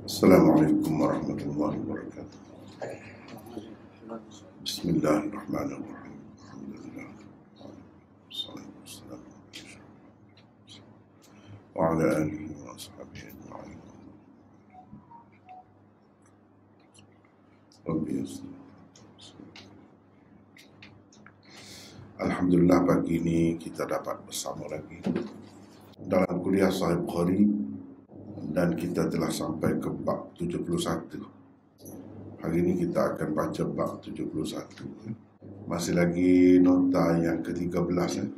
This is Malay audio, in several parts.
Assalamualaikum warahmatullahi wabarakatuh. Bismillahirrahmanirrahim. Alhamdulillah. Wassalatu wassalamu wa ala alihi wa ashabihi ajma'in. Rabbi yassir. Alhamdulillah, pagi ini kita dapat bersama lagi dalam kuliah Sahih Bukhari dan kita telah sampai ke bab 71. Hari ini kita akan baca bab 71. Masih lagi nota yang ke-13.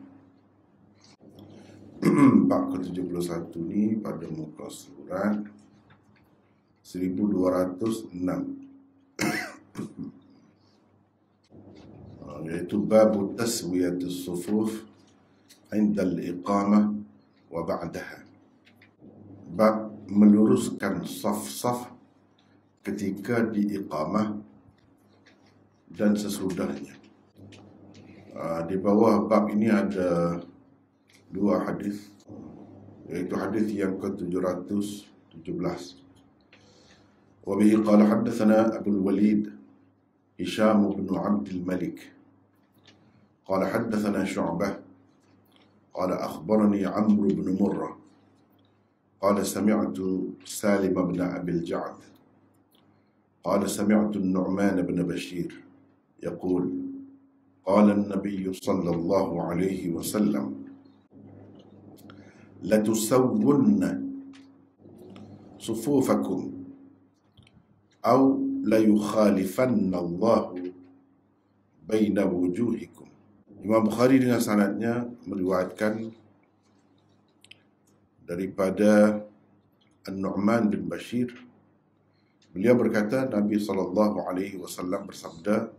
Bab ke-71 ni pada muka surat 1206. Iaitu bab taswiyatus sufuf 'inda al-iqamah wa ba'daha. Bab meluruskan saf-saf ketika diiqamah dan sesudahnya. Di bawah bab ini ada dua hadis, yaitu hadis yang ke-717. Wa bihi qala haddatsana Abu al-Walid Hisham bin Abd al-Malik qala haddatsana Syu'bah qala akhbarani Amr bin Murrah قال سمعت سالم بن أبي الجعد قال سمعت النعمان بن بشير يقول قال النبي صلى الله عليه وسلم لتسون صفوفكم أو ليخالفن الله بين وجوهكم. Imam Bukhari dengan sanadnya meriwayatkan daripada An-Nu'man bin Bashir. Beliau berkata, Nabi SAW bersabda,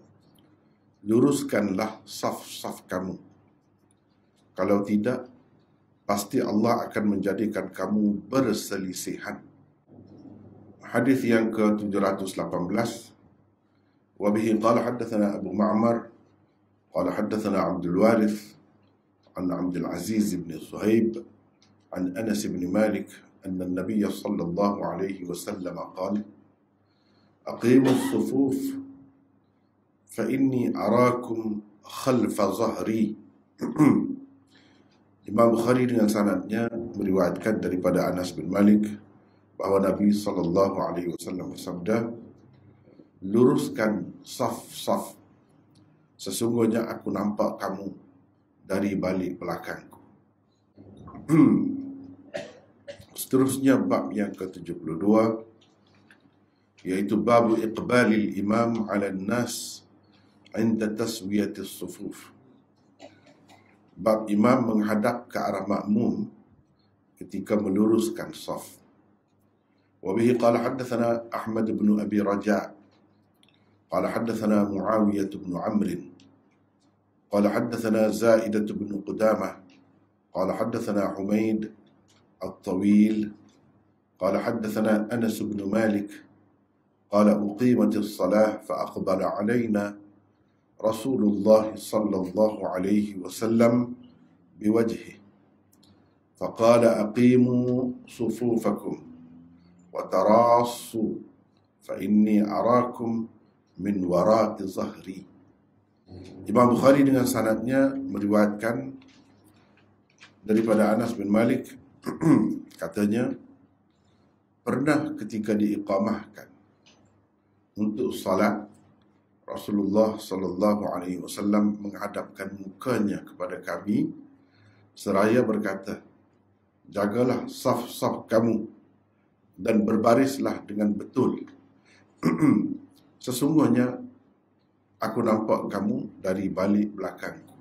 luruskanlah saf-saf kamu. Kalau tidak, pasti Allah akan menjadikan kamu berselisihan. Hadis yang ke-718. Wa bihi qala haddatsana Abu Ma'mar qala haddatsana Abdul Warith an Abdul Aziz bin Suhaib عن أنس بن مالك أن النبي صلى الله عليه وسلم قال أقيموا الصفوف فإني أراكم خلف ظهري. Imam Bukhari dengan sanadnya meriwayatkan daripada Anas bin Malik bahawa Nabi SAW bersabda, luruskan saf-saf, sesungguhnya aku nampak kamu dari balik belakangku. Seterusnya bab yang ke-72, yaitu bab iqbalil imam 'ala an-nas 'inda taswiyatis sufuf. Bab imam menghadap ke arah makmum ketika meluruskan saf. Wa bihi qala haddatsana Ahmad bin Abi Raja' qala haddatsana Muawiyah bin Amr qala haddatsana Zaidah bin Qudamah قال حدثنا حميد الطويل قال حدثنا أنس بن مالك قال أقيمت الصلاة فأقبل علينا رسول الله صلى الله عليه وسلم بوجهه فقال أقيموا صفوفكم وتراصوا فإني أراكم من وراء ظهري. Imam Bukhari dengan sanadnya meriwayatkan daripada Anas bin Malik katanya, pernah ketika diiqamahkan untuk salat, Rasulullah SAW menghadapkan mukanya kepada kami seraya berkata, jagalah saf-saf kamu dan berbarislah dengan betul. Sesungguhnya aku nampak kamu dari balik belakangku.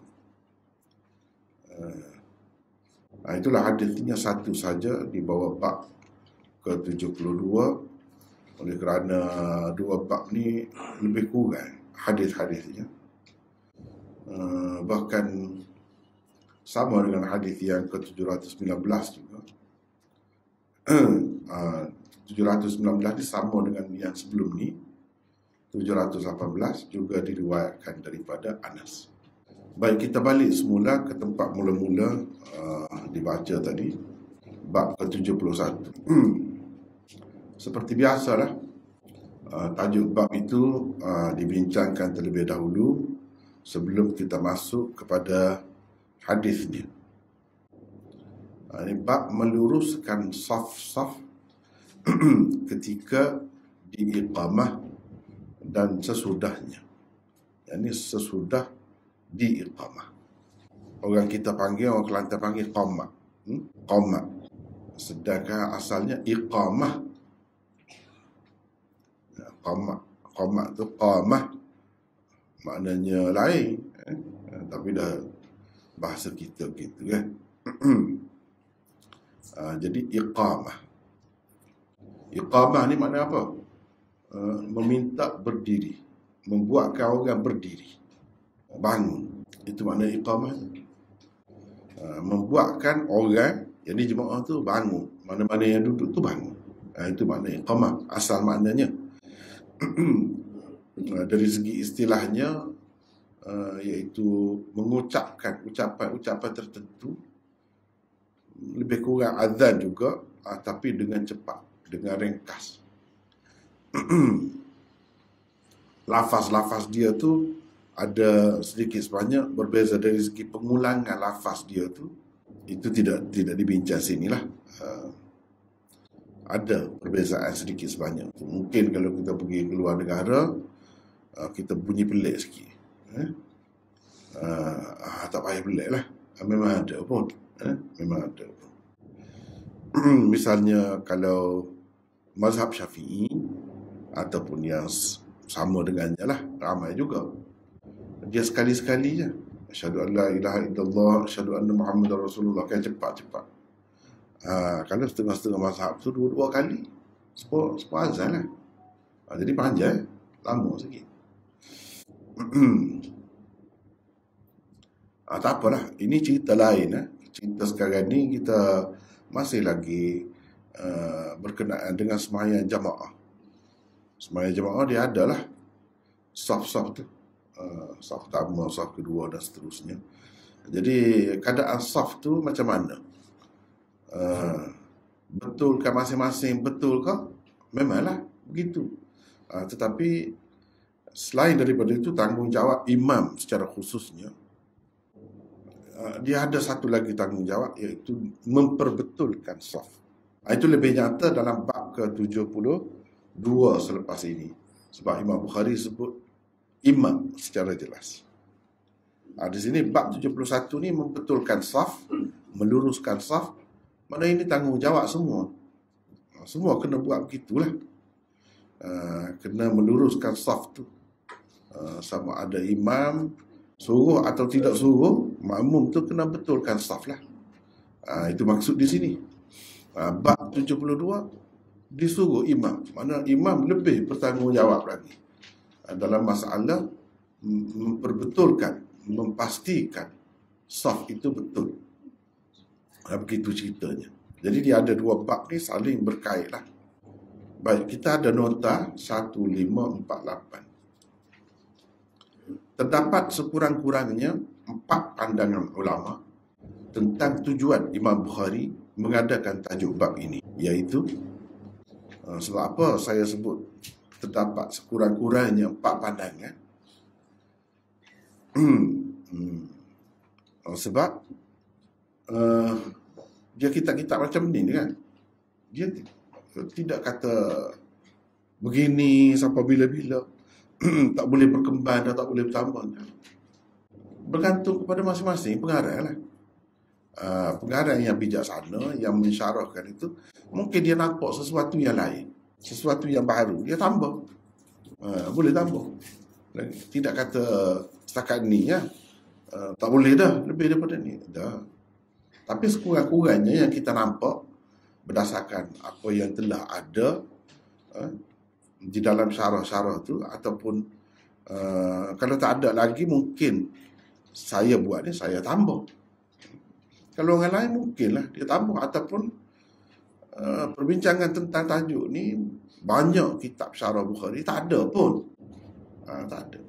Itulah hadisnya satu saja di bawah bab ke-72. Oleh kerana dua bab ni lebih kurang hadis-hadisnya, bahkan sama dengan hadis yang ke-719 juga. 719 ni sama dengan yang sebelum ni. 718 juga diriwayatkan daripada Anas. Baik, kita balik semula ke tempat mula-mula dibaca tadi, bab ke-71. Seperti biasalah, tajuk bab itu dibincangkan terlebih dahulu sebelum kita masuk kepada hadisnya. Ini bab meluruskan saf-saf ketika diiqamah dan sesudahnya. Ini sesudah diiqamah. Orang kita panggil, orang Kelantan panggil qamat. Qamat. Sedangkan asalnya iqamah. Qamat tu qamah maknanya lain, tapi dah bahasa kita gitu kan. Jadi iqamah. Iqamah ni makna apa? Meminta berdiri, membuatkan orang berdiri, bangun. Itu makna iqamah. Membuatkan orang, jadi jemaah tu bangun. Mana-mana yang duduk tu bangun. Itu makna iqamah. Asal maknanya. Dari segi istilahnya, iaitu mengucapkan ucapan-ucapan tertentu, lebih kurang azan juga, tapi dengan cepat, dengan ringkas. Lafaz-lafaz dia tu ada sedikit sebanyak berbeza dari segi pengulangan lafaz dia tu. Itu tidak dibincang sinilah. Ada perbezaan sedikit sebanyak. Mungkin kalau kita pergi ke luar negara, kita bunyi pelik sikit. Tak payah pelik lah. Memang ada pun. Memang ada pun. Misalnya kalau mazhab Syafi'i ataupun yang sama dengannya lah, ramai juga. Dia sekali-sekali je. Asyhadu an la ilaha illallah, asyhadu anna Muhammadar Rasulullah, kan cepat-cepat. Kalau setengah-setengah mazhab tu dua kali sepuazan lah. Jadi panjang, lama sikit. Tak apalah, ini cerita lain. Cerita sekarang ni kita masih lagi berkenaan dengan sembahyang jamaah. Sembahyang jamaah dia adalah saf-saf tu, saf pertama, saf kedua dan seterusnya. Jadi keadaan saf tu macam mana? Betulkah masing-masing betul ke? Memanglah begitu. Tetapi selain daripada itu, tanggungjawab imam secara khususnya, dia ada satu lagi tanggungjawab, iaitu memperbetulkan saf. Itu lebih nyata dalam bab ke-72 selepas ini, sebab Imam Bukhari sebut imam secara jelas. Di sini bab 71 ni membetulkan saf, meluruskan saf. Mana ini tanggungjawab semua. Semua kena buat begitulah. Kena meluruskan saf tu. Sama ada imam suruh atau tidak suruh, makmum tu kena betulkan saf lah. Itu maksud di sini. Bab 72 disuruh imam. Mana imam lebih bertanggungjawab lagi dalam masalah memperbetulkan, memastikan saf itu betul. Begitu ceritanya. Jadi dia ada dua bab ni saling berkait lah. Baik, kita ada nota 1548. Terdapat sekurang-kurangnya 4 pandangan ulama tentang tujuan Imam Bukhari mengadakan tajuk bab ini, iaitu sebab apa saya sebut terdapat sekurang-kurangnya 4 pandangan? Sebab dia kitab-kitab macam ni kan, dia tidak kata begini sampai bila-bila, tak boleh berkembang dan tak boleh bertambah. Bergantung kepada masing-masing pengarang lah. Pengarang yang bijaksana, yang mensyarahkan itu, mungkin dia nampak sesuatu yang lain, sesuatu yang baru, dia tambah. Boleh tambah. Tidak kata setakat ni ya, tak boleh dah lebih daripada ni. Dah. Tapi sekurang-kurangnya yang kita nampak berdasarkan apa yang telah ada di dalam syarah-syarah tu, ataupun kalau tak ada lagi, mungkin saya buat ni, saya tambah. Kalau orang lain mungkinlah dia tambah, ataupun perbincangan tentang tajuk ni banyak kitab syarah Bukhari tak ada pun. Tak ada.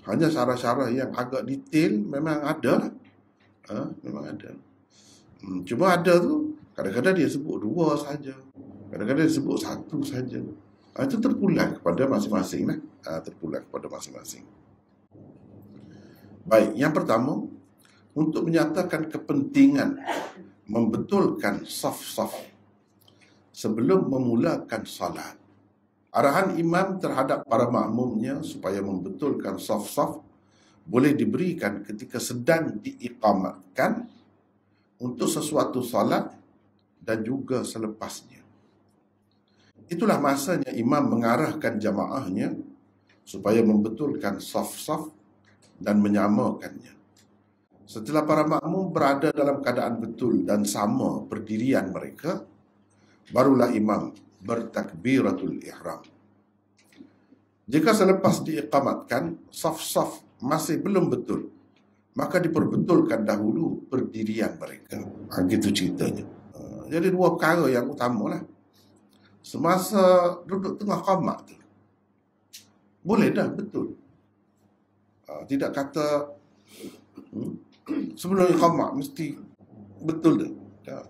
Hanya syarah-syarah yang agak detail memang ada lah. Memang ada. Cuma ada tu kadang-kadang dia sebut 2 saja, Kadang-kadang disebut satu saja. Itu terpulang kepada masing-masing lah. Terpulang kepada masing-masing. Baik, yang pertama, untuk menyatakan kepentingan membetulkan saf-saf sebelum memulakan salat. Arahan imam terhadap para makmumnya supaya membetulkan saf-saf boleh diberikan ketika sedang diiqamatkan untuk sesuatu salat dan juga selepasnya. Itulah masanya imam mengarahkan jamaahnya supaya membetulkan saf-saf dan menyamakannya. Setelah para makmum berada dalam keadaan betul dan sama berdirian mereka, barulah imam bertakbiratul ihram. Jika selepas diiqamatkan saf-saf masih belum betul, maka diperbetulkan dahulu berdirian mereka. Gitu ceritanya. Jadi dua perkara yang utama lah. Semasa duduk tengah qamat tu, boleh dah betul. Tidak kata sebelum iqamat mesti betul dah.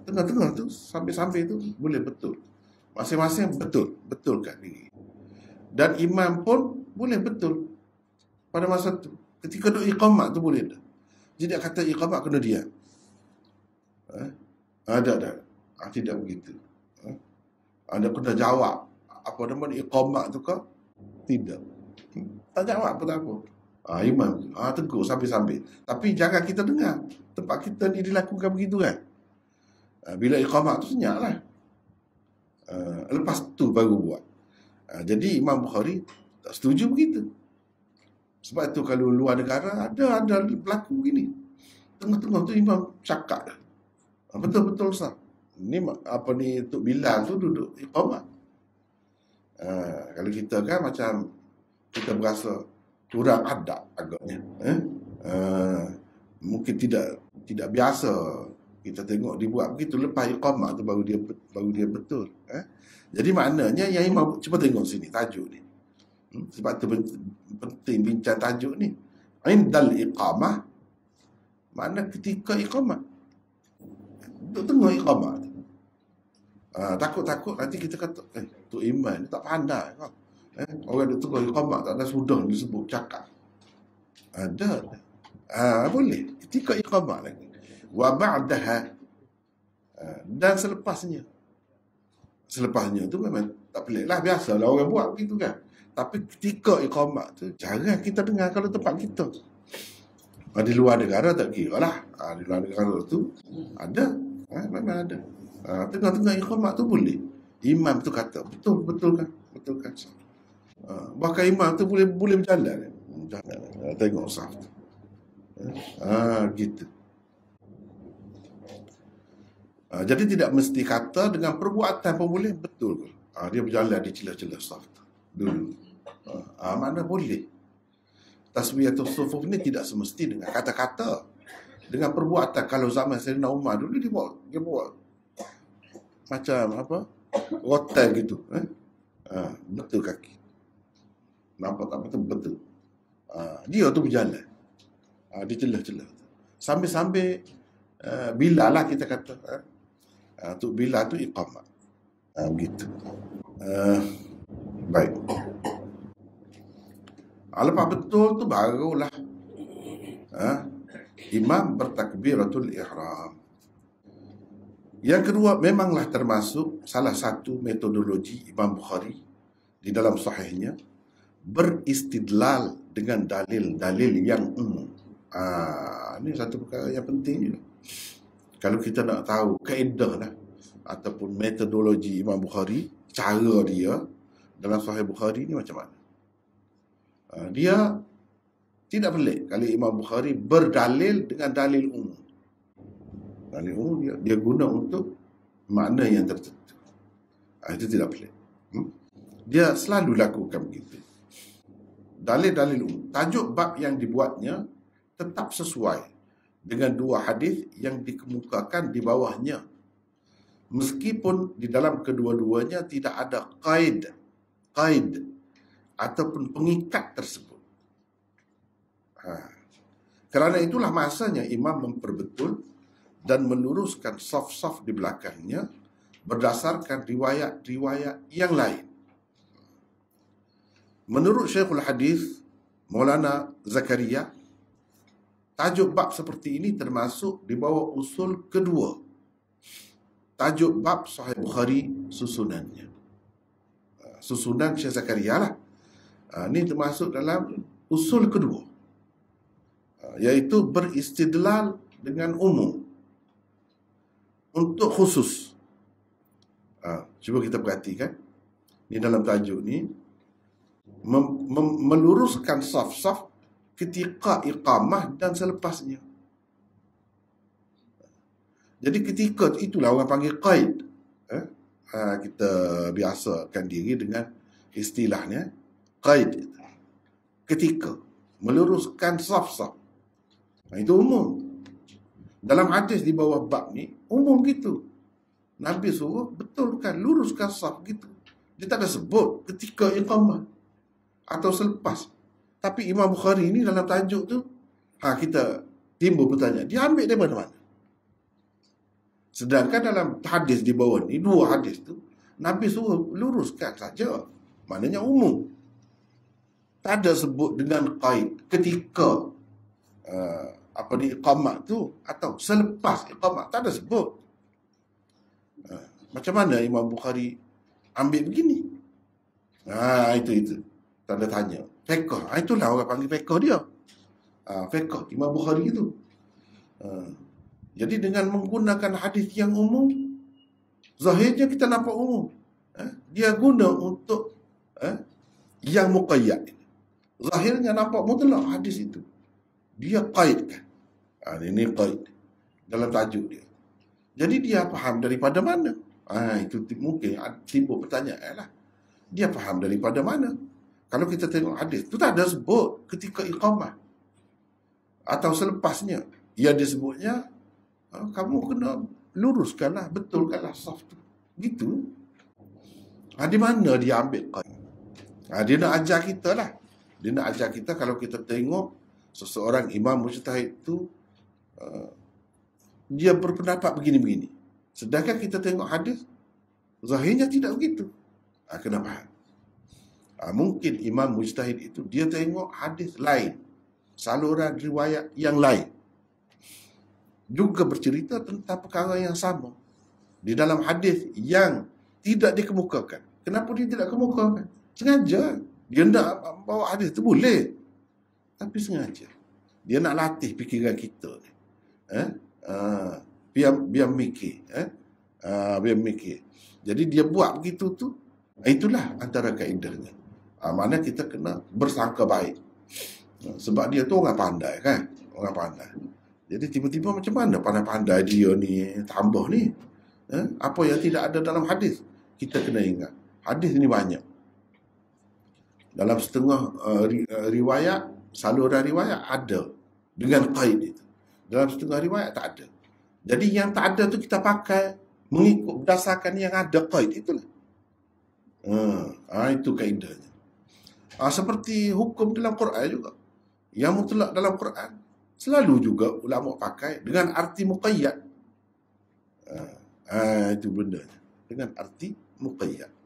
Tengah-tengah tu, sampai-sampai tu boleh betul. Masing-masing betul, betulkan diri. Dan imam pun boleh betul pada masa tu. Ketika duduk iqamat tu boleh dah. Jadi kata iqamat kena diam. Ada. Tidak begitu. Anda kena jawab. Apa nama iqamat tu ke? Tidak. Tak jawab pun tak apa. Imam tegur sambil-sambil. Tapi jangan kita dengar. Tempat kita ni dilakukan begitu kan. Bila iqamat tu senyap lah. Lepas tu baru buat. Jadi Imam Bukhari tak setuju begitu. Sebab tu kalau luar negara ada berlaku begini. Tengah-tengah tu imam cakap dah. Betul-betul sah. Ni apa ni Tok Bilal tu duduk iqamat. Kalau kita kan macam kita berasa kurang adab agaknya. Mungkin tidak biasa kita tengok dibuat begitu. Lepas iqamat tu baru dia betul. Jadi maknanya yang imam cuba tengok sini tajuk ni. Sebab tu penting bincang tajuk ni. Indal iqamah, makna ketika iqamah. Tengok iqamah. Takut-takut nanti kita kata tu imam ni tak pandai kau. Orang duk tengok iqamah tak ada sudah disebut cakap. Ada. Boleh ketika iqamah lagi. Wa ba'daha, dan selepasnya. Selepasnya tu memang tak pelik lah, biasalah orang buat begitu kan. Tapi ketika iqamat tu jarang kita dengar kalau tempat kita. Di luar negara tak kira lah. Di luar negara tu ada. Memang ada. Tengah-tengah iqamat tu boleh. Imam tu kata betul kan. Bahkan imam tu boleh berjalan. Tengok saf tu. Gitu. Jadi tidak mesti kata dengan perbuatan pun boleh betul. Dia berjalan di celah-celah saf dulu. Mana boleh. Taswiyatul sufuf ni tidak semesti dengan kata-kata. Dengan perbuatan. Kalau zaman Sayyidina Umar dulu dia buat macam apa? Rotai gitu. Betul kaki. Nampak tak betul. Dia tu berjalan. Di celah-celah. Sambil-sambil bila lah kita kata. Tu bila tu iqamat. Begitu. Baik. Lepas betul tu barulah imam bertakbiratul ihram. Yang kedua, memanglah termasuk salah satu metodologi Imam Bukhari di dalam sahihnya beristidlal dengan dalil-dalil yang ini satu perkara yang penting juga. Kalau kita nak tahu kaedah lah ataupun metodologi Imam Bukhari, cara dia dalam Sahih Bukhari ni macam mana? Dia tidak pelik kalau Imam Bukhari berdalil dengan dalil umum. Dalil umum dia guna untuk makna yang tertentu. Itu tidak pelik. Dia selalu lakukan begitu. Dalil-dalil umum. Tajuk bab yang dibuatnya tetap sesuai dengan dua hadis yang dikemukakan di bawahnya. Meskipun di dalam kedua-duanya tidak ada qaid ataupun pengikat tersebut. Kerana itulah masanya imam memperbetul dan meluruskan saf-saf di belakangnya berdasarkan riwayat-riwayat yang lain. Menurut Syekhul Hadis Maulana Zakaria, tajuk bab seperti ini termasuk di bawah usul kedua. Tajuk bab Sahih Bukhari susunannya. Susunan Syekh Zakaria lah. Ini termasuk dalam usul kedua, iaitu beristidlal dengan umum untuk khusus. Cuba kita perhatikan. Ini dalam tajuk ni, meluruskan saf-saf ketika iqamah dan selepasnya. Jadi ketika itulah orang panggil qaid. Kita biasakan diri dengan istilahnya qaid. Ketika meluruskan saf-saf. Itu umum. Dalam hadis di bawah bab ni umum gitu. Nabi suruh betulkan, luruskan saf gitu. Dia tak ada sebut ketika iqamah atau selepas. Tapi Imam Bukhari ni dalam tajuk tu, kita timbul pertanyaan, dia ambil dari mana-mana? Sedangkan dalam hadis di bawah ni, dua hadis tu, Nabi suruh luruskan saja. Maknanya umum. Tak ada sebut dengan qaid ketika iqamah tu atau selepas iqamah. Tak ada sebut. Macam mana Imam Bukhari ambil begini? Itu tanda tanya. Fiqh. Itulah orang panggil fiqh dia. Fiqh Imam Bukhari itu. Jadi dengan menggunakan hadis yang umum, zahirnya kita nampak umum. Dia guna untuk yang muqayyad. Zahirnya nampak mutlak hadis itu. Dia qaidkan. Ini qaid dalam tajuk dia. Jadi dia faham daripada mana? Itu mungkin timbul pertanyaan lah. Dia faham daripada mana? Kalau kita tengok hadis, itu tak ada sebut ketika iqamah atau selepasnya. Yang disebutnya, kamu kena luruskanlah, betulkanlah saf tu. Gitu. Di mana dia ambil qaid? Dia nak ajar kita lah. Dia nak ajar kita kalau kita tengok seseorang imam mujtahid tu, dia berpendapat begini-begini. Sedangkan kita tengok hadis, zahirnya tidak begitu. Kena faham. Mungkin imam mujtahid itu, dia tengok hadis lain, saluran riwayat yang lain, juga bercerita tentang perkara yang sama di dalam hadis yang tidak dikemukakan. Kenapa dia tidak kemukakan? Sengaja. Dia nak bawa hadis itu boleh, tapi sengaja. Dia nak latih fikiran kita ni. Biar mikir. Biar mikir. Jadi dia buat begitu tu. Itulah antara kaedahnya. Mana kita kena bersangka baik. Sebab dia tu orang pandai kan. Orang pandai. Jadi tiba-tiba macam mana pandai-pandai dia ni tambah ni. Apa yang tidak ada dalam hadis. Kita kena ingat. Hadis ni banyak. Dalam setengah riwayat, saluran riwayat ada dengan qaid itu. Dalam setengah riwayat tak ada. Jadi yang tak ada tu kita pakai mengikut berdasarkan yang ada qaid itulah. Itu kaedahnya. Seperti hukum dalam Quran juga. Yang mutlak dalam Quran selalu juga ulama pakai dengan arti muqayyad. Itu bendanya. Dengan arti muqayyad.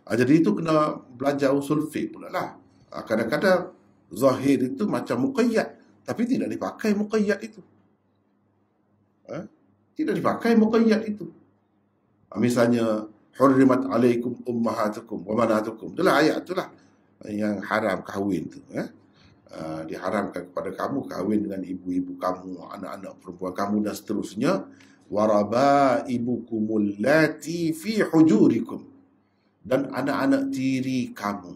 Jadi itu kena belajar usul fiqh pula lah. Kadang-kadang zahir itu macam muqayyad, tapi tidak dipakai muqayyad itu. Tidak dipakai muqayyad itu. Misalnya, hurrimat alaikum ummahatukum wa banatukum. Itulah ayat itulah yang haram kahwin tu. Diharamkan kepada kamu kahwin dengan ibu-ibu kamu, anak-anak perempuan kamu dan seterusnya. Warabaibukumul lati fi hujurikum. Dan anak-anak tiri kamu.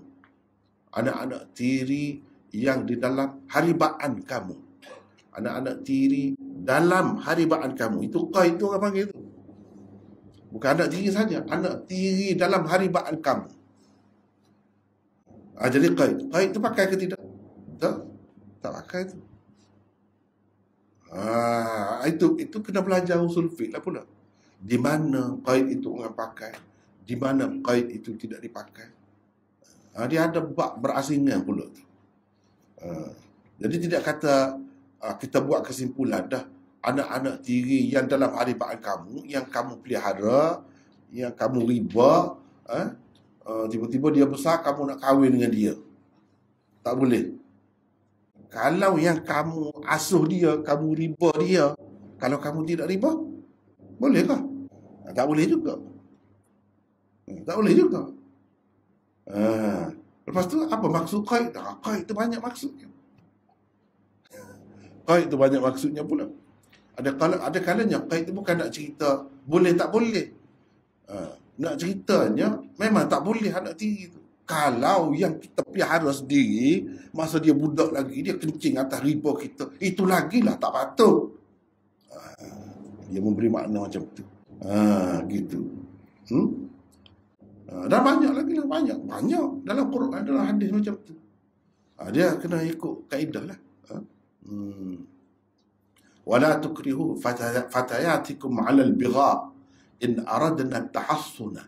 Anak-anak tiri yang di dalam haribaan kamu. Anak-anak tiri dalam haribaan kamu. Itu qaid itu orang panggil itu. Bukan anak tiri saja. Anak tiri dalam haribaan kamu. Jadi qaid. Qaid itu pakai ke tidak? Tak pakai itu. Itu kena belajar usul fiqh lah pula. Di mana qaid itu orang pakai. Di mana qaid itu tidak dipakai. Dia ada bab berasingan pula tu. Jadi tidak kata kita buat kesimpulan dah anak-anak tiri yang dalam haribaan kamu, yang kamu pelihara, yang kamu riba, tiba-tiba dia besar, kamu nak kahwin dengan dia. Tak boleh. Kalau yang kamu asuh dia, kamu riba dia, kalau kamu tidak riba, bolehkah? Tak boleh juga. Tak boleh juga. Lepas tu apa maksud qaid? Qaid itu banyak maksudnya. Qaid itu banyak maksudnya pula. Ada kalanya qaid itu bukan nak cerita boleh tak boleh. Nak ceritanya memang tak boleh anak tiri tu. Kalau yang kita pelihara sendiri, masa dia budak lagi, dia kencing atas riba kita, itu lagilah tak patut. Dia memberi makna macam tu. Gitu. Dan banyak lagi lah, banyak dalam Quran, dalam hadis macam tu. Dia kena ikut kaedah lah. Wala tukrihu fatayatikum 'ala al-bigha in aradna tahassuna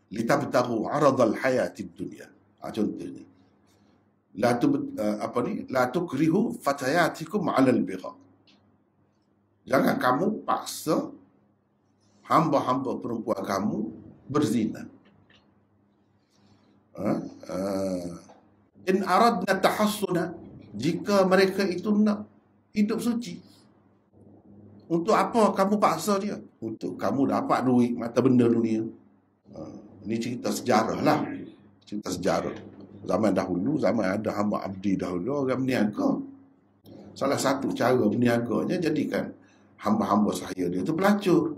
litabtaghu 'arada al-hayati ad-dunya. Contohnya, la tukrihu fatayatikum 'ala al-bigha. Jangan kamu paksa hamba-hamba perempuan kamu berzina. In aradna tahassuna, jika mereka itu nak hidup suci. Untuk apa kamu paksa dia? Untuk kamu dapat duit mata benda dunia. Ini cerita sejarah lah. Cerita sejarah. Zaman dahulu, zaman ada hamba abdi dahulu, orang berniaga. Salah satu cara berniaganya, jadikan hamba-hamba saya dia tu pelacur.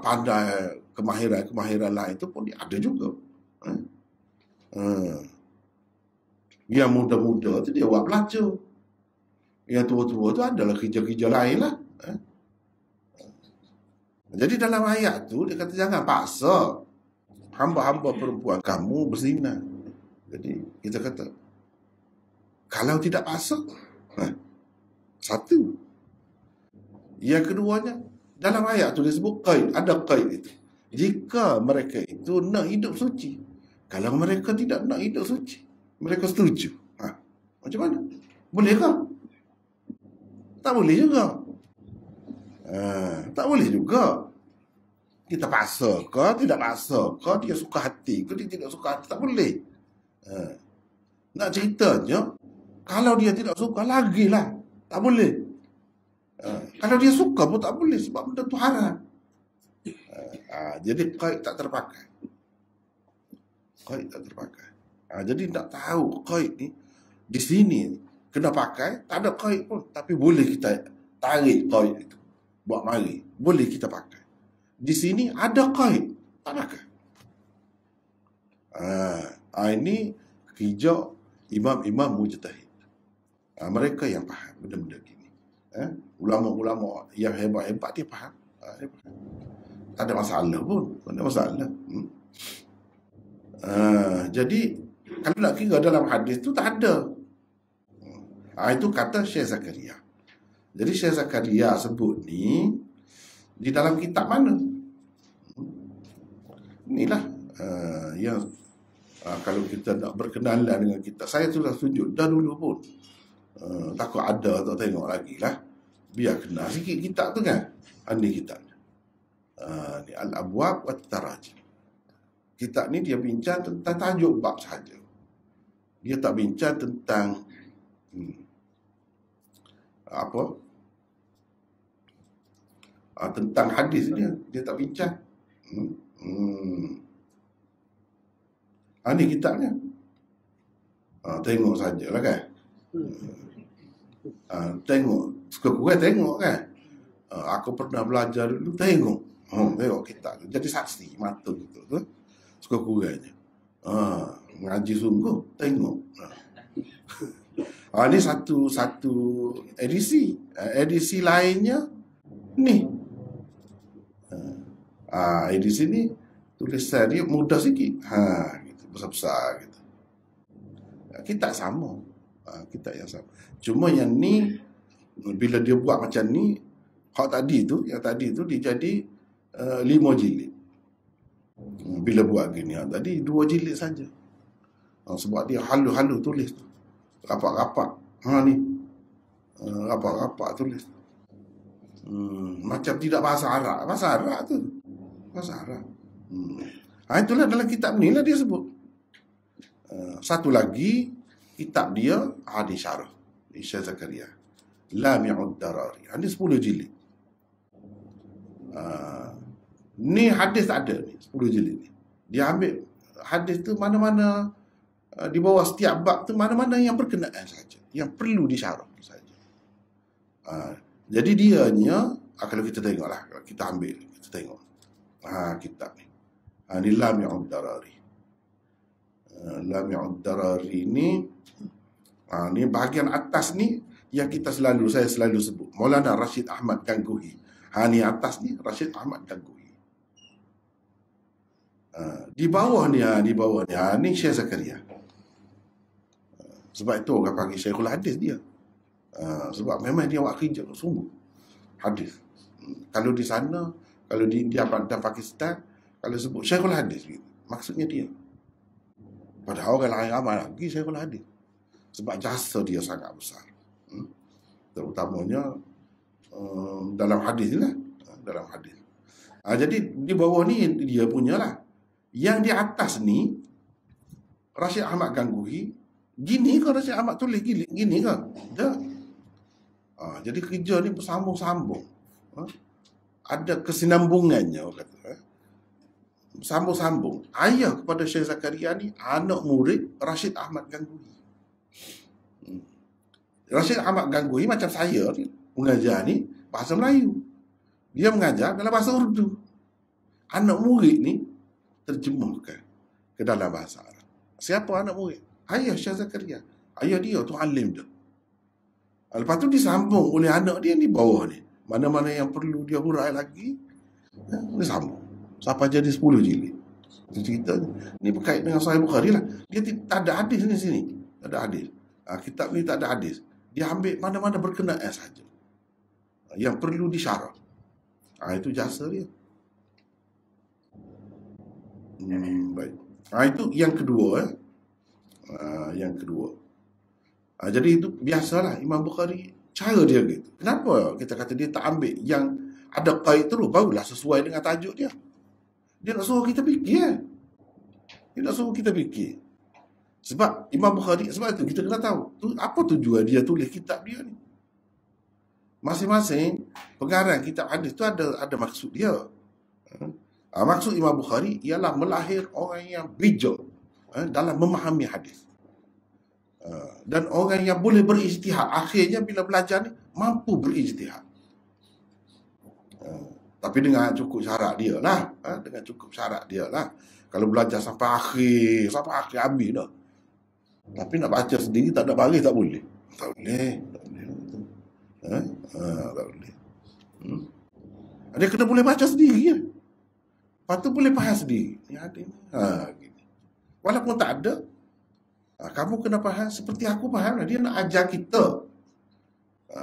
Pandai kemahiran lain itu pun dia ada juga. Yang muda-muda tu dia buat pelacur. Yang tua-tua tu adalah kerja-kerja lain lah. Jadi dalam ayat tu dia kata jangan paksa hamba-hamba perempuan kamu berzina. Jadi kita kata kalau tidak paksa, satu. Yang keduanya, dalam ayat tu disebut qaid, ada qaid itu. Jika mereka itu nak hidup suci. Kalau mereka tidak nak hidup suci, mereka setuju. Macam mana? Bolehkah? Tak boleh juga. Tak boleh juga. Kita paksa ke, tidak paksa ke, dia suka hati ke, dia tidak suka hati, tak boleh. Nak ceritanya, kalau dia tidak suka, lagilah. Tak boleh. Kalau dia suka pun tak boleh, sebab benda tu haram. Jadi qaid tak terpakai. Qaid tak terpakai. Jadi nak tahu qaid ni, di sini kena pakai, tak ada qaid pun. Tapi boleh kita tarik qaid itu. Buat mari. Boleh kita pakai. Di sini ada qaid, tak pakai. Ini kerja imam-imam mujtahid. Mereka yang faham benda-benda gini. Ulama-ulama yang hebat-hebat dia faham. Tak ada masalah pun. Tak ada masalah. Jadi, kalau nak kira dalam hadis tu tak ada. Itu kata Syekh Zakaria. Jadi Syekh Zakaria sebut ni di dalam kitab mana? Inilah yang kalau kita nak berkenalan dengan kitab. Saya sudah tunjuk dah dulu pun. Takut ada tak tengok lagi lah. Biar kenal sikit kitab tu kan. Ini kitabnya. Ni Al-Abwab wa Tarajim. Kitab ni dia bincang tentang tajuk bab sahaja. Dia tak bincang tentang tentang hadis dia tak bincang. Ini kitabnya. Tengok sajalah kan. Tengok, suka-suka tengok kan. Aku pernah belajar dulu, tengok. Tengok kitab tu. Jadi saksi mata gitu tu. Suka-sukanya. Ngaji sungguh, tengok. Ini satu edisi. Edisi lainnya ni. Edisi ni tulisan dia mudah sikit. Gitu, besar-besar gitu. Kita sama. Kita yang sama. Cuma yang ni bila dia buat macam ni, yang tadi tu dia jadi 5 jilid. Bila buat gini, tadi 2 jilid saja. Sebab dia halu-halu tulis tu. Rapak-rapak. Ni. Rapak-rapak tulis. Macam tidak bahasa Arab. Bahasa Arab tu. bahasa Arab. Itulah dalam kitab ni lah dia sebut. Satu lagi kitab dia hadis syarah Syekh Zakaria Lami'ud Darari. Ada 10 jilid. Ni hadis tak ada ni 10 jilid ni. Dia ambil hadis tu mana-mana di bawah setiap bab tu mana-mana yang berkenaan saja, yang perlu disyarah saja. Jadi dianya kalau kita tengoklah, kalau kita ambil, kita tengok kitab ni. Ni Lami'ud Darari. Lami'ud Darari ni ni bahagian atas ni yang saya selalu sebut Maulana Rashid Ahmad Gangohi. Ni atas ni Rashid Ahmad Gangohi. Di bawah ni ni Syekh Zakaria. Sebab itu orang panggil Syekhul Hadis dia. Sebab memang dia buat kerja sungguh hadis. Kalau di sana, kalau di India dan Pakistan, kalau sebut Syekhul Hadis gitu, maksudnya dia. Padahal orang lain ramai lagi Syekhul Hadis. Sebab jasa dia sangat besar. Terutamanya dalam hadis lah. Dalam hadis. Jadi di bawah ni dia punya lah. Yang di atas ni Rashid Ahmad Gangohi. Gini ke Rashid Ahmad tulis gini ke? Tak. Jadi kerja ni bersambung-sambung. Ada kesinambungannya orang kata. Sambung-sambung. Ayah kepada Syekh Zakaria ni anak murid Rashid Ahmad Gangohi. Rashid Ahmad Gangohi macam saya ni, mengajar ni bahasa Melayu. Dia mengajar dalam bahasa Urdu. Anak murid ni terjemahkan ke dalam bahasa Arab. Siapa anak murid? Ayah Syekh Zakaria. Ayah dia tu alim dia. Lepas tu disambung oleh anak dia ni bawah ni. Mana-mana yang perlu dia hurai lagi, dia sambung. Sampai jadi 10 jilid. Cerita ni berkait dengan Sahih Bukhari lah. Dia tak ada hadis ni sini. Tak ada hadis. Kitab ni tak ada hadis. Dia ambil mana-mana berkenaan saja yang perlu disyarah. Itu jasa dia. Baik. Itu yang kedua. Yang kedua. Jadi itu biasalah Imam Bukhari cara dia gitu. Kenapa kita kata dia tak ambil yang ada qaid terus, barulah sesuai dengan tajuk dia. Dia nak suruh kita fikir. Dia nak suruh kita fikir. Sebab Imam Bukhari, sebab itu kita kena tahu apa tujuan dia tulis kitab dia ni. Masing-masing pengarang kitab hadis tu ada maksud dia. Maksud Imam Bukhari ialah melahir orang yang bijak dalam memahami hadis. Dan orang yang boleh berijtihad. Akhirnya bila belajar ni mampu berijtihad. Tapi dengan cukup syarat dia lah. Dengan cukup syarat dia lah. Kalau belajar sampai akhir habis dah. Tapi nak baca sendiri tak ada baris tak boleh. Tak boleh. Tak boleh. Dia kena boleh baca sendiri ya. Lepas tu boleh faham sendiri. Gini. Walaupun tak ada, kamu kena faham seperti aku faham lah. Dia nak ajar kita.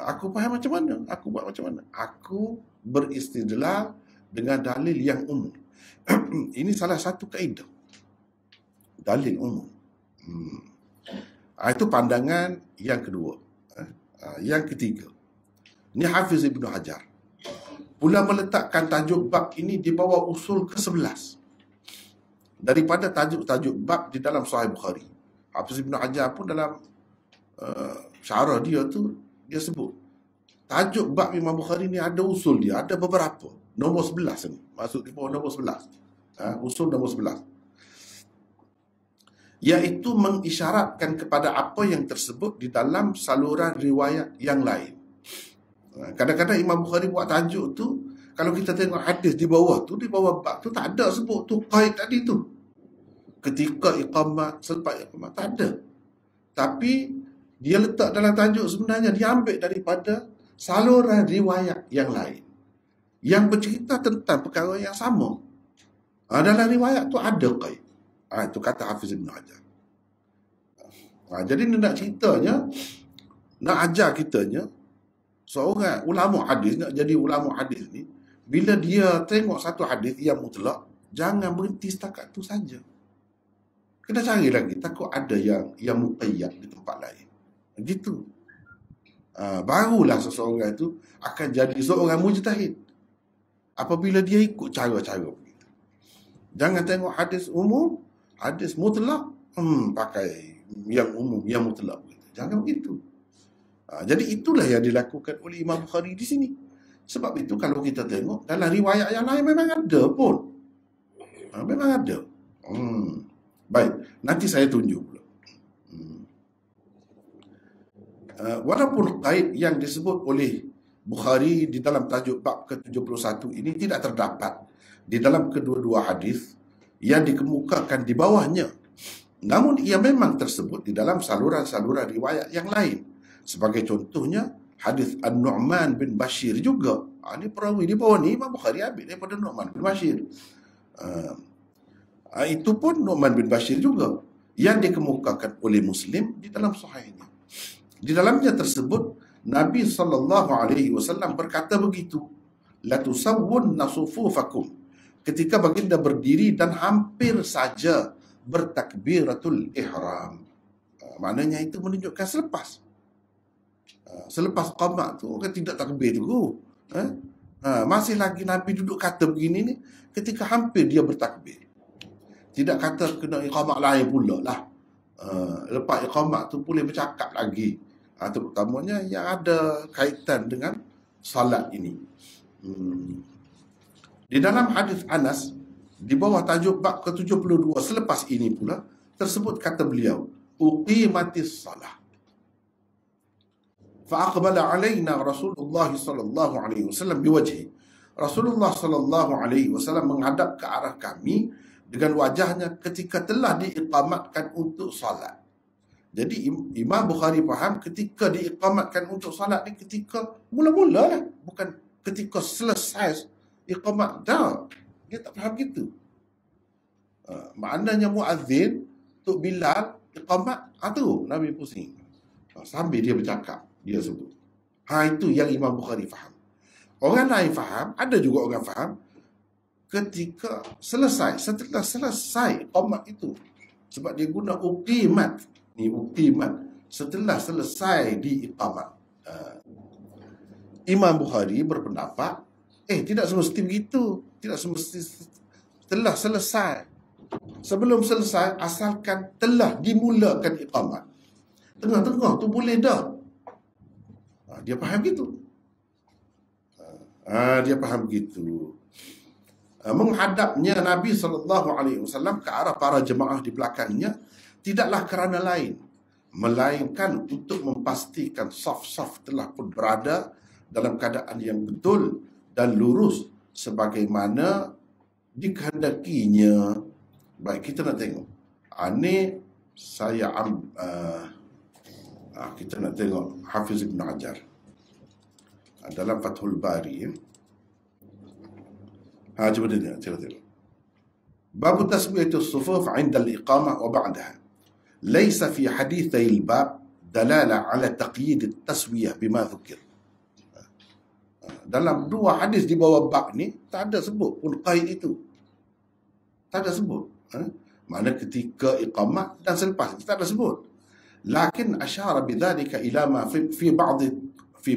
Aku faham macam mana? Aku buat macam mana? Aku beristidlal dengan dalil yang umum. Ini salah satu kaedah. Dalil umum. Itu pandangan yang kedua. Yang ketiga. Ini Hafiz Ibn Hajar. Pula meletakkan tajuk bab ini di bawah usul ke-11. Daripada tajuk-tajuk bab di dalam Sahih Bukhari. Hafiz Ibn Hajar pun dalam syarah dia tu, dia sebut. Tajuk bab Imam Bukhari ni ada usul dia. Ada beberapa. Nombor 11 ni. Maksud di bawah nombor 11. Usul nombor 11. Iaitu mengisyaratkan kepada apa yang tersebut di dalam saluran riwayat yang lain. Kadang-kadang Imam Bukhari buat tajuk tu, kalau kita tengok hadis di bawah bab tu tak ada sebut tu qaid tadi tu. Ketika iqamat, selepas iqamat, tak ada. Tapi dia letak dalam tajuk sebenarnya dia ambil daripada saluran riwayat yang lain yang bercerita tentang perkara yang sama. Dalam riwayat tu ada qaid. Itu kata Hafiz Ibn Hajar. Jadi nak ceritanya, nak ajar kitanya, seorang ulama hadis, nak jadi ulama hadis ni, bila dia tengok satu hadis yang mutlak, jangan berhenti setakat tu saja. Kena cari lagi, takut ada yang muqayyad di tempat lain. Gitu. Barulah seseorang itu akan jadi seorang mujtahid. Apabila dia ikut cara-cara begitu. Jangan tengok hadis umum, hadis mutlak, pakai yang umum, yang mutlak. Jangan begitu. Jadi itulah yang dilakukan oleh Imam Bukhari di sini. Sebab itu kalau kita tengok dalam riwayat yang lain memang ada pun. Memang ada. Baik, nanti saya tunjuk pula. Walaupun qaid yang disebut oleh Bukhari di dalam tajuk bab ke-71 ini tidak terdapat di dalam kedua-dua hadis yang dikemukakan di bawahnya. Namun ia memang tersebut di dalam saluran-saluran riwayat yang lain. Sebagai contohnya hadis An-Nu'man bin Bashir juga. Ini perawi di bawah ni Imam Bukhari ambil daripada Nu'man bin Bashir. Itu pun Nu'man bin Bashir juga yang dikemukakan oleh Muslim di dalam sahihnya. Di dalamnya tersebut Nabi SAW berkata begitu, la tusawwunna sufufakum, ketika baginda berdiri dan hampir saja bertakbiratul ihram. Maknanya itu menunjukkan selepas qamat tu orang tidak takbir tu. Masih lagi Nabi duduk kata begini ni ketika hampir dia bertakbir. Tidak kata kena iqamat lain pula lah. Lepas iqamat tu boleh bercakap lagi. Terutamanya yang ada kaitan dengan salat ini. Di dalam hadis Anas di bawah tajuk bab ke-72 selepas ini pula tersebut kata beliau, uqimatis salah. Fa aqbala alaina Rasulullah sallallahu alaihi wasallam biwajhi. Rasulullah sallallahu alaihi wasallam menghadap ke arah kami dengan wajahnya ketika telah diiqamatkan untuk salat. Jadi Imam Bukhari faham ketika diiqamatkan untuk salat ni ketika mula-mula lah, bukan ketika selesai iqamat. Dah, dia tak faham gitu. Maknanya muazzin Tok Bilal iqamat, tu Nabi pusing. Sambil dia bercakap, dia sebut. Itu yang Imam Bukhari faham. Orang lain faham, ada juga orang faham ketika selesai, setelah selesai iqamat itu. Sebab dia guna uqimat. Ni uqimat setelah selesai di iqamat. Imam Bukhari berpendapat tidak semesti begitu. Tidak semesti telah selesai. Sebelum selesai, asalkan telah dimulakan iqamat. Tengah-tengah tu boleh dah. Dia faham gitu. Dia faham gitu. Menghadapnya Nabi SAW ke arah para jemaah di belakangnya tidaklah kerana lain, melainkan untuk memastikan saf-saf telah pun berada dalam keadaan yang betul dan lurus sebagaimana dikehendakinya. Baik, kita nak tengok. Ini saya kita nak tengok Hafiz Ibn Hajar dalam Fathul Bari. Cuba tengok. Bab taswiyatus sufuf 'inda al-iqamah wa ba'daha. ليس في حديثي الباب دلالة على تقييد التسوية بما ذكر. Dalam dua hadis di bawah bab ni tak ada sebut pun qaid itu. Tak ada sebut. Makna ketika iqamah dan selepas tak ada sebut. Lakin asyara bidzalika ila ma fi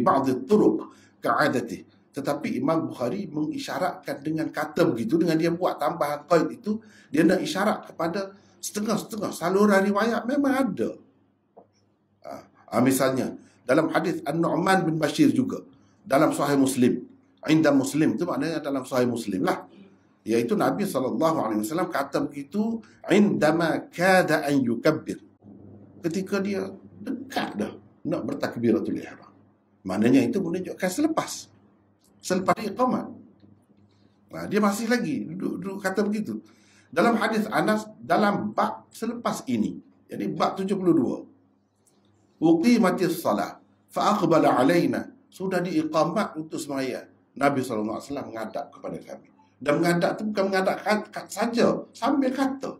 ba'd turuq ka'adati. Tetapi Imam Bukhari mengisyaratkan dengan kata begitu, dengan dia buat tambahan qaid itu, dia nak isyarat kepada setengah-setengah saluran riwayat memang ada. Misalnya dalam hadis An-Nu'man bin Bashir juga dalam Sahih Muslim, inda Muslim itu maknanya dalam Sahih Muslim lah, iaitu Nabi SAW kata begitu indama kada an yukabbir, ketika dia dekat dah nak bertakbiratul ihram. Maknanya itu menunjukkan selepas iqamat. Dia masih lagi duduk kata begitu. Dalam hadis Anas dalam bab selepas ini, jadi bab 72, uqimatis salah fa aqbala alaina, sudah diiqamat untuk sembahyang, Nabi SAW menghadap kepada kami. Dan menghadap itu bukan menghadap saja, sambil kata.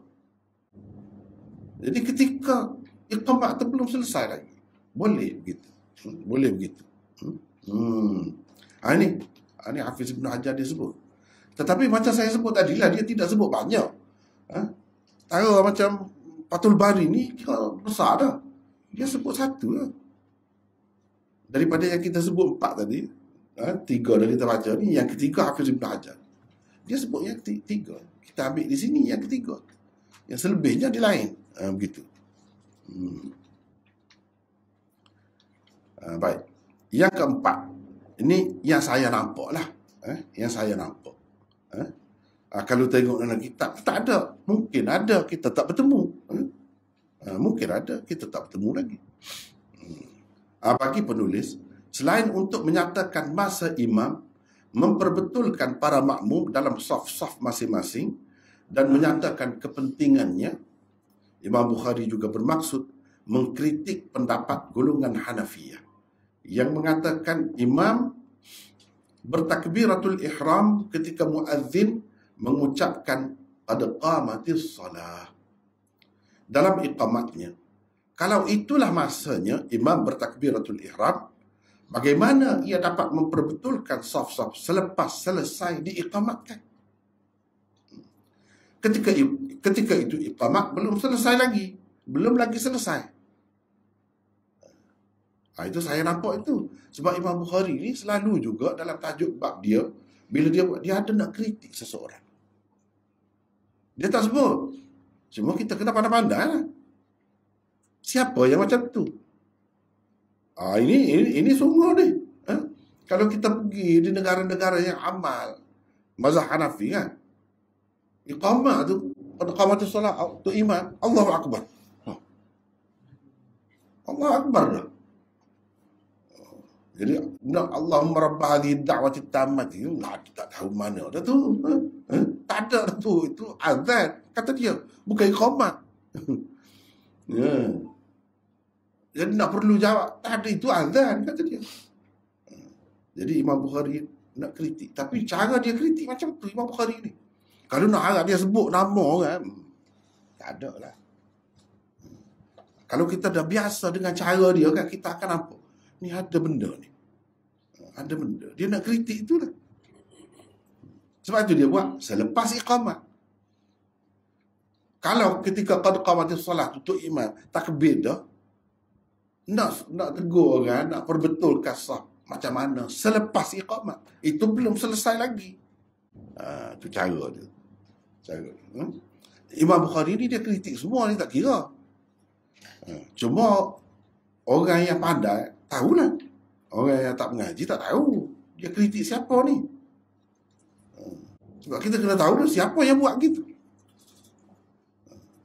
Jadi ketika iqamat itu belum selesai lagi, boleh begitu. Boleh begitu. Ini Hafiz Ibn Hajar dia sebut. Tetapi macam saya sebut tadi lah, dia tidak sebut banyak. Tahu macam Fathul Bari ni kira besar dah. Dia sebut satu lah. Daripada yang kita sebut 4 tadi, 3 dah kita baca ni, yang ketiga Hafiz Ibn Hajar. Dia sebut yang 3. Kita ambil di sini yang ketiga. Yang selebihnya di lain. Begitu. Baik. Yang keempat. Ini yang saya nampak lah. Yang saya nampak. Kalau tengok dalam kitab, tak ada. Mungkin ada, kita tak bertemu. Mungkin ada, kita tak bertemu lagi. Bagi penulis, selain untuk menyatakan masa imam, memperbetulkan para makmum dalam saf-saf masing-masing, dan menyatakan kepentingannya, Imam Bukhari juga bermaksud mengkritik pendapat golongan Hanafiyah yang mengatakan imam bertakbiratul ihram ketika muazzin mengucapkan qad qamatis salah dalam iqamatnya. Kalau itulah masanya imam bertakbiratul ihram, bagaimana ia dapat memperbetulkan saf-saf selepas selesai diiqamatkan? Ketika itu iqamat belum selesai lagi, belum lagi selesai. Itu saya nampak itu. Sebab Imam Bukhari ni selalu juga dalam tajuk bab dia, bila dia ada nak kritik seseorang, dia tak sebut. Semua kita kena pandai-pandai lah. Siapa yang macam tu? Ini sungguh ni. Kalau kita pergi di negara-negara yang amal mazhab Hanafi kan, iqamah tu, iqamatus solat tu imam, Allahu Akbar. Allahu Akbar dah. Jadi Allahumma rabb hadhihi da'wati tammah itu tak tahu mana dah tu. Tak ada dah tu. Itu azan kata dia, bukan iqamah. Jadi nak perlu jawab, tak ada, itu azan kata dia. Jadi Imam Bukhari nak kritik, tapi cara dia kritik macam tu Imam Bukhari ni. Kalau nak harap dia sebut nama kan, tak ada lah. Kalau kita dah biasa dengan cara dia kan, kita akan nampak ni ada benda ni. Ada benda. Dia nak kritik itulah. Sebab itu dia buat selepas iqamah. Kalau ketika qad qamatis solat untuk imam takbir dah, nak tegur kan, nak perbetulkan saf macam mana selepas iqamah. Itu belum selesai lagi. Itu cara dia. Imam Bukhari ni dia kritik semua ni, tak kira. Cuma orang yang pandai tahulah. Orang yang tak mengaji tak tahu dia kritik siapa ni. Sebab kita kena tahu dah siapa yang buat gitu.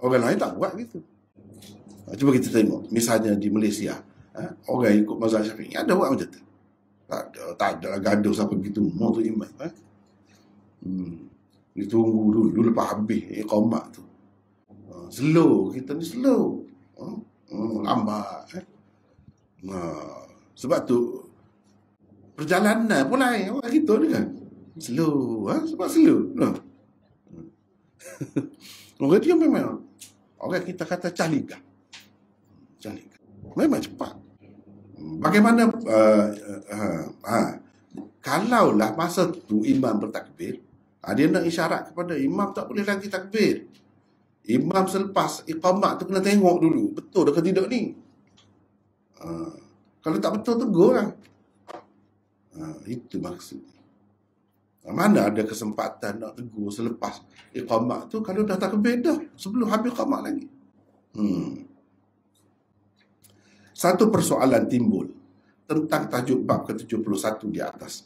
Orang lain tak buat gitu. Cuba kita tengok misalnya di Malaysia, orang ikut mazhab Syafi'i ada buat macam tu? Tak ada gaduh sampai begitu mau tu imam. Ditunggu dulu lepas habis iqamah tu. Slow, kita ni slow. Lambat. Sebab tu perjalanan pun lain orang kita ni kan. Slow. Sebab slow. Orang dia memang, orang kita kata caliga. Memang cepat. Bagaimana kalaulah masa tu imam bertakbir, dia nak isyarat kepada imam tak boleh lagi takbir. Imam selepas iqamat tu kena tengok dulu betul ke tidak ni. Kalau tak betul tegur lah. Itu maksud. Mana ada kesempatan nak tegur selepas iqamat tu kalau dah takbir dah, sebelum habis iqamat lagi. Satu persoalan timbul tentang tajuk bab ke-71 di atas.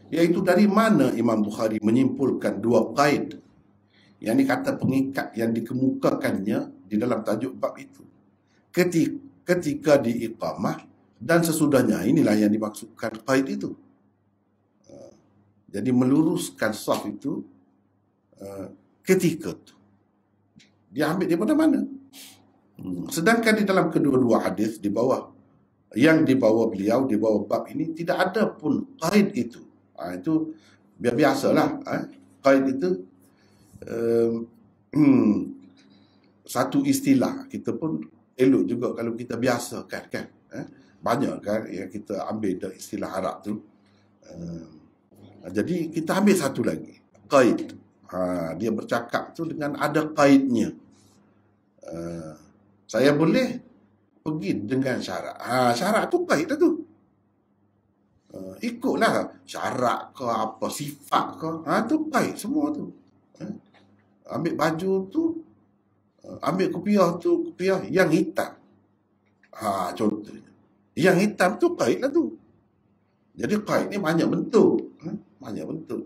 Iaitu dari mana Imam Bukhari menyimpulkan dua qaid yang dikata pengikat yang dikemukakannya di dalam tajuk bab itu. Ketika di iqamah dan sesudahnya, inilah yang dimaksudkan qaid itu. Jadi meluruskan saf itu ketika itu. Dia ambil daripada mana? Sedangkan di dalam kedua-dua hadis di bawah, yang dibawa beliau di bawah bab ini, tidak ada pun qaid itu. Itu biasalah. Qaid itu satu istilah. Kita pun elok juga kalau kita biasakan kan. Banyak kan yang kita ambil dari istilah Arab tu. Jadi kita ambil satu lagi, qaid. Dia bercakap tu dengan ada qaidnya. Saya boleh pergi dengan syarat. Syarat tu qaid lah tu. Ikutlah syarat ke apa, sifat ke. Tu qaid semua tu. Ambil baju tu, ambil kopiah tu, kopiah yang hitam. Contohnya. Yang hitam tu qaid lah tu. Jadi qaid ni banyak bentuk. Banyak bentuk.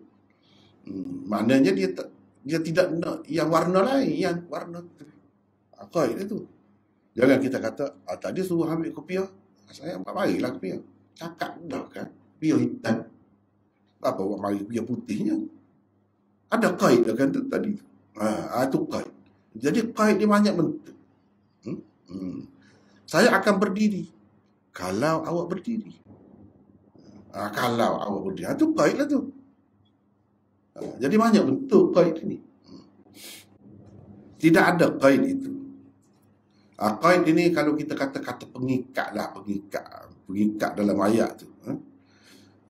Maknanya dia tidak nak yang warna lain, yang warna tu. Qaid itu. Jangan kita kata, tadi suruh ambil kopiah, saya marilah kopiah. Cakap dah kan, kopiah hitam. Apa buat mari kopiah putihnya? Ada qaid dah kan tadi. Itu qaid. Jadi qaid dia banyak bentuk. Saya akan berdiri kalau awak berdiri. Kalau awak berdiri, itu qaid lah tu. Jadi banyak bentuk qaid ini. Tidak ada qaid itu. Qaid ini kalau kita kata pengikat lah, pengikat dalam ayat tu.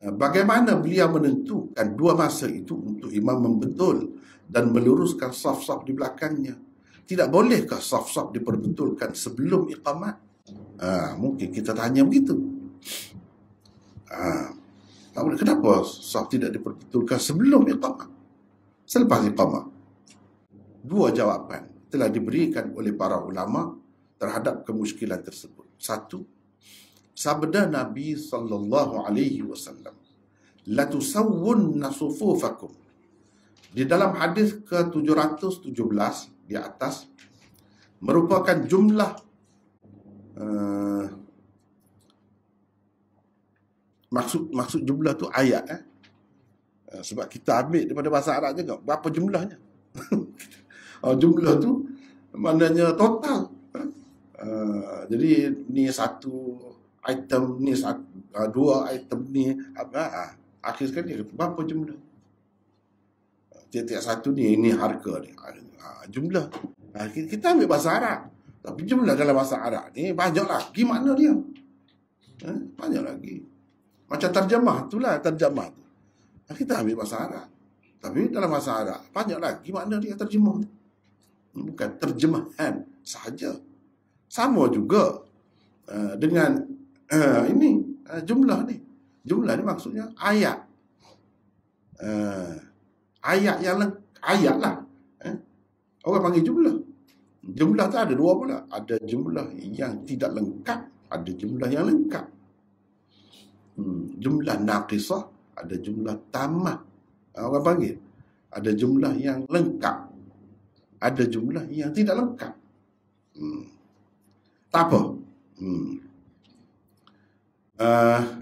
Bagaimana beliau menentukan dua masa itu untuk imam membetul dan meluruskan saf-saf di belakangnya? Tidak bolehkah saf-saf diperbetulkan sebelum iqamat? Mungkin kita tanya begitu. Tak boleh. Kenapa saf tidak diperbetulkan sebelum iqamat? Selepas iqamat? Dua jawapan telah diberikan oleh para ulama terhadap kemusykilan tersebut. Satu, sabda Nabi sallallahu alaihi wasallam, la tusawwunna sufufakum. Di dalam hadis ke-717 di atas merupakan jumlah maksud jumlah tu ayat sebab kita ambil daripada bahasa Arab juga berapa jumlahnya. Jumlah tu maknanya total. Jadi ni satu item ni, dua item ni, akhir sekali berapa jumlah? Tiap-tiap satu ni, ini harga ni, jumlah. Kita ambil bahasa Arab, tapi jumlah dalam bahasa Arab ni banyak lagi makna dia. Banyak lagi. Macam terjemah itulah, terjemah tu. Kita ambil bahasa Arab, tapi dalam bahasa Arab banyak lagi makna dia terjemah. Bukan terjemahan sahaja. Sama juga dengan ini jumlah ni. Jumlah ni maksudnya ayat. Ayat lah. Orang panggil jumlah. Jumlah tu ada dua pula. Ada jumlah yang tidak lengkap, ada jumlah yang lengkap. Jumlah naqisah, ada jumlah tamah. Orang panggil. Ada jumlah yang lengkap, ada jumlah yang tidak lengkap. Tak apa.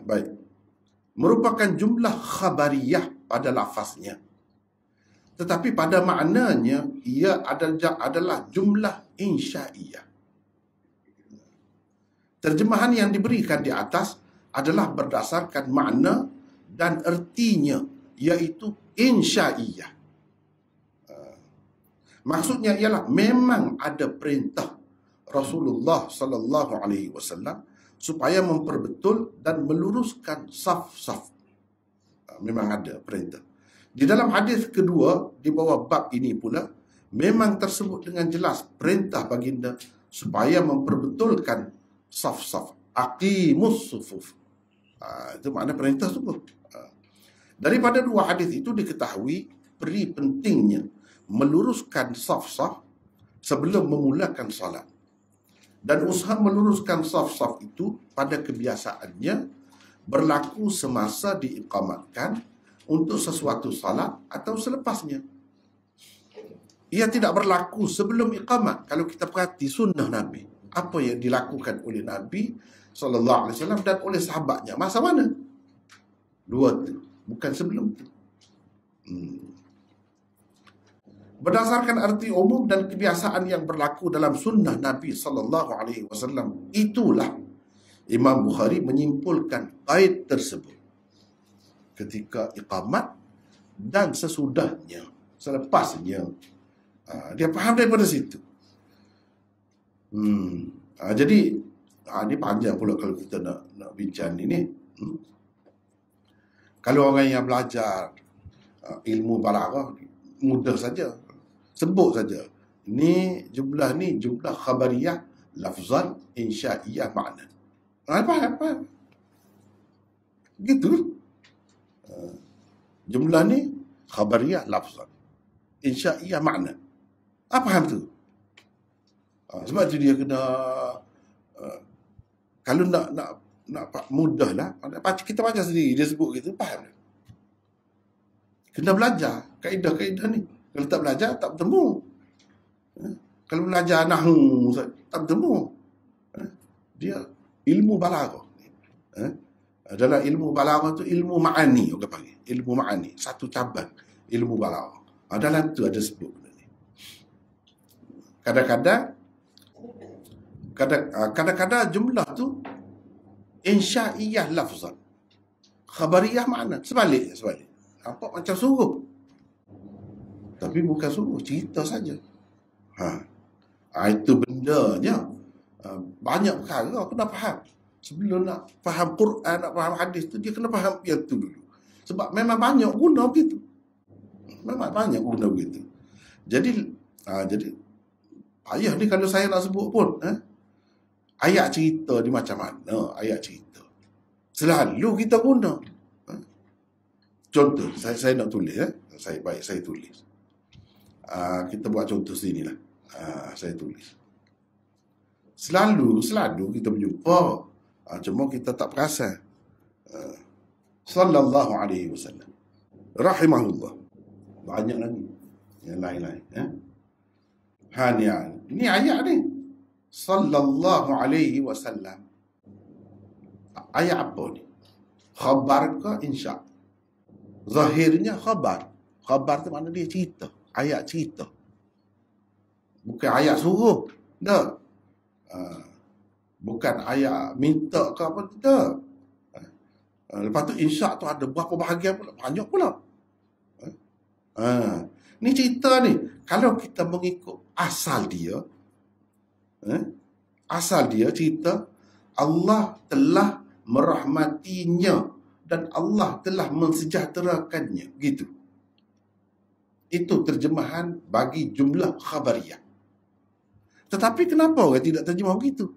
Baik. Merupakan jumlah khabariyah pada lafaznya. Tetapi pada maknanya, ia adalah jumlah insya'iyah. Terjemahan yang diberikan di atas adalah berdasarkan makna dan ertinya, iaitu insya'iyah. Maksudnya ialah memang ada perintah Rasulullah sallallahu alaihi wasallam supaya memperbetul dan meluruskan saf-saf. Memang ada perintah. Di dalam hadis kedua di bawah bab ini pula memang tersebut dengan jelas perintah baginda supaya memperbetulkan saf-saf. Aqimus sufuf. Itu makna perintah tersebut. Daripada dua hadis itu diketahui peri pentingnya meluruskan saf-saf sebelum memulakan salat. Dan usaha meluruskan saf-saf itu pada kebiasaannya berlaku semasa diiqamatkan untuk sesuatu salat atau selepasnya. Ia tidak berlaku sebelum iqamat. Kalau kita perhati sunnah Nabi, apa yang dilakukan oleh Nabi SAW dan oleh sahabatnya, masa mana? Dua tu, bukan sebelum tu. Berdasarkan arti umum dan kebiasaan yang berlaku dalam sunnah Nabi SAW, itulah Imam Bukhari menyimpulkan qaid tersebut ketika iqamat dan sesudahnya, selepasnya. Dia faham daripada situ. Jadi ini panjang pula kalau kita nak bincang ini. Kalau orang yang belajar ilmu balaghah mudah saja. Sebut saja. Ni jumlah khabariyah, lafzan, insya'iyah, makna. Apa? Gitu. Jumlah ni khabariyah lafzan, insya'iyah makna. Apa faham tu? Sebab tu dia kena kalau nak mudah lah, kita baca sendiri dia sebut gitu, faham tak? Kena belajar kaedah-kaedah ni. Kalau tak belajar tak bertemu. Kalau belajar nahwu tak bertemu. Dia ilmu balaghah. Dalam ilmu balaghah tu ilmu ma'ani orang panggil. Ilmu ma'ani, satu cabang ilmu balaghah. Dalam tu ada sebut benda ni. Kadang-kadang jumlah tu insya'iyah lafzan, khabariyah makna. Sebalik. Nampak macam suruh, tapi bukan suruh, cerita saja. Itu bendanya. Banyak perkara aku nak faham. Sebelum nak faham Quran, nak faham hadis tu, dia kena faham yang tu dulu. Sebab memang banyak guna begitu. Jadi ayah ni kalau saya nak sebut pun, ayat cerita ni macam mana? Ayat cerita selalu kita guna. Contoh, saya nak tulis. Saya tulis. Kita buat contoh sini lah. Saya tulis. Selalu kita berjumpa. Cuma kita tak perasan. Sallallahu alaihi wasallam. Rahimahullah. Banyak lagi. Yang lain-lain. Ini ayat ni. Sallallahu alaihi wasallam. Ayat apa ni? Khabar ke insya'? Zahirnya khabar. Khabar tu mana dia cerita. Ayat cerita. Bukan ayat suruh. Tak. Bukan ayat minta ke apa. Tak. Lepas tu insya' tu ada berapa bahagian pula. Banyak pula. Ni cerita ni. Kalau kita mengikut asal dia. Asal dia cerita. Allah telah merahmatinya. Dan Allah telah mensejahterakannya. Gitu. Itu terjemahan bagi jumlah khabariyah. Tetapi kenapa orang tidak terjemah begitu?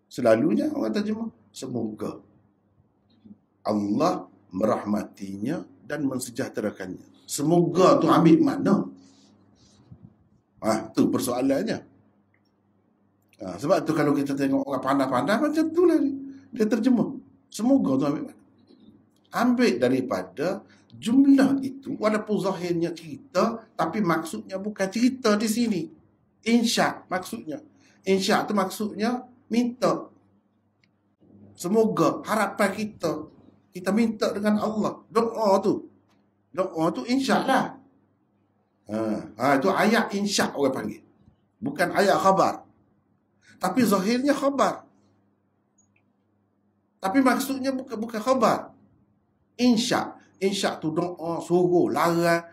Selalunya orang terjemah, semoga Allah merahmatinya dan mensejahterakannya. Semoga tu ambil mana? Tu persoalannya. Sebab tu kalau kita tengok orang pandai-pandai macam tu lah dia terjemah. Semoga tu ambil mana? Ambil daripada jumlah itu, walaupun zahirnya cerita, tapi maksudnya bukan cerita di sini. Insya' maksudnya. Insya' tu maksudnya minta. Semoga harapan kita minta dengan Allah. Doa tu insya' lah. Itu ayat insya' orang panggil. Bukan ayat khabar. Tapi zahirnya khabar. Tapi maksudnya bukan khabar. Insya' tu doa, suruh, larang,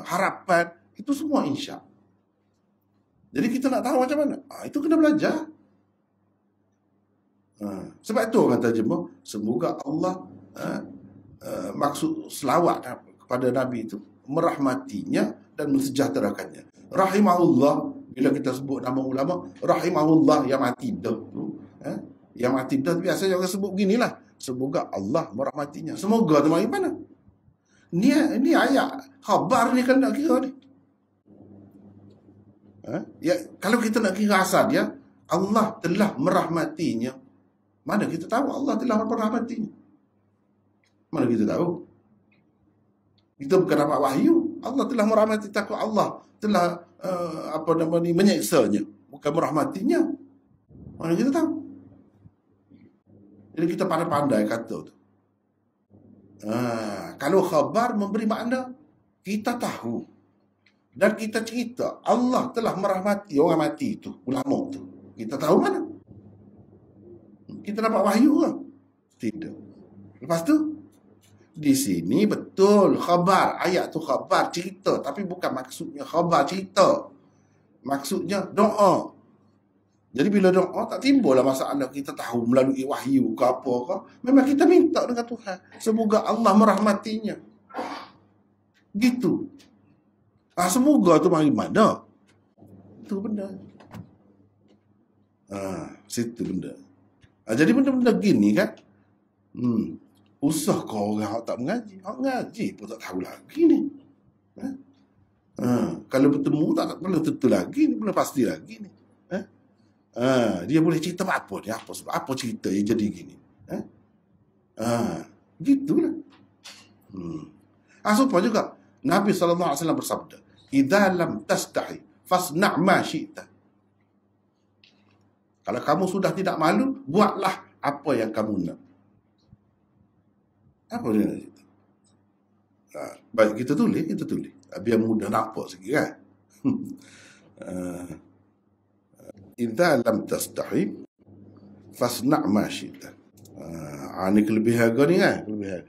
harapan. Itu semua insya'. Jadi kita nak tahu macam mana? Itu kena belajar. Sebab itu orang terjemah, semoga Allah maksud selawat kepada Nabi itu merahmatinya dan mensejahterakannya. Rahimahullah, bila kita sebut nama ulama, rahimahullah yang mati dah tu. Yang mati dah biasanya orang sebut beginilah. Semoga Allah merahmatinya. Semoga tu mari mana? Ni ayat khabar ni kan nak kira ni. Ya, kalau kita nak kira asal dia, Allah telah merahmatinya. Mana kita tahu Allah telah merahmatinya? Mana kita tahu? Kita bukan dapat wahyu. Allah telah merahmati, takut Allah telah menyeksanya, bukan merahmatinya. Mana kita tahu? Jadi kita pandai-pandai kata tu. Kalau khabar memberi makna, kita tahu. Dan kita cerita, Allah telah merahmati orang mati itu, ulama tu. Kita tahu mana? Kita dapat wahyu ke? Tidak. Lepas tu, di sini betul khabar, ayat tu khabar cerita, tapi bukan maksudnya khabar cerita. Maksudnya doa. Jadi bila doa tak timbullah masalah kita tahu melalui wahyu ke apa ke. Memang kita minta dengan Tuhan, semoga Allah merahmatinya. Gitu. Semoga tu mari mana? Itu benda. Situ benda. Jadi benda-benda gini kan, Usah kau orang hak tak mengaji. Hak ngaji pun tak tahu lagi ni. Kalau bertemu tak boleh tentu lagi ni, boleh pasti lagi ni. Dia boleh cerita apa ni, apa cerita yang jadi gini. Gitulah. Supaya juga Nabi SAW bersabda, "Idza lam tastahi fasna' ma syi'ta." Kalau kamu sudah tidak malu, buatlah apa yang kamu nak. Apa dia nak cerita? Baik, kita tulis. Biar mudah nampak sikit kan. Idza lam tastahi fasna' ma syi'ta. Ni kelebihan ni kan? Kelebihan.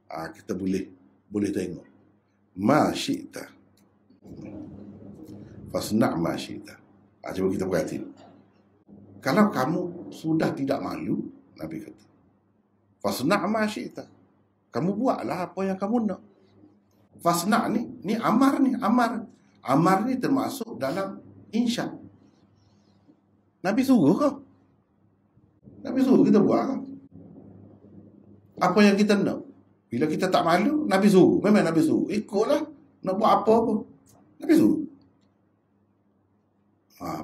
Kita boleh tengok. Ma syi'ta. Fasna' ma syi'ta. Cuba kita perhati. Kalau kamu sudah tidak malu, Nabi kata, fasna' ma syi'ta. Kamu buatlah apa yang kamu nak. Fasna' ni amar ni. Amar ni termasuk dalam insya. Nabi suruh kau. Nabi suruh kita buat kau. Apa yang kita nak. Bila kita tak malu, Nabi suruh. Memang Nabi suruh. Ikutlah. Nak buat apa pun. Nabi suruh.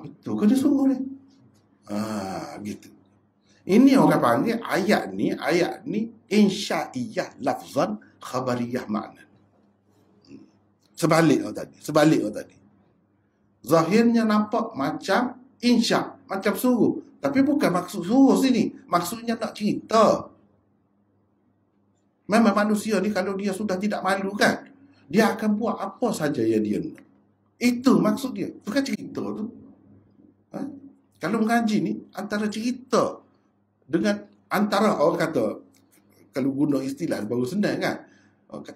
Betul ke dia suruh ni? Gitu. Ini orang panggil ayat ni insya'iyah lafzan khabariyah makna. Sebalik tadi. Zahirnya nampak macam insya', macam suruh. Tapi bukan maksud suruh sini. Maksudnya nak cerita. Memang manusia ni kalau dia sudah tidak malu kan, dia akan buat apa saja yang dia nak. Itu maksud dia. Bukan cerita tu. Kalau mengaji ni, antara cerita dengan antara orang kata, kalau guna istilah baru senang kan,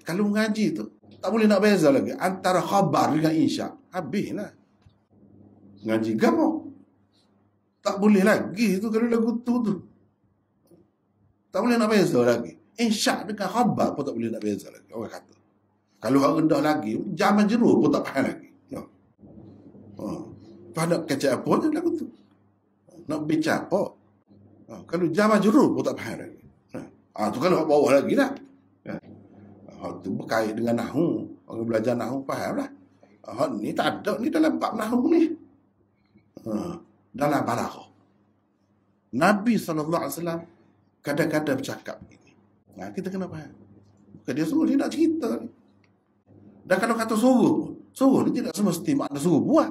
kalau mengaji tu, tak boleh nak beza lagi antara khabar dengan insya'. Habis lah. Ngaji gapo? Tak boleh lagi tu kalau lagu tu. Tak boleh nak beza lagi. Insya' dengan khabar pun tak boleh nak beza lagi. Orang kata. Kalau orang rendah lagi, zaman jeruk pun tak faham lagi. Nak kacau apa je lagu tu. Nak bicara apa. Kalau zaman jeruk pun tak faham lagi. Tu kalau bawah lagi lah. Tu berkait dengan nahu. Orang belajar nahu faham lah. Ni tak ada ni dalam bab nahu ni. Dalam balaghah. Nabi SAW kadang-kadang bercakap begini. Kita kena faham. Bukan dia suruh, dia nak cerita ni. Dan kalau kata suruh ni tidak semesti makna suruh buat.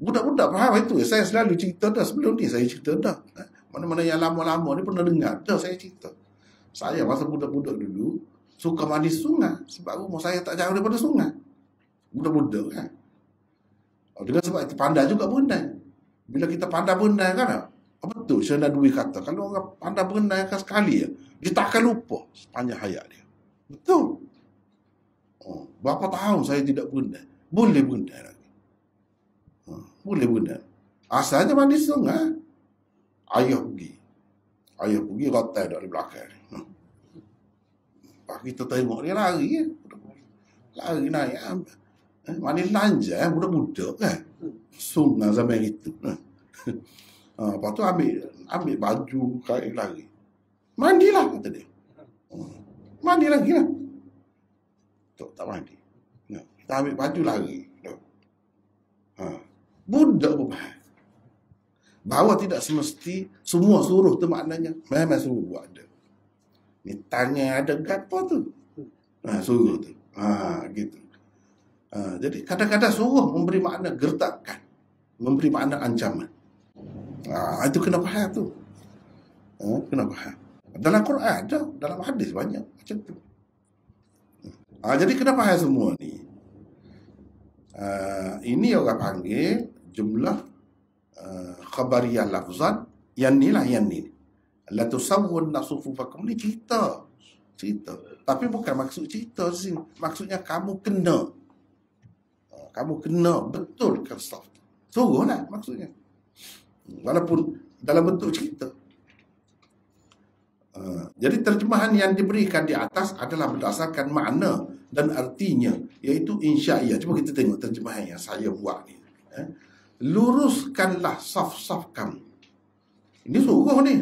Budak-budak faham itu. Saya selalu cerita dah. Sebelum ni saya cerita dah. Mana-mana yang lama-lama ni pernah dengar. Dah saya cerita. Saya masa budak-budak dulu suka mandi sungai. Sebab rumah saya tak jauh daripada sungai. Budak-budak kan. Dengan sebab itu pandai juga berenang. Bila kita pandai berenang kan, betul Syekh Nadwi kata, kalau orang pandai berenang kan sekali, dia tak akan lupa sepanjang hayat dia. Betul. Berapa tahun saya tidak berenang. Boleh berenang lagi. Boleh berenang. Asalnya mandi sungai. Ayah pergi rotai dari belakang. Kita tengok dia lari. Lari naik. Mandi lanja budak-budak kan. Sungai zaman itu. Lepas tu ambil baju, kain lari. Mandilah kata dia. Mandi lagi lah. Tak mandi. Kita ambil baju lari. Budak pun faham. Bahawa tidak semesti semua suruh tu maknanya memang suruh buat ada. Ni tanya ada apa tu? Suruh tu. Gitu. Jadi kadang-kadang suruh memberi makna gertakan, memberi makna ancaman. Itu kena faham tu. Kena faham. Dalam Quran ada, dalam hadis banyak macam tu. Jadi kena faham semua ni. Ini orang panggil jumlah khabariyah lafzan. Yang ni lah, yang ni. La tusawwun nasufufakum ni cerita. Tapi bukan maksud cerita sini. Maksudnya kamu kena. Kamu kena betulkan staff. Suruh lah maksudnya. Walaupun dalam bentuk cerita. Jadi terjemahan yang diberikan di atas adalah berdasarkan makna dan artinya, iaitu insya'iyah. Cuba kita tengok terjemahan yang saya buat ni. Luruskanlah saf-saf kamu. Ini suruh ni.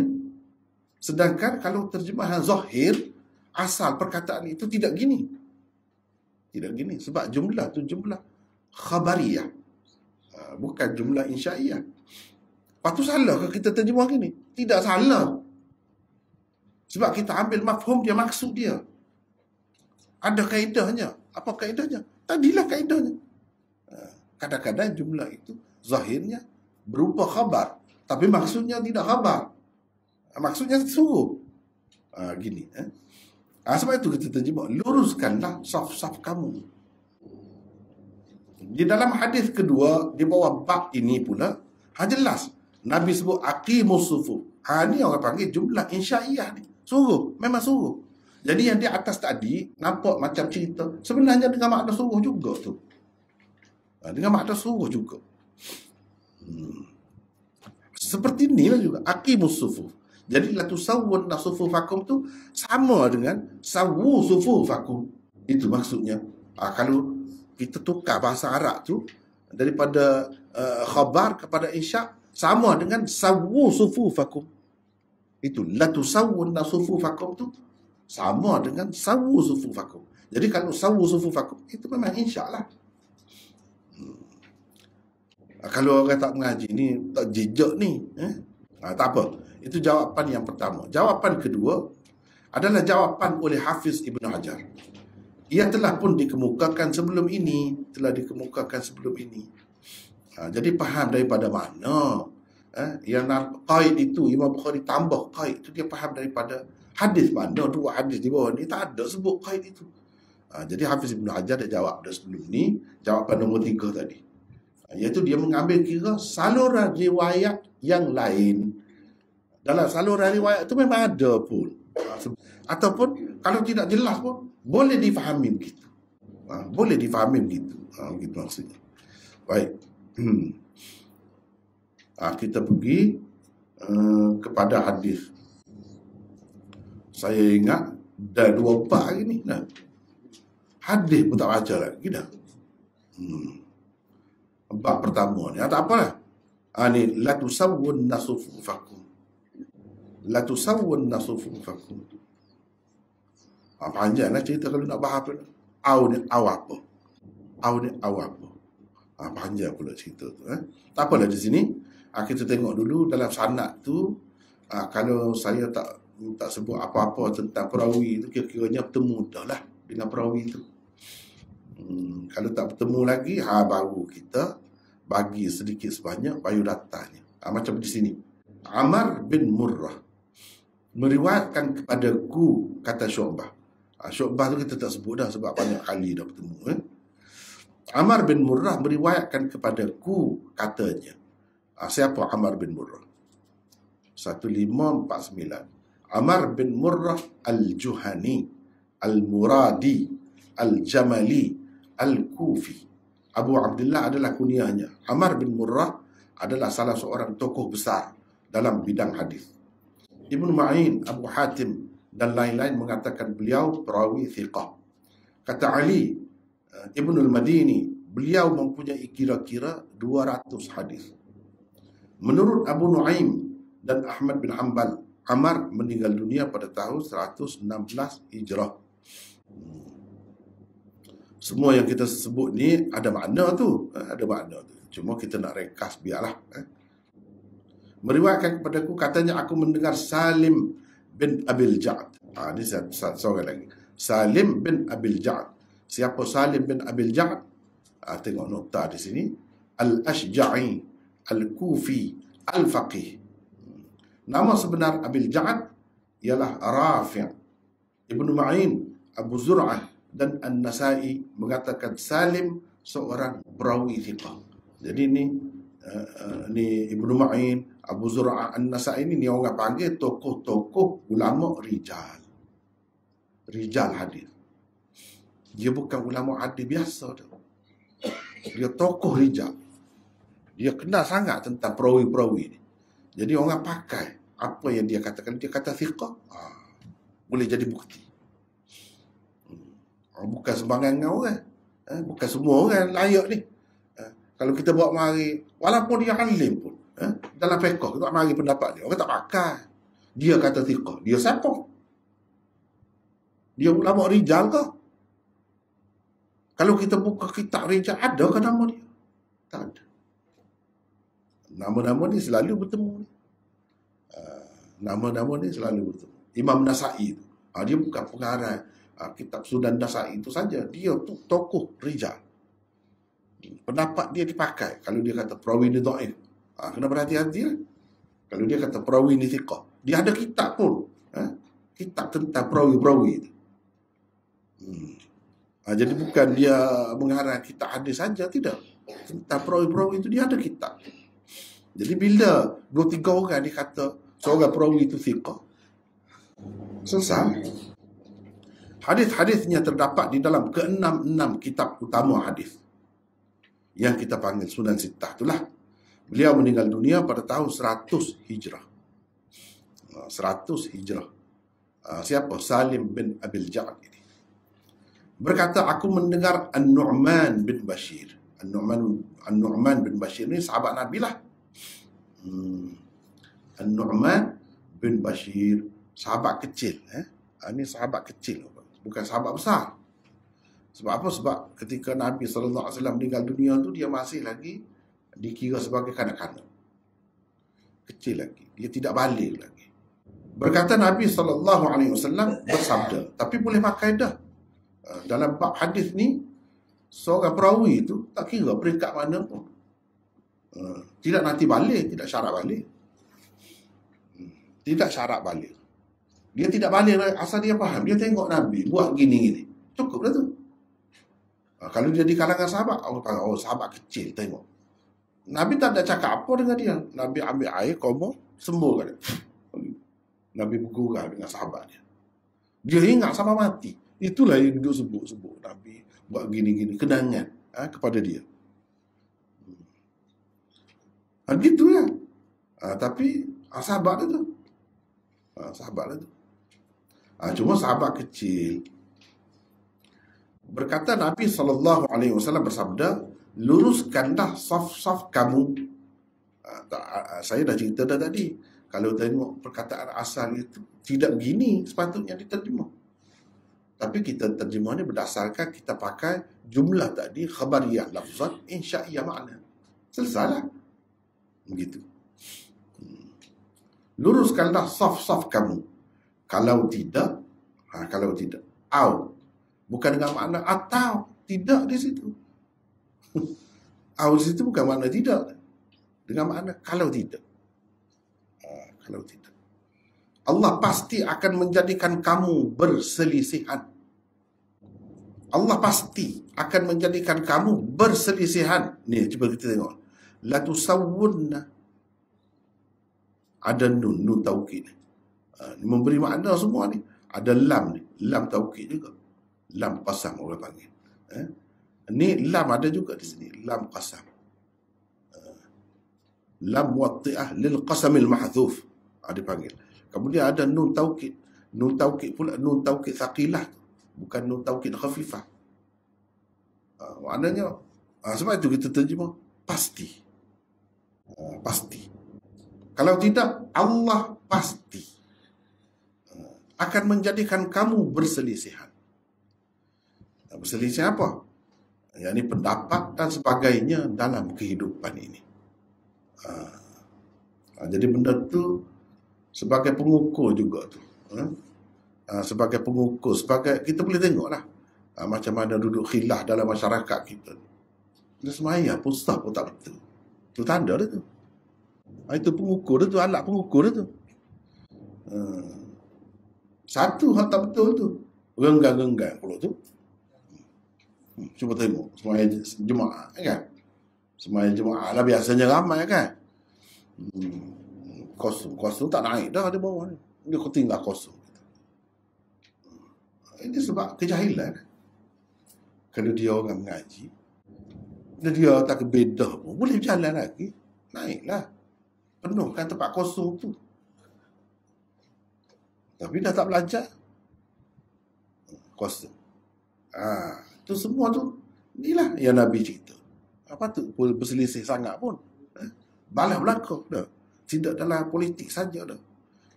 Sedangkan kalau terjemahan zahir, asal perkataan itu tidak gini. Tidak gini. Sebab jumlah tu jumlah khabariyah. Bukan jumlah insya'iyah. Lepas tu salah ke kita terjemah gini? Tidak salah. Sebab kita ambil mafhum dia, maksud dia. Ada kaedahnya. Apa kaedahnya? Tadilah kaedahnya. Kadang-kadang jumlah itu zahirnya berupa khabar. Tapi maksudnya tidak khabar. Maksudnya suruh. Gini. Sebab itu kita terjemah. Luruskanlah saf-saf kamu. Di dalam hadis kedua, di bawah bab ini pula, jelas. Nabi sebut aqimus sufuf. Ini orang panggil jumlah insya'iyah ni. Suruh. Memang suruh. Jadi yang di atas tadi, nampak macam cerita. Sebenarnya dengan makna suruh juga tu. Dengan makna suruh juga. Seperti inilah juga. Aqimus sufuf. Jadi la tusawwunna sufufakum tu sama dengan sawu sufufakum. Itu maksudnya. Kalau kita tukar bahasa Arab tu daripada khabar kepada insya, sama dengan sawu sufufakum. Itu la tusawwunna sufufakum tu sama dengan sawu sufufakum. Jadi kalau sawu sufufakum itu memang insya lah. Kalau orang tak mengaji ni, tak jejak ni, tak apa. Itu jawapan yang pertama. Jawapan kedua adalah jawapan oleh Hafiz Ibn Hajar. Ia telah pun dikemukakan sebelum ini. Jadi faham daripada mana yang qaid itu, Imam Bukhari tambah qaid itu, dia faham daripada hadis mana. Dua hadis di bawah ni tak ada sebut qaid itu. Jadi Hafiz Ibn Hajar dah jawab dah sebelum ni. Jawapan nombor 3 tadi, iaitu dia mengambil kira saluran riwayat yang lain. Dalam saluran riwayat itu memang ada pun. Ataupun kalau tidak jelas pun boleh difahami begitu. Boleh difahami begitu. Begitu maksudnya. Baik. Kita pergi kepada hadis. Saya ingat dah 2 bab hari ni. Hadis pun tak baca lagi dah. Bab pertama ni. Tak apalah. Ni la tusawwunna sufufakum. La tusawwunna sufufakum. Panjanglah cerita kalau nak bahas apa. Au ni apa? Panjang pula cerita tu. Tak apalah di sini. Kita tengok dulu dalam sanad tu. Kalau saya tak sebut apa-apa tentang perawi tu, kira-kiranya bertemu dah lah dengan perawi tu. Kalau tak bertemu lagi, baru kita bagi sedikit sebanyak biodatanya. Macam di sini. Amar bin Murrah meriwayatkan kepada ku, kata Syu'bah. Syu'bah tu kita tak sebut dah sebab banyak kali dah bertemu. Amar bin Murrah meriwayatkan kepada ku, katanya. Siapa Amar bin Murrah? 1549. Amar bin Murrah al-Juhani al-Muradi al-Jamali al-Kufi. Abu Abdullah adalah kunyahnya. Amar bin Murrah adalah salah seorang tokoh besar dalam bidang hadis. Ibnu Ma'in, Abu Hatim dan lain-lain mengatakan beliau perawi thiqah. Kata Ali Ibnu al-Madini, beliau mempunyai kira-kira 200 hadis. Menurut Abu Nuaim dan Ahmad bin Hanbal, Amar meninggal dunia pada tahun 116 Hijrah. Semua yang kita sebut ni ada makna tu. Cuma kita nak rekas biarlah. Meriwayatkan kepadaku, katanya aku mendengar Salim bin Abil Ja'ad. Ini seorang lagi. Salim bin Abil Ja'ad. Siapa Salim bin Abil Ja'ad? Tengok nota di sini. Al-Ashja'i, Al-Kufi, Al-Faqih. Nama sebenar Abil Ja'ad ialah Rafi'. Ibnu Ma'in, Abu Zur'ah dan An-Nasai mengatakan Salim seorang perawi thiqah. Jadi ni Ibnu Ma'in, Abu Zur'ah, An-Nasai ni orang panggil tokoh-tokoh ulama rijal hadis. Dia bukan ulama hadis biasa tu. Dia tokoh rijal. Dia kenal sangat tentang perawi-perawi ni. Jadi orang pakai apa yang dia katakan. Dia kata thiqah, boleh jadi bukti. Bukan sembarangan orang. Bukan semua orang layak ni. Kalau kita bawa mari, walaupun dia alim pun, dalam fiqh kita mari pendapat dia, orang tak pakai. Dia kata thiqah. Dia siapa? Dia ulama rijal ke? Kalau kita buka kitab rijal, ada ke nama dia? Tak ada. Nama-nama ni selalu bertemu. Nama-nama ni selalu bertemu. Imam Nasa'i tu. Dia bukan pengarang kitab Sunan Nasa'i itu saja. Dia tu tokoh rijal. Pendapat dia dipakai. Kalau dia kata perawi ni dhaif, kena berhati-hati lah. Kalau dia kata perawi ni thiqah, dia ada kitab pun. Kitab tentang perawi-perawi itu. Jadi bukan dia mengarang kitab hadis saja, tidak. Tentang perawi-perawi itu dia ada kitab. Jadi bila 2-3 orang dia kata seorang perawi itu thiqah, selesai. Hadis-hadisnya terdapat di dalam ke-6 kitab utama hadis yang kita panggil Sunan Sittah itulah. Beliau meninggal dunia pada tahun 100 Hijrah. 100 Hijrah. Siapa? Salim bin Abil Ja'ad ini. Berkata, aku mendengar An-Nu'man bin Bashir. An-Nu'man bin Bashir ini sahabat Nabi lah. An-Nu'man bin Bashir, sahabat kecil. Ini sahabat kecil, bukan sahabat besar. Sebab apa? Sebab ketika Nabi SAW meninggal dunia tu, dia masih lagi dikira sebagai kanak-kanak. Kecil lagi. Dia tidak balik lagi. Berkata Nabi SAW bersabda, tapi boleh pakai dah. Dalam bab hadis ni, seorang perawi itu tak kira peringkat mana pun. Tidak nanti balik, tidak syarat balik. Tidak syarat balik. Dia tidak balik asal dia faham. Dia tengok Nabi buat gini-gini. Cukup dah tu. Kalau dia di kalangan sahabat, orang panggil, sahabat kecil, tengok. Nabi tak ada cakap apa dengan dia. Nabi ambil air, komo, sembuh kan. Nabi bergurau dengan sahabat dia. Dia ingat sama mati. Itulah yang dia sebut-sebut. Nabi buat gini-gini, kenangan kepada dia. Gitu ya. Tapi sahabat dia tu. Sahabat dia tu. Cuma sahabat kecil. Berkata Nabi SAW bersabda, luruskanlah saf-saf kamu. Saya dah cerita dah tadi. Kalau tengok perkataan asal itu, tidak begini sepatutnya diterjemah. Tapi kita terjemahnya berdasarkan kita pakai jumlah tadi, khabariyah lafzat, insya'iyah makna. Selesailah. Begitu. Luruskanlah saf-saf kamu. Kalau tidak, au. Bukan dengan makna atau. Tidak di situ. Au di situ bukan makna tidak. Dengan makna kalau tidak. Kalau tidak. Allah pasti akan menjadikan kamu berselisihan. Allah pasti akan menjadikan kamu berselisihan. Ni, cuba kita tengok. La tusawwunna. Ada nun taukid. Memberi makna semua ni. Ada lam ni. Lam taukid juga. Lam qasam orang panggil. Ni lam ada juga di sini. Lam qasam. Lam muwatti'ah lil qasamil mahdzuf. Dipanggil. Kemudian ada nun taukid. Nun taukid pula nun taukid thaqilah. Bukan nun taukid khafifah. Maknanya, sebab itu kita terjemah pasti. Pasti. Kalau tidak, Allah pasti akan menjadikan kamu berselisihan. Berselisih apa? Yang ini pendapat dan sebagainya dalam kehidupan ini. Jadi benda tu sebagai pengukur juga tu. Sebagai pengukur, sebagai kita boleh tengoklah macam mana duduk khilaf dalam masyarakat kita. Dia semaya pun sah pun tak betul. Itu tanda dia tu. Itu pengukur dia tu, alat pengukur dia tu. Satu hal tak betul tu, renggang-renggang pula tu. Cuba tengok semaya jemaah kan. Semaya jemaah lah biasanya ramai kan. Kosong tak naik dah di bawah ni. Dia tinggal kosong. Ini sebab kejahilan. Kalau dia orang mengaji, bila dia tak kebedah pun, boleh jalan lagi. Naiklah. Penuhkan tempat kosong tu. Tapi dah tak belajar. Kosong. Itu semua tu, inilah yang Nabi cerita. Apa tu berselisih sangat pun. Balas belakang dah. Tidak dalam politik saja dah.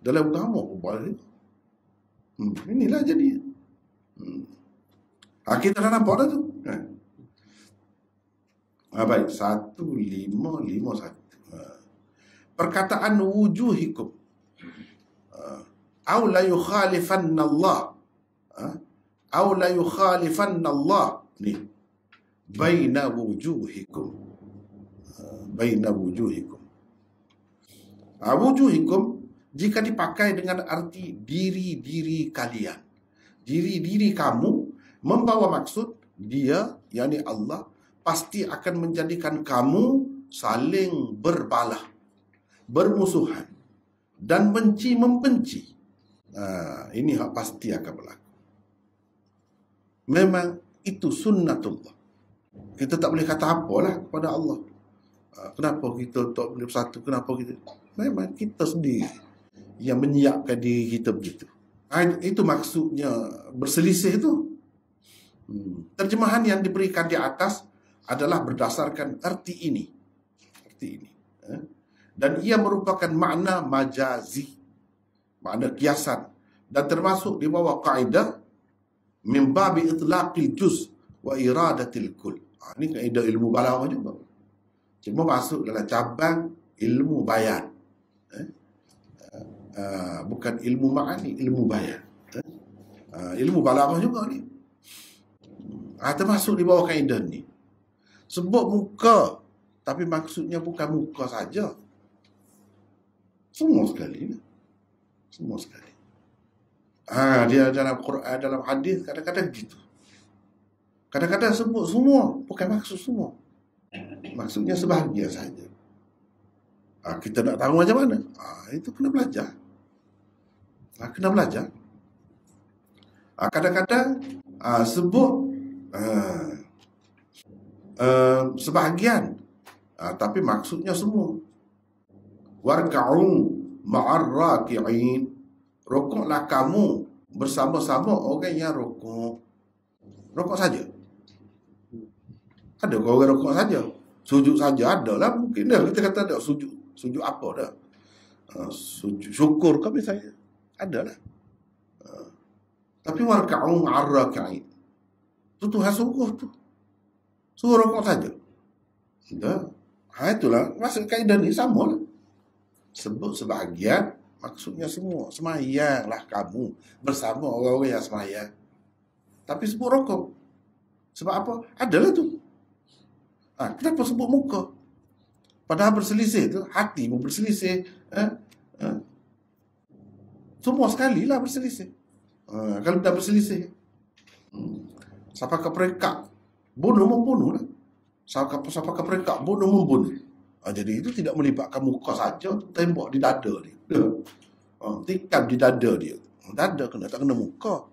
Dalam agama pun boleh. Inilah jadi. Kita dah nampak dah tu. Baik, 1551. Perkataan wujuhikum. Au la yukhalifanna Allah. Au la yukhalifanna Allah. Ni. Baina wujuhikum. Baina wujuhikum. Wujuhikum jika dipakai dengan arti diri-diri kalian. Diri-diri kamu membawa maksud dia, yakni Allah, pasti akan menjadikan kamu saling berbalah, bermusuhan dan benci membenci. Ini hak pasti akan berlaku. Memang itu sunnatullah. Kita tak boleh kata apalah kepada Allah. Kenapa kita tak boleh bersatu? Kenapa kita? Memang kita sendiri yang menyiapkan diri kita begitu. Itu maksudnya berselisih itu. Terjemahan yang diberikan di atas adalah berdasarkan arti ini. Arti ini. Dan ia merupakan makna majazi, makna kiasan, dan termasuk di bawah kaedah min babi itlaqil juz wa iradatil kull. Ini kaedah ilmu balaghah juga. Cuma masuk dalam cabang ilmu bayan. Bukan ilmu ma'ani, ilmu bayan. Ilmu balaghah juga ni. Termasuk di bawah kaedah ni. Sebut muka, tapi maksudnya bukan muka saja. Semua sekali. Semua sekali. Dia dalam Quran, dalam hadis kadang-kadang gitu. Kadang-kadang sebut semua, bukan maksud semua. Maksudnya sebahagian saja. Kita nak tahu macam mana? Itu kena belajar. Kena belajar. Kadang-kadang sebut sebahagian, tapi maksudnya semua. Warka'u ma'ar raki'in. Rokoklah kamu bersama-sama orang yang rokok. Rokok saja. Ada kau orang rokok saja? Sujud saja ada lah. Mungkin dah kita kata ada sujud. Sujud apa dah? Sujud syukur ke misalnya? Ada lah. Tapi warka'u ma'ar raki'in. Itu Tuhan suruh tu. Suruh rokok saja. Dah. Itulah. Maksud kaedah ni sama lah. Sebut sebahagian, maksudnya semua. Semayanglah kamu bersama orang-orang yang semayang. Tapi sebut rokok. Sebab apa? Adalah tu. Kenapa sebut muka? Padahal berselisih tu, hati pun berselisih. Semua sekali lah berselisih. Kalau dah berselisih. Siapa ke perekat, bunuh membunuh lah. Siapa ke perekat, bunuh membunuh. Jadi itu tidak melibatkan muka saja, tembok di dada dia. Tikam di dada dia. Dada kena, tak kena muka.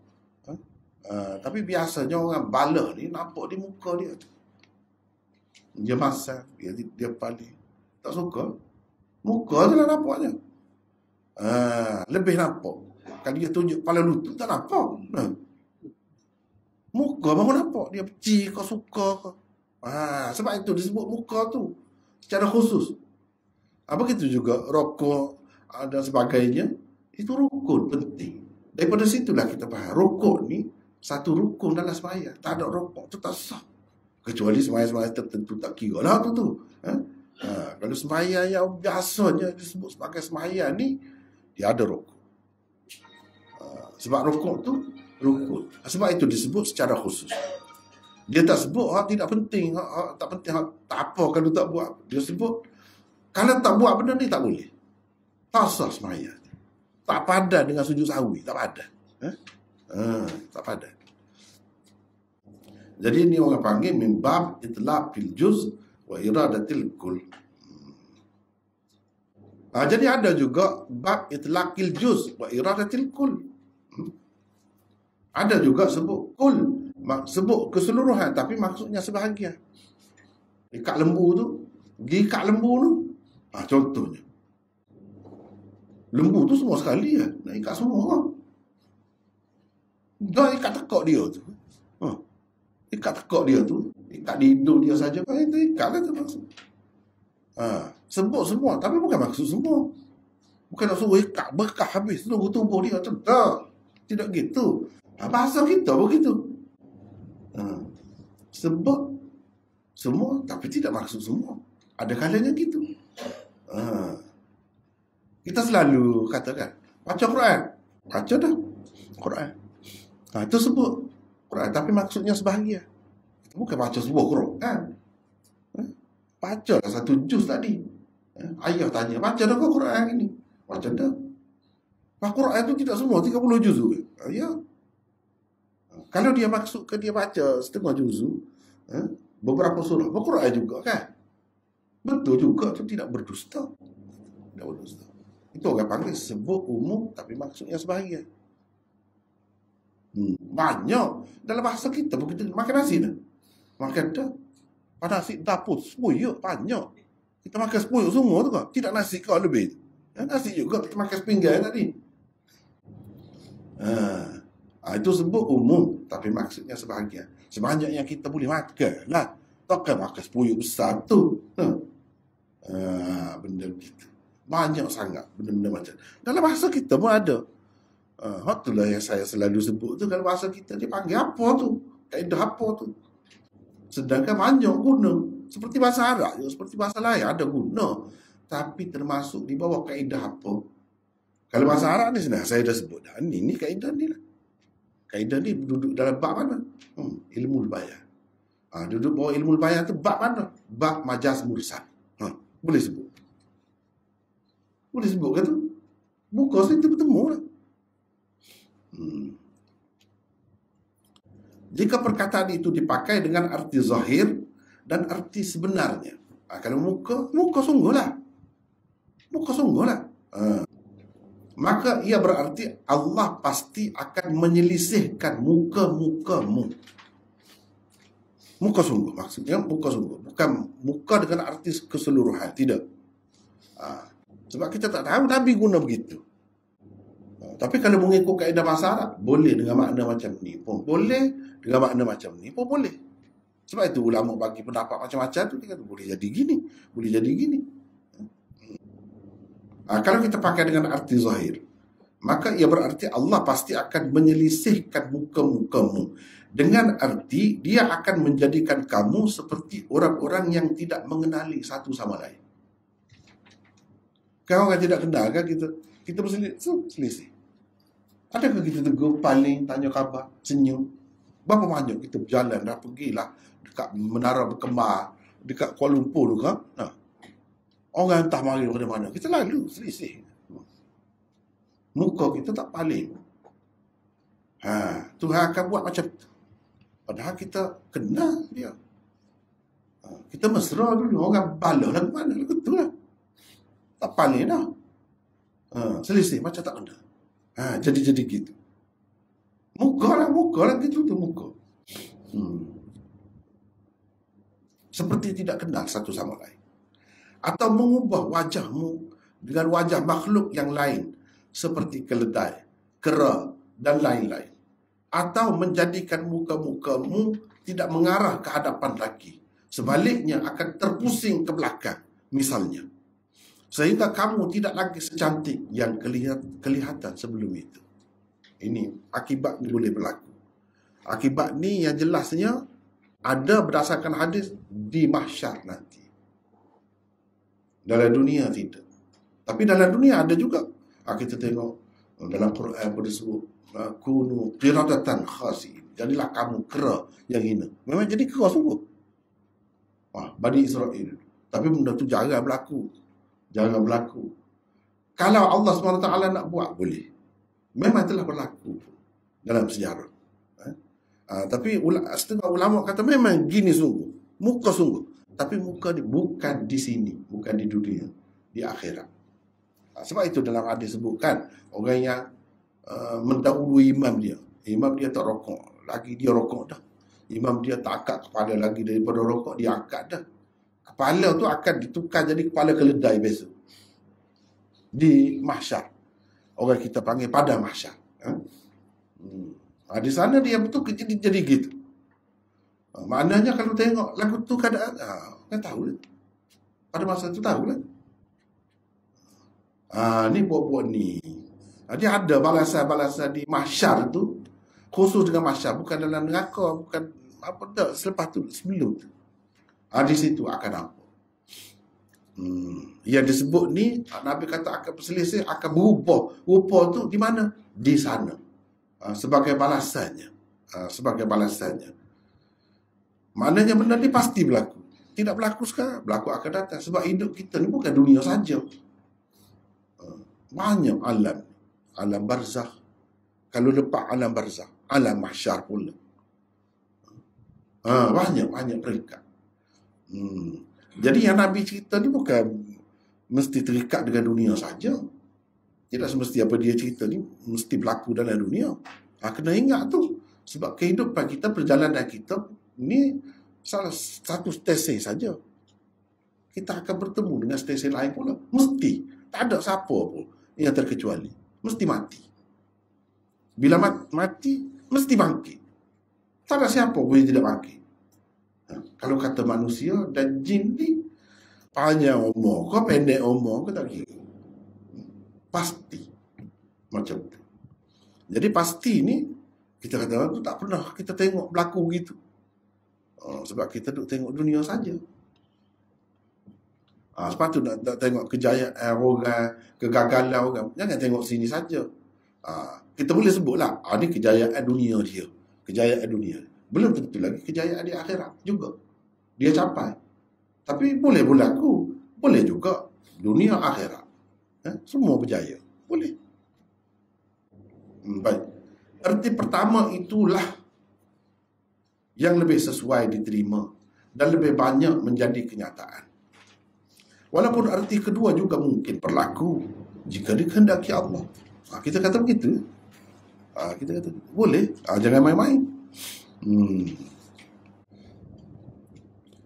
Tapi biasanya orang bala ni nampak di muka dia. Dia masak, dia paling. Tak suka. Muka je lah nampaknya. Lebih nampak. Kalau dia tunjuk kepala lutut, tak nampak. Muka baru nampak. Dia benci kau suka kau. Sebab itu disebut muka tu secara khusus. Begitu juga rokok dan sebagainya. Itu rukun penting. Daripada situlah kita faham. Rokok ni satu rukun dalam sembahyang. Tak ada rokok tu tak sah. Kecuali sembahyang-sembahyang tertentu tak kira lah tu. Kalau sembahyang yang biasanya disebut sebagai sembahyang ni, dia ada rokok. Sebab rokok tu rukun. Sebab itu disebut secara khusus. Dia tak sebut tidak penting, tak penting, tak apa kalau tak buat. Dia sebut kalau tak buat benda ni tak boleh. Tak sah sembahyang. Tak padan dengan sujud sahwi, tak padan. Tak padan. Jadi ini orang panggil min bab itlaqil juz wa iradatil kull. Jadi ada juga bab itlaqil juz wa iradatil kull. Ada juga sebut kull, sebut keseluruhan tapi maksudnya sebahagian. Ikat lembu tu, pergi ikat lembu tu. Contohnya. Lembu tu semua sekali lah. Nak ikat semua lah. Dah ikat tekak dia tu. Ikat tekak dia tu. Ikat di hidung dia saja. Itu ikat lah tu maksud. Sebut semua. Tapi bukan maksud semua. Bukan nak suruh ikat berkah habis tunggu tubuh dia tu. Tak. Tidak gitu. Bahasa kita begitu. Sebab semua, tapi tidak maksud semua. Ada kalanya gitu. Kita selalu katakan, baca Quran. Baca dah Quran. Itu sebut Quran, tapi maksudnya sebahagian. Bukan baca sebuah Quran. Baca lah satu juz tadi. Ayah tanya, baca dah kau Quran ini? Baca dah. Quran itu tidak semua 30 juz. Ya. Kalau dia maksudkan dia baca setengah juz, beberapa surah, Quran juga kan? Betul juga, itu tidak berdusta. Tidak berdusta. Itu orang panggil sebut umum tapi maksudnya sebahagian. Banyak dalam bahasa kita begitu. Makan nasi dah. Makan dah. Pada nasi dapur sepuyuk banyak. Kita makan sepuyuk semua tu kan. Tidak nasi kau lebih. Nasi juga kita makan sepinggan tadi. Itu sebut umum tapi maksudnya sebahagian. Sebanyak yang kita boleh makan lah. Takkan makan sepuyuk besar tu. Benda begitu. Banyak sangat benda-benda macam. Dalam bahasa kita pun ada. Itulah yang saya selalu sebut tu. Kalau bahasa kita dia panggil apa tu? Kaedah apa tu? Sedangkan banyak guna. Seperti bahasa Arab juga, seperti bahasa lain ada guna. Tapi termasuk di bawah kaedah apa? Kalau bahasa Arab ni sebenarnya saya dah sebut dah. Ini kaedah ni lah. Kaedah ni duduk dalam bab mana? Ilmu bayan. Duduk bawah ilmu bayan tu bab mana? Bab majaz mursal. Boleh sebut. Boleh sebut kan tu? Buka sini bertemu lah. Jika perkataan itu dipakai dengan arti zahir dan arti sebenarnya. Kalau muka sungguh lah. Muka sungguh lah. Maka ia berarti Allah pasti akan menyelisihkan muka-mukamu. Muka sungguh, maksudnya muka sungguh. Bukan muka dengan arti keseluruhan, tidak. Sebab kita tak tahu Nabi guna begitu. Tapi kalau mengikut kaedah bahasa Arab, boleh dengan makna macam ni pun boleh, dengan makna macam ni pun boleh. Sebab itu ulama bagi pendapat macam-macam tu, dia kata boleh jadi gini, boleh jadi gini. Kalau kita pakai dengan arti zahir, maka ia berarti Allah pasti akan menyelisihkan muka-mukamu. Dengan arti dia akan menjadikan kamu seperti orang-orang yang tidak mengenali satu sama lain. Kalau orang tidak kenal kan kita berselisih. Adakah kita tegur, paling, tanya khabar, senyum? Berapa banyak kita berjalan, dah pergilah dekat Menara Berkembar, dekat Kuala Lumpur tu kan? Orang entah mari dari mana, kita lalu selisih. Muka kita tak paling. Tuhan akan buat macam tu. Padahal kita kenal dia. Kita mesra dulu, orang bala lah ke mana, betul lah. Tak paling dah. Selisih macam tak kenal. Jadi gitu. Muka lah gitu tu muka. Seperti tidak kenal satu sama lain. Atau mengubah wajahmu dengan wajah makhluk yang lain seperti keledai, kera dan lain-lain. Atau menjadikan muka-mukamu tidak mengarah ke hadapan lagi. Sebaliknya akan terpusing ke belakang misalnya. Sehingga kamu tidak lagi secantik yang kelihatan sebelum itu. Ini akibat ni boleh berlaku. Akibat ni yang jelasnya ada berdasarkan hadis di mahsyar nanti. Dalam dunia tidak. Tapi dalam dunia ada juga. Kita tengok dalam Quran pun disebut kunu qiradatan khasi'in. Jadilah kamu kera yang hina. Memang jadi kera sungguh. Bani Israel. Tapi benda tu jarang berlaku. Jangan berlaku. Kalau Allah SWT nak buat, boleh. Memang telah berlaku dalam sejarah. Tapi setengah ulama kata memang gini sungguh. Muka sungguh. Tapi muka ni bukan di sini. Bukan di dunia. Di akhirat. Sebab itu dalam hadis sebutkan orang yang mendahului imam dia. Imam dia tak rokok. Lagi dia rokok dah. Imam dia tak angkat kepala lagi daripada rokok. Dia angkat dah. Kepala tu akan ditukar jadi kepala keledai besok. Di mahsyar. Orang kita panggil pada mahsyar. Di sana dia betul jadi gitu. Maknanya kalau tengok lagu tu keadaan, kan tahu lah. Pada masa tu tahu lah. Ni buat-buat ni. Dia ada balasan-balasan di mahsyar tu, khusus dengan mahsyar, bukan dalam neraka, bukan apa tak, selepas tu, sebelum tu. Di situ akan apa? Yang disebut ni, Nabi kata akan berselisih, akan berubah. Rupa tu di mana? Di sana. Sebagai balasannya. Sebagai balasannya. Maknanya benda ni pasti berlaku. Tidak berlaku sekarang, berlaku akan datang. Sebab hidup kita ni bukan dunia saja. Banyak alam. Alam barzakh. Kalau lepas alam barzakh, alam mahsyar pula. Banyak peringkat. Jadi yang Nabi cerita ni bukan mesti terikat dengan dunia saja. Tidak semesti apa dia cerita ni mesti berlaku dalam dunia. Kena ingat tu. Sebab kehidupan kita, perjalanan kita ni salah satu stesen saja. Kita akan bertemu dengan stesen lain pula. Mesti. Tak ada siapa pun yang terkecuali. Mesti mati. Bila mati, mesti bangkit. Tak ada siapa pun yang tidak bangkit. Kalau kata manusia dan jin ni, panjang umur ke pendek umur ke tak kira. Pasti. Macam tu. Jadi pasti ni, kita kata tu tak pernah kita tengok berlaku gitu. Sebab kita duk tengok dunia saja. Sebab tu nak tengok kejayaan orang, kegagalan orang. Jangan tengok sini saja. Kita boleh sebutlah, ni kejayaan dunia dia. Kejayaan dunia. Belum tentu lagi kejayaan di akhirat juga. Dia capai. Tapi boleh berlaku. Boleh juga dunia akhirat. Semua berjaya. Boleh. Baik. Erti pertama itulah yang lebih sesuai diterima dan lebih banyak menjadi kenyataan. Walaupun arti kedua juga mungkin berlaku jika dikehendaki Allah. Kita kata begitu. Kita kata boleh. Jangan main-main.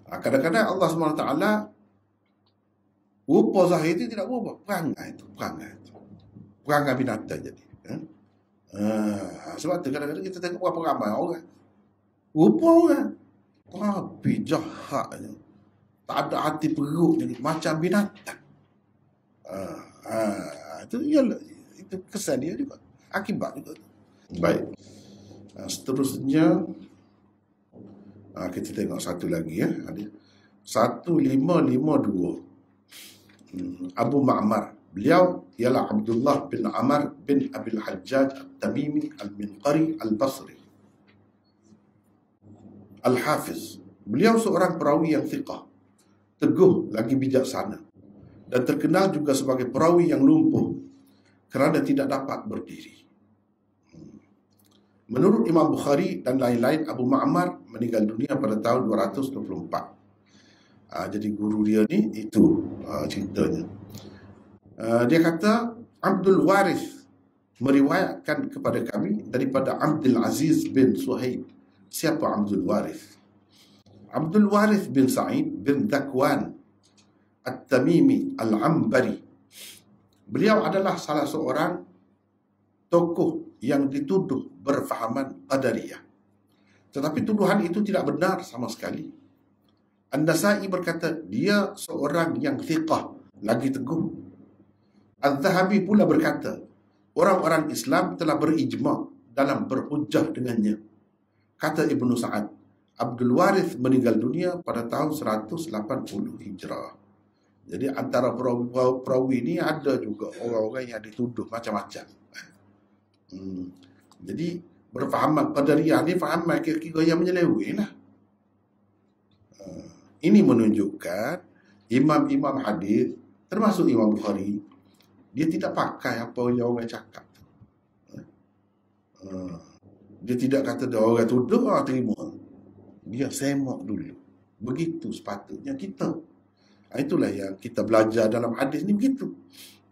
Kadang-kadang Allah SWT rupa zahir itu tidak berubah. Perangai itu. Perangai binatang jadi. Sebab tu kadang-kadang kita tengok berapa ramai orang. Rupa orang. Tapi jahatnya. Tak ada hati perut jadi macam binatang. Itu kesan dia juga. Akibat juga. Baik. Seterusnya kita tengok satu lagi ya. 1552. Abu Ma'mar. Beliau ialah Abdullah bin Amr bin Abil Hajjaj At-Tamimi Al-Minqari Al-Basri Al-Hafiz. Beliau seorang perawi yang thiqah, teguh lagi bijaksana, dan terkenal juga sebagai perawi yang lumpuh kerana tidak dapat berdiri. Menurut Imam Bukhari dan lain-lain, Abu Ma'mar meninggal dunia pada tahun 224. Jadi guru dia ni itu ceritanya. Dia kata Abdul Warith meriwayatkan kepada kami daripada Abdul Aziz bin Suhaib. Siapa Abdul Warith? Abdul Warith bin Sa'id bin Dhakwan At-Tamimi Al-Ambari. Beliau adalah salah seorang tokoh yang dituduh berfahaman Qadariyah. Tetapi tuduhan itu tidak benar sama sekali. An-Nasai berkata dia seorang yang thiqah, lagi teguh. Al-Zahabi pula berkata orang-orang Islam telah berijma' dalam berhujjah dengannya. Kata Ibnu Sa'ad, Abdul Warith meninggal dunia pada tahun 180 Hijrah. Jadi antara perawi ini ada juga orang-orang yang dituduh macam-macam. Jadi berfahaman Qadariyah ni fahaman kira-kira yang menyeleweng lah. Ini menunjukkan imam-imam hadis termasuk Imam Bukhari, dia tidak pakai apa yang orang cakap. Dia tidak kata dia orang tuduh, terima. Dia semak dulu. Begitu sepatutnya kita. Itulah yang kita belajar dalam hadis ni begitu.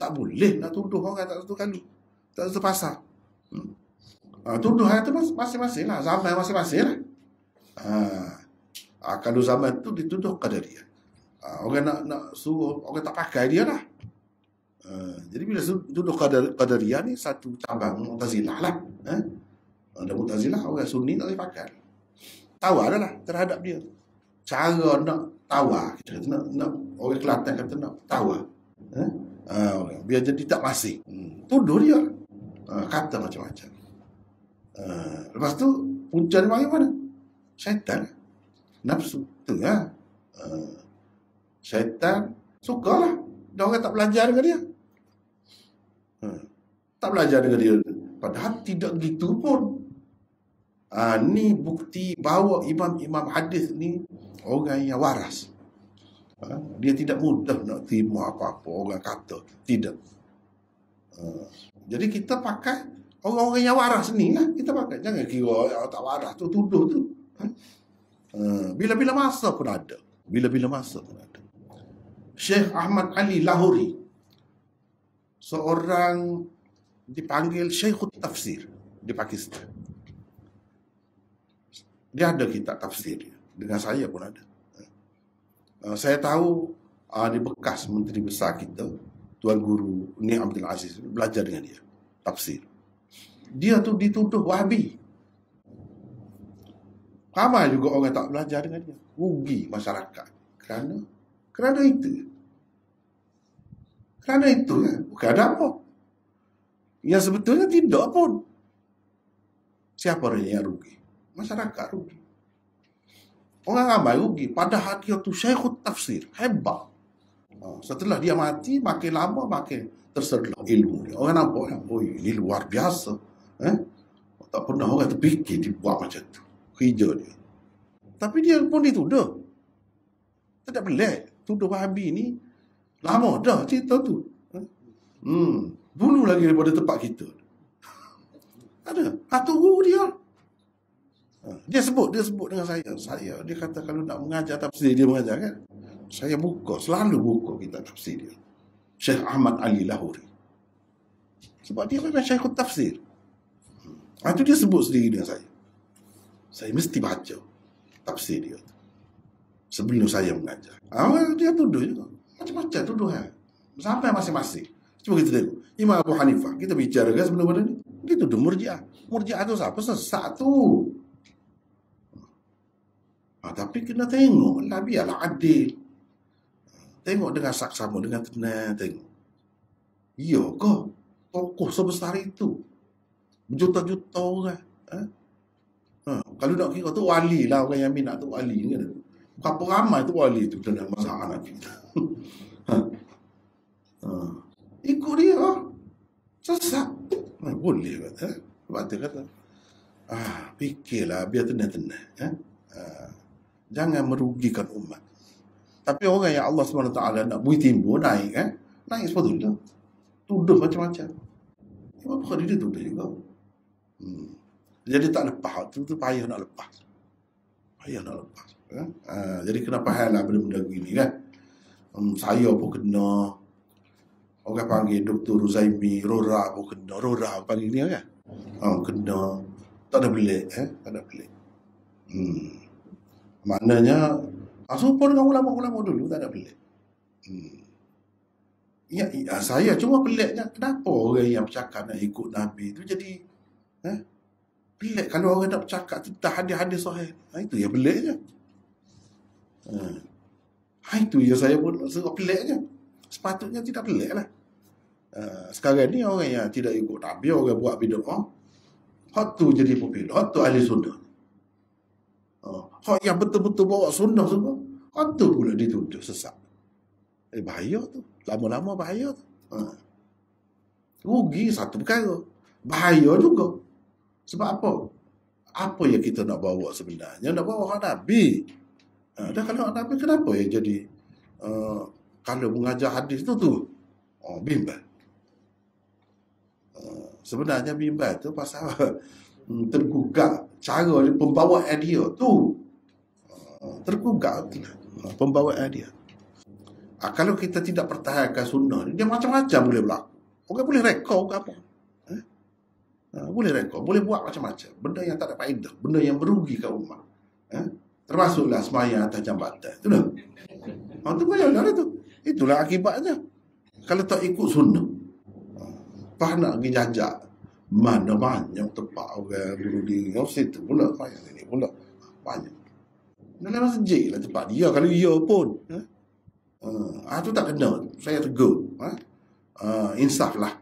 Tak boleh nak tuduh orang tak satu kali. Tak satu pasal. Tuduhan itu masing-masing lah. Zaman masing-masing lah. Kalau zaman tu dituduh Qadariyah. Orang nak suruh, orang tak pakai dia lah. Jadi bila tuduh Qadariyah ni satu cabang Mu'tazilah lah. Ada Mu'tazilah, orang Sunni tak boleh pakai. Tawar lah terhadap dia. Cara nak tawar, kita kata nak orang Kelantan kata nak tawar. Biar jadi tak masih. Tuduh dia. Kata macam-macam. Lepas tu punca dia panggil mana? Syaitan. Nafsu. Tu ya. Syaitan sukalah. Dia orang tak belajar dengan dia. Tak belajar dengan dia. Padahal tidak gitu pun. Ni bukti bahawa imam-imam hadis ni orang yang waras. Dia tidak mudah nak terima apa-apa orang kata. Tidak. Jadi kita pakai orang-orang yang waras ni lah. Kita pakai. Jangan kira yang tak waras tu tuduh tu. Bila-bila masa pun ada. Bila-bila masa pun ada. Syekh Ahmad Ali Lahori, seorang dipanggil Syekhut Tafsir di Pakistan. Dia ada kitab tafsir dia. Dengan saya pun ada. Saya tahu di bekas Menteri Besar kita, Tuan Guru Ni Abdul Aziz, belajar dengan dia tafsir. Dia tu dituduh Wahabi. Ramai juga orang tak belajar dengan dia. Rugi masyarakat. Kerana itu. Kerana itu ya. Bukan ada apa. Yang sebetulnya tidak pun. Siapa yang rugi? Masyarakat rugi. Orang ramai rugi. Padahal dia tu Syekhut Tafsir. Hebat. Setelah dia mati, makin lama makin tersedar ilmu dia. Orang nampak, oh ini luar biasa. Tak pernah orang terfikir dibuat macam tu. Kerja dia. Tapi dia pun dituduh. Tak pelik. Tuduh Wahabi ni lama dah cerita tu. Dulu lagi daripada tempat kita. Ada. Tunggu dia. Dia sebut dengan saya. Dia kata kalau nak mengajar tafsir, dia mengajar kan. Saya selalu buka kitab tafsir dia. Syekh Ahmad Ali Lahori. Sebab dia memang Syekhut Tafsir. Itu dia sebut sendiri dengan saya. Saya mesti baca tafsir dia. Sebelum saya mengajar. Dia tuduh juga. Macam-macam tuduhan. Sampai masing-masing. Cuba kita tengok. Imam Abu Hanifah. Kita bicara kan sebelum pada ni. Dia tuduh Murji'ah. Murji'ah tu siapa? Sesat tu. Tapi kena tengok lah, biarlah adil. Tengok dengan saksama, dengan tenang, tengok. Ya ke? Tokoh sebesar itu. Berjuta-juta orang. Kalau nak kira tu wali lah, orang yang minat tu wali. Kan? Berapa ramai tu wali tu dalam masalah Nabi. Ikut dia lah. Sesat. Boleh kata. Sebab dia kata, fikirlah, biar tenang-tenang. Jangan merugikan umat. Tapi orang yang Allah SWT nak bui timbul, naik naik sepatutnya. Tuduh macam-macam. Apa dia tuduh juga. Jadi tak lepas. Itu payah nak lepas. Jadi kena faham lah benda-benda begini kan. Saya pun kena. Orang panggil Dr. Ruzaimi, Rora pun kena. Rora panggil dia kan. Kena. Tak ada pelik. Tak ada pelik. Maknanya serupa dengan ulama-ulama dulu, tak ada pelik. Saya cuma peliknya kenapa orang yang bercakap nak ikut Nabi tu jadi pelik. Kalau orang nak bercakap tentang hadis-hadis sahih, itu yang peliknya. Itu yang saya pun rasa peliknya. Sepatutnya tidak pelik lah. Sekarang ni orang yang tidak ikut Nabi, orang buat bid'ah, hak tu jadi popular, hak tu ahli sunnah. Hak yang betul-betul bawa sunnah semua, hak tu pula dituduh sesat. Bahaya tu. Lama-lama bahaya tu. Rugi satu perkara. Bahaya juga. Sebab apa? Apa yang kita nak bawa sebenarnya? Nak bawa hak Nabi. Dan kalau hak Nabi, kenapa yang jadi kalau mengajar hadis tu bimbang. Sebenarnya bimbang tu pasal tergugah cara pembawaan dia tu. Tergugah pembawaan dia. Kalau kita tidak pertahankan sunnah, dia macam-macam boleh berlaku. Orang boleh rekod ke apa. Boleh rekod, boleh buat macam-macam. Benda yang tak ada faedah, benda yang merugikan umat. Termasuklah sembahyang atas jambatan. Itulah. Itu bayanglah itu. Itulah akibatnya. Kalau tak ikut sunnah, nak pergi jajak. Mana banyak tempat orang dulu di situ pula, banyak ini pula. Banyak. Dalam masjid lah tempat dia. Kalau dia pun. Itu tak kena. Saya tegur. insaf lah.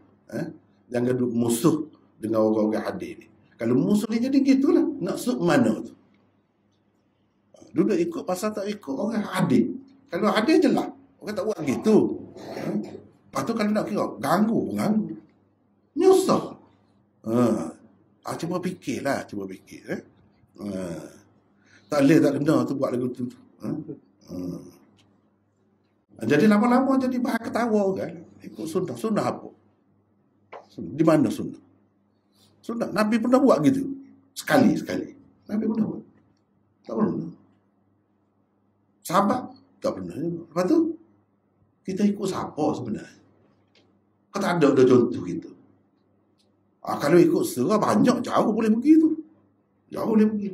Jangan duduk musuh dengan orang-orang hadis ni. Kalau musuh ni jadi gitulah. Nak suk mana tu? Duduk ikut pasal tak ikut orang hadis. Kalau hadis je lah. Orang tak buat gitu. Lepas tu kalau nak kira, ganggu. Nyusah. Cuba fikirlah. Cuba fikir. Tak boleh tak kena tu buat lagu tu. Jadi lama-lama jadi bahan ketawa kan. Ikut sunnah. Sunnah apa? Di mana sunnah? Sunnah. Nabi pernah buat gitu. Sekali. Nabi pernah buat. Tak pernah. Sahabat? Tak pernah. Lepas tu, kita ikut siapa sebenarnya? Kan tak ada contoh gitu. Kalau ikut surah banyak, jauh boleh pergi tu. Jauh boleh pergi.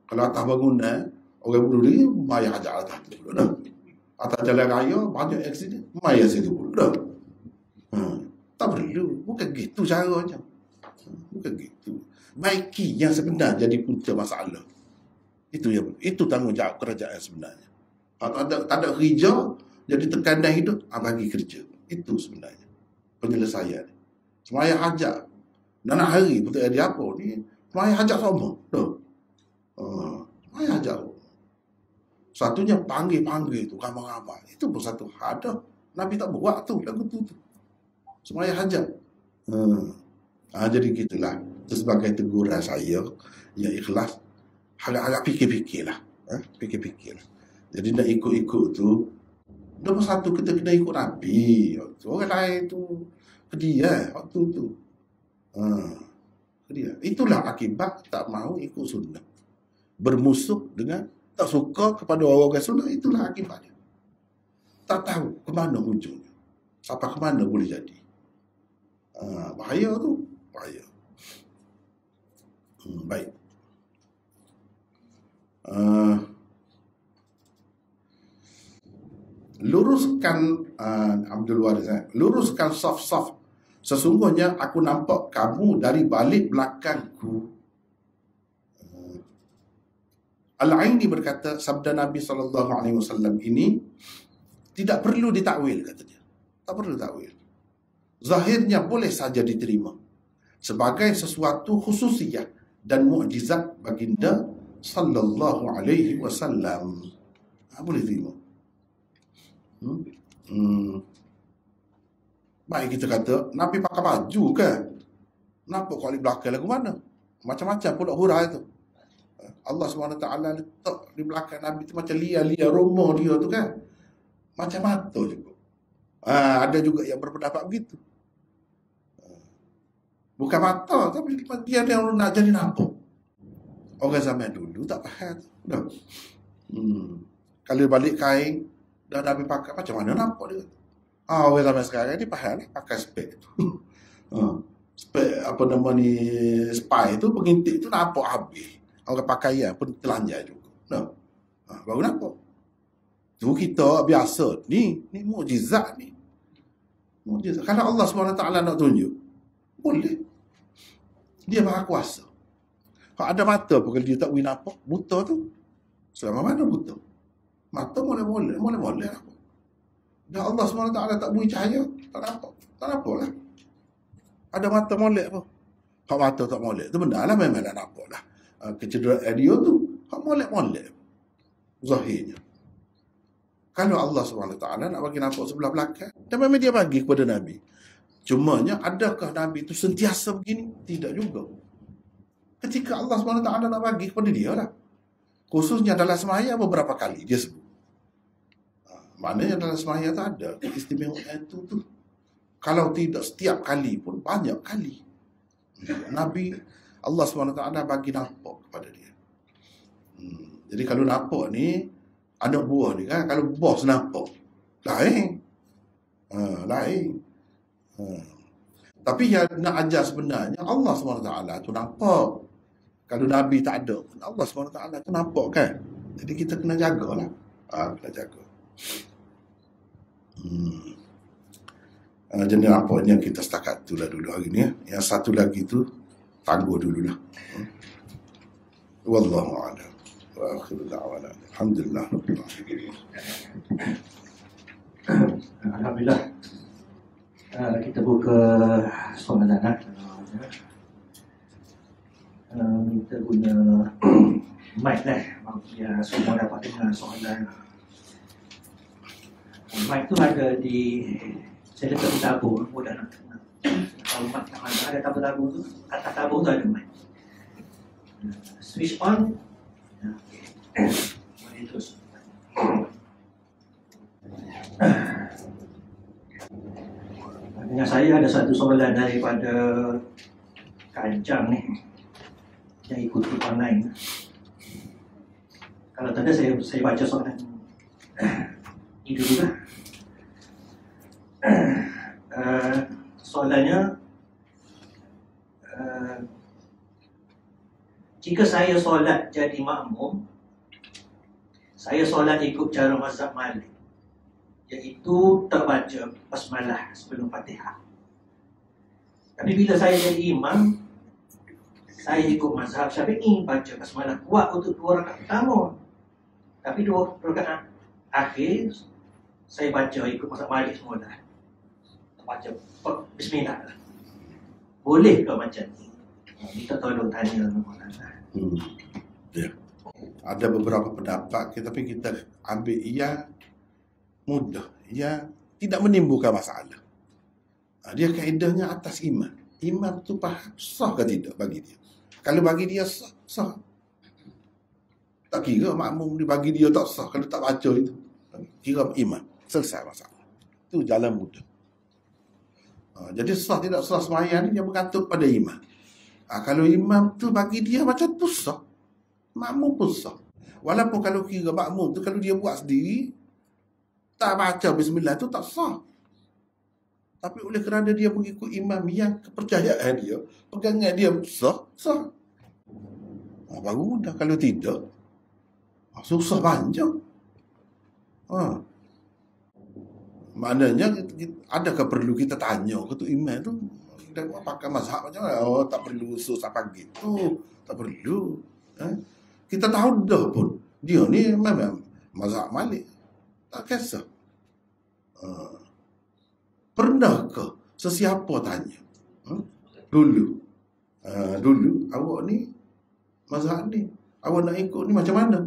Kalau atas bangunan, orang bunuh diri, maya hajar atas tu. Atas jalan raya, banyak aksiden, maya situ pun. Tak perlu. Bukan gitu caranya. Bukan gitu. Baiki yang sebenar jadi punca masalah. Itu tanggungjawab kerajaan sebenarnya. Tak ada kerja, jadi tekanan hidup, bagi kerja. Itu sebenarnya penyelesaian. Semaya hajat. Dan hari betul ada apa ni? Semaya hajat sama. Semaya hajat. Satunya panggil tu ramai-ramai. Itu pun satu ada. Nabi tak buat tu lagu tu. Semaya hajat. Jadi gitulah. Itu sebagai teguran saya yang ikhlas. Agak fikir-fikirlah. Fikir-fikirlah. Jadi nak ikut-ikut tu, nombor satu kita kena ikut Nabi. Orang lain tu dia waktu tu. Dia. Itulah akibat tak mahu ikut sunnah. Bermusuh dengan tak suka kepada orang-orang sunnah, itulah akibatnya. Tak tahu ke mana ujungnya. Sampai ke mana boleh jadi. Bahaya tu. Bahaya. Baik. Luruskan Abdul Waris, luruskan saf-saf. Sesungguhnya aku nampak kamu dari balik belakangku. Al-Aini berkata, sabda Nabi SAW ini tidak perlu ditakwil, katanya. Tak perlu takwil. Zahirnya boleh saja diterima sebagai sesuatu khususiyah dan mukjizat baginda sallallahu alaihi wasallam. Boleh terima. Baik kita kata Nabi pakai baju kan, nampak kali belakang lagu mana, macam-macam pula hurai tu. Allah SWT letak di belakang Nabi tu macam lia-lia rumah dia tu kan, macam mata juga. Ada juga yang berpendapat begitu. Bukan mata, tapi dia yang nak jadi nampak. Orang zaman dulu tak faham. Kalau balik kain dah Nabi pakai macam mana nampak dia. Orang zaman sekarang ni faham lah, pakai spek tu. Spek apa nama ni, spy tu, pengintik tu nampak habis. Orang pakaian pun telanjang juga. Baru nampak. Tu kita biasa ni mukjizat ni. Mukjizat. Kalau Allah SWT nak tunjuk, boleh. Dia maha kuasa. Kalau ada mata pun kalau dia tak boleh nampak, buta tu. Selama mana buta? Mata boleh nampak. Dan Allah SWT tak beri cahaya, tak nampak. Tak nampak lah. Ada mata molek pun. Kalau mata tak molek, tu benar lah, memang tak nampak lah. Kecederaan dia tu, kalau molek. Zahirnya. Kalau Allah SWT nak bagi nampak sebelah belakang, dan memang dia bagi kepada Nabi. Cumanya, adakah Nabi itu sentiasa begini? Tidak juga. Ketika Allah SWT nak bagi kepada dia lah. Khususnya dalam semaya beberapa kali dia sebut. Maknanya dalam semaya tu ada keistimewaan itu tu. Kalau tidak setiap kali pun, banyak kali. Nabi, Allah SWT bagi nampak kepada dia. Jadi kalau nampak ni, anak buah ni kan, kalau bos nampak, lain. Lain. Tapi yang nak ajar sebenarnya Allah SWT tu nampak. Kalau Nabi tak ada, Allah SWT tu nampak kan. Jadi kita kena jagalah. Kena jaga. Jenis nampaknya kita setakat tu lah dulu hari ni. Yang satu lagi tu tangguh dululah. Wallahu a'lam. Wa akhiru da'wana. Alhamdulillah. Alhamdulillah. Kita buka soalan lah. Kita guna mic lah, biar semua dapat dengar soalan. Mic tu ada di, saya letak di tabung, mudah nak dengar. Kalau mic tak ada tabung tu, atas tabung tu ada mic. Switch on. Boleh terus. Dengan saya ada satu soalan daripada Kancang ni yang ikuti online. Kalau tak ada saya baca soalan ini dulu lah. Soalannya, jika saya solat jadi makmum, saya solat ikut cara mazhab Malik, iaitu tak baca basmalah sebelum Fatihah. Tapi bila saya jadi imam, saya ikut mazhab Syafi'i, baca basmalah kuat untuk 2 rakaat pertama. Tapi 2 rakaat akhir saya baca ikut mazhab Malik semula. Baca bismillah. Boleh ke macam ni? Kita tolong tanya Ya. Ada beberapa pendapat, tapi kita ambil ia mudah, ia tidak menimbulkan masalah. Dia kaedahnya atas imam. Imam tu faham sah ke tidak bagi dia. Kalau bagi dia sah, sah. Tak kira makmum dia bagi dia tak sah kalau tak baca itu. Kira imam, selesai masalah. Itu jalan mudah. Jadi sah tidak sah sembahyang ni dia bergantung pada imam. Kalau imam tu bagi dia macam tu sah, makmum pun sah. Walaupun kalau kira makmum tu kalau dia buat sendiri, tak baca bismillah tu tak sah. Tapi oleh kerana dia mengikut imam yang kepercayaan dia, pegangan dia sah, sah. Baru mudah. Kalau tidak, susah panjang. Maknanya, adakah perlu kita tanya ke tu imam tu, dia pakai mazhab macam mana? Tak perlu susah pagi tu, tak perlu. Kita tahu dah pun, dia ni memang mazhab Malik. Tak kisah. Pernahkah sesiapa tanya? Dulu awak ni mazhab ni, awak nak ikut ni macam mana?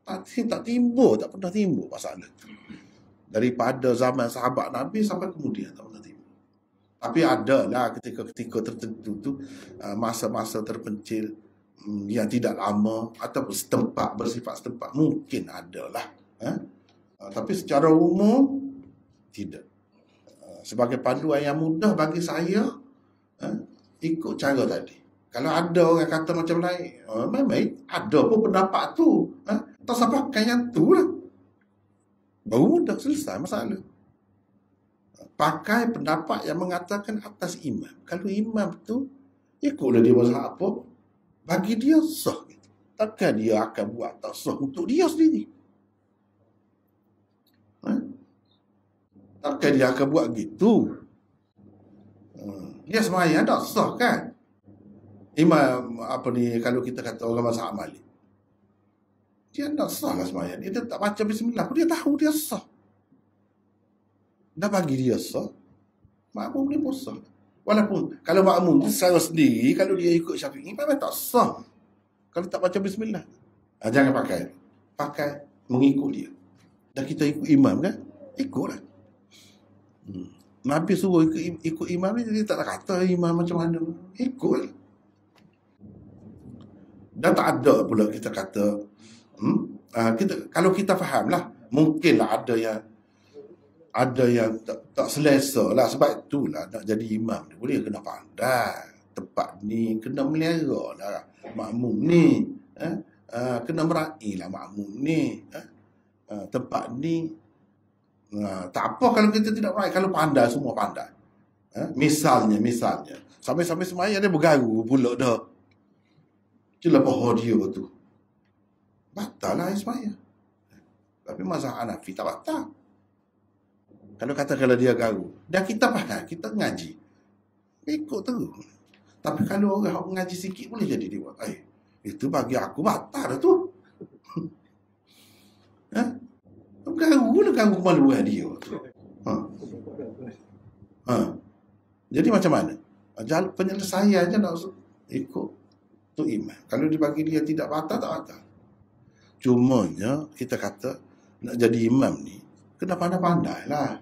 Tak timbul, tak pernah timbul masalah tu. Daripada zaman sahabat Nabi sampai kemudian tak pernah timbul. Tapi adalah ketika-ketika tertentu tu, masa-masa terpencil yang tidak lama ataupun setempat, bersifat setempat, mungkin adalah. Tapi secara umum tidak. Sebagai panduan yang mudah bagi saya, ikut cara tadi. Kalau ada orang kata macam lain, memang ada pun pendapat tu, tak usah pakai yang tu lah. Baru mudah, selesai masalah. Pakai pendapat yang mengatakan atas imam. Kalau imam tu ikutlah dia mazhab apa, bagi dia sah. Takkan dia akan buat tak sah untuk dia sendiri. Takkan dia akan buat gitu. Dia sembahyang tak sah kan? Imam apa ni, kalau kita kata orang mazhab Malik, dia tak sah lah sembahyang. Dia tak baca bismillah pun dia tahu dia sah. Dah bagi dia sah, makmum ni pun sah. Walaupun kalau makmum tu secara sendiri, kalau dia ikut Syafi'i, memang tak sah kalau tak baca bismillah. Jangan pakai mengikut dia. Dan kita ikut imam kan, ikutlah. Nabi suruh ikut imam ni, dia tak kata imam macam mana, ikut. Dan tak ada pula kita kata kalau kita fahamlah, mungkinlah ada yang tak selesa lah. Sebab itulah nak jadi imam ni boleh kena pandai. Tempat ni kena melera lah makmum ni, kena meraih lah makmum ni, tempat ni. Tak apa kalau kita tidak meraih. Kalau pandai, semua pandai. Misalnya sampai semaya dia bergaru pula dah, jelas pohon dia tu batal lah semaya. Tapi mazhab Hanafi tak batal. Kalau kata kalau dia garu, dan kita faham, kita ngaji, ikut terus. Tapi kalau orang mengaji sikit boleh jadi dia buat, itu bagi aku batal tu. Garu lah, garu kemaluan dia tu. Jadi macam mana? Penyelesaiannya nak ikut tu imam. Kalau dibagi dia tidak patah, tak patah. Cumanya kita kata nak jadi imam ni kena pandai-pandai lah.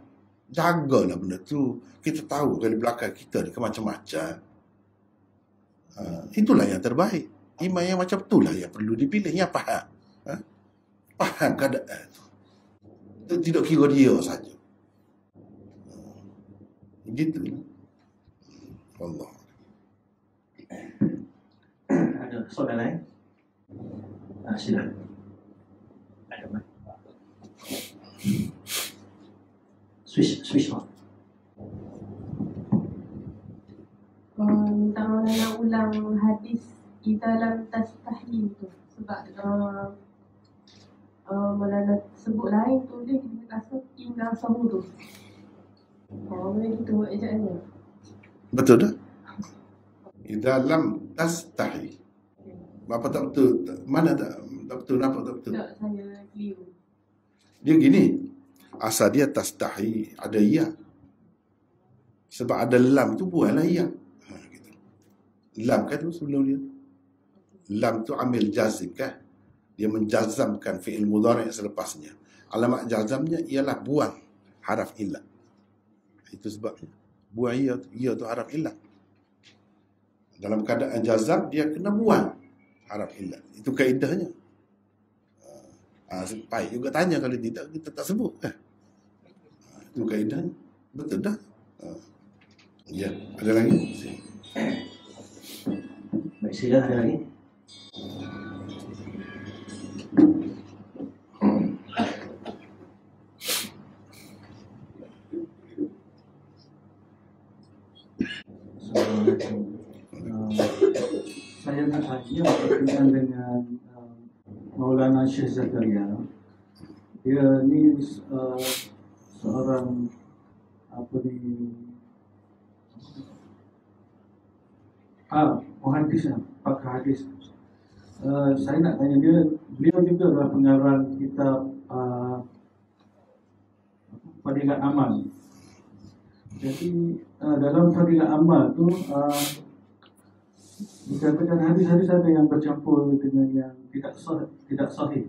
Jagalah benda tu. Kita tahu dari belakang kita ni macam-macam. Itulah yang terbaik. Imam yang macam itulah yang perlu dipilih, yang faham. Faham keadaan tu. Tidak kira dia saja. Begitu. Allah. Ada soalan lain? Silakan. Ada mana? Swiss one. Minta nak ulang hadis kita dalam tastahi tu. Sebab Maulana sebut lain tu dia rasa inna sahu tu. Boleh kita buat ejaannya. Betul dah? Dalam tastahi. Apa tak betul? Mana tak betul? Nampak tak betul? Tak, saya keliru. Dia gini. Asal dia tastahi ada ya. Sebab ada lam tu buatlah ya. Gitu. Lam kan tu sebelum dia. Lam tu ambil jazim kan? Dia menjazamkan fi'il mudhari' selepasnya. Alamat jazamnya ialah buang haraf illat. Itu sebabnya. Buang ya tu haraf illat. Dalam keadaan jazam, dia kena buang haraf illat. Itu kaedahnya. Baik juga tanya, kalau tidak kita tak sebut. Itu kaedahnya. Betul dah? Ya, ada lagi? Baik, silakan, ada lagi? Saya nak tanya berkenaan dengan Maulana Syekh Zakaria. Dia ni seorang muhaddis, pakar hadis. Saya nak tanya dia, beliau juga adalah pengarang kitab Fadilat Amal. Jadi dalam Fadilat Amal tu dikatakan hadis-hadis ada yang bercampur dengan yang tidak sahih.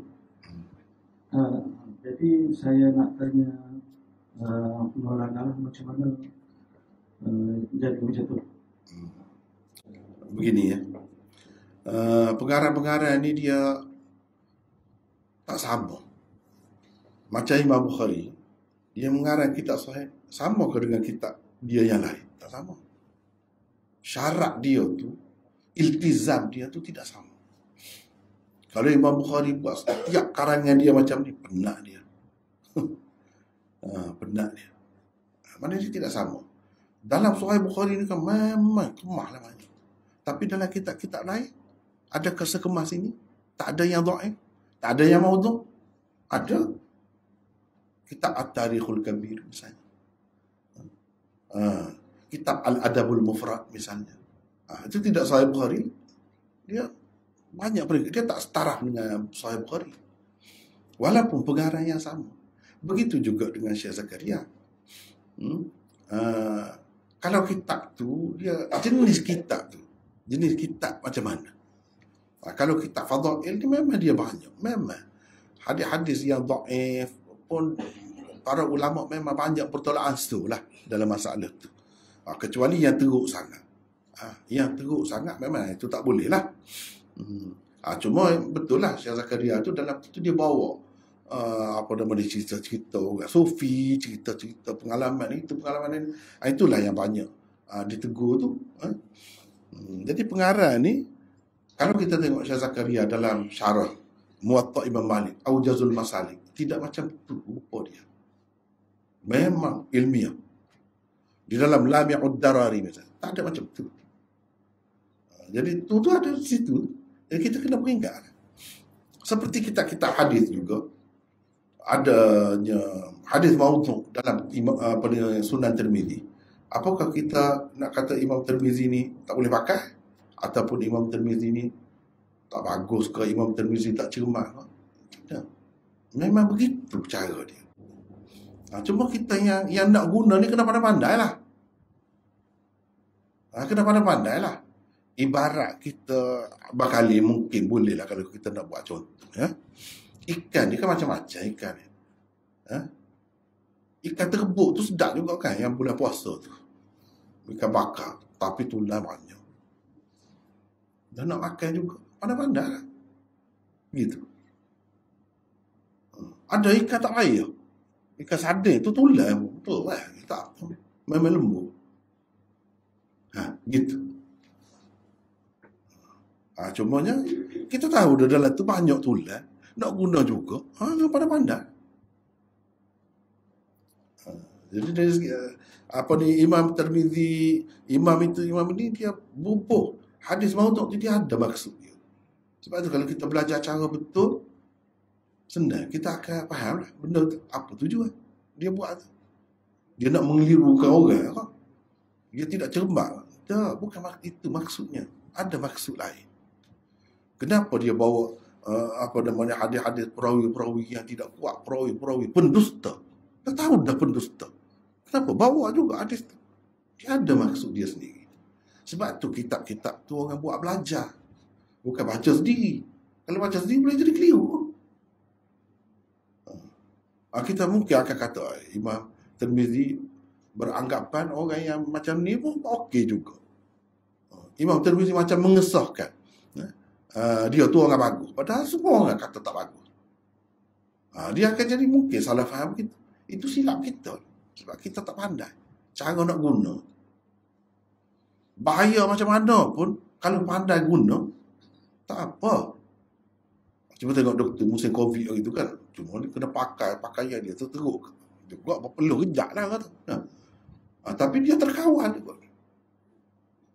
Jadi saya nak tanya Maulana macam mana jadi macam tu. Begini ya. Pengarang-pengarang ni dia tak sama. Macam Imam Bukhari, dia mengarang kitab sahih sama ke dengan kitab dia yang lain? Tak sama. Syarat dia tu, iltizam dia tu tidak sama. Kalau Imam Bukhari buat setiap karangan dia macam ni, penat dia. Penat dia. Mana dia tidak sama. Dalam Sahih Bukhari ni kan memang kemah lah banyak. Tapi dalam kitab-kitab lain, ada kesekemas ini. Tak ada yang dhaif, tak ada yang maudhu'. Ada. Kitab At-Tarikhul Kabir misalnya. Kitab Al-Adabul Mufrad misalnya. Itu tidak Sahih Bukhari. Dia banyak peringkat. Dia tak setara dengan Sahih Bukhari. Walaupun pengarang yang sama. Begitu juga dengan Syekh Zakaria. Kalau kitab tu, dia jenis kitab tu. Jenis kitab macam mana? Kalau kitab Fadail ni memang dia banyak. Memang. Hadis-hadis yang dhaif pun para ulama memang banyak pertolongan tu lah dalam masalah tu. Kecuali yang teruk sangat. Yang teruk sangat memang itu tak boleh lah. Cuma betul lah Syekh Zakaria tu dalam tu dia bawa cerita-cerita orang sufi, cerita-cerita pengalaman itu, pengalaman ini. Itulah yang banyak ditegur tu. Jadi pengarang ni, kalau kita tengok Syekh Zakaria dalam syarah Muwatta' Imam Malik, Aujazul Masalik, tidak macam tu rupa dia. Memang ilmiah. Di dalam Lami'ud Darari misalnya, tak ada macam tu. Jadi tu ada di situ. Jadi kita kena beringat. Seperti kitab-kitab hadis juga, adanya hadis maudhu' dalam Sunan Tirmizi. Apakah kita nak kata Imam Tirmizi ni tak boleh pakai? Ataupun Imam Tirmizi ni tak bagus ke, Imam Tirmizi tak cermat ke? Tidak. Memang begitu cara dia. Cuma kita yang nak guna ni kena pandai-pandai lah. Kena pandai-pandai lah. Ibarat kita bakali mungkin boleh lah kalau kita nak buat contoh. Ya? Ikan ni kan macam-macam ikan ni. Ikan terbuk tu sedap juga kan yang bulan puasa tu. Ikan bakar. Tapi tulang banyak. Dan nak makan juga. Pandai-pandai lah. Gitu. Ada ikan tak payah. Ikan sardin tu tulang. Betul lah. Tak. Memang lembut. Gitu. Cumanya kita tahu dah dalam tu banyak tulang. Nak guna juga. Pandai-pandai. Jadi dari segi Imam Tirmizi, imam ini dia bubuh hadis maudhu' tu, dia ada maksud dia. Sebab tu kalau kita belajar cara betul, senang kita akan faham lah benda tu, apa tujuan dia buat tu. Dia nak mengelirukan orang kok. Dia tidak cermat. Bukan itu maksudnya. Ada maksud lain. Kenapa dia bawa hadis-hadis perawi-perawi yang tidak kuat, perawi-perawi pendusta. Dia tahu dah pendusta. Kenapa bawa juga hadis tu? Dia ada maksud dia sendiri. Sebab tu kitab-kitab tu orang buat belajar. Bukan baca sendiri. Kalau baca sendiri boleh jadi keliru. Kita mungkin akan kata Imam Tirmizi beranggapan orang yang macam ni pun okey juga. Imam Tirmizi macam mengesahkan dia tu orang bagus. Padahal semua orang kata tak bagus. Dia akan jadi mungkin salah faham kita. Itu silap kita. Sebab kita tak pandai cara nak guna. Bahaya macam mana pun, kalau pandai guna, tak apa. Cuba tengok doktor musim COVID itu kan, cuma dia kena pakaian dia teruk. Dia buat berpeluh kejap lah kata. Tapi dia terkawal juga.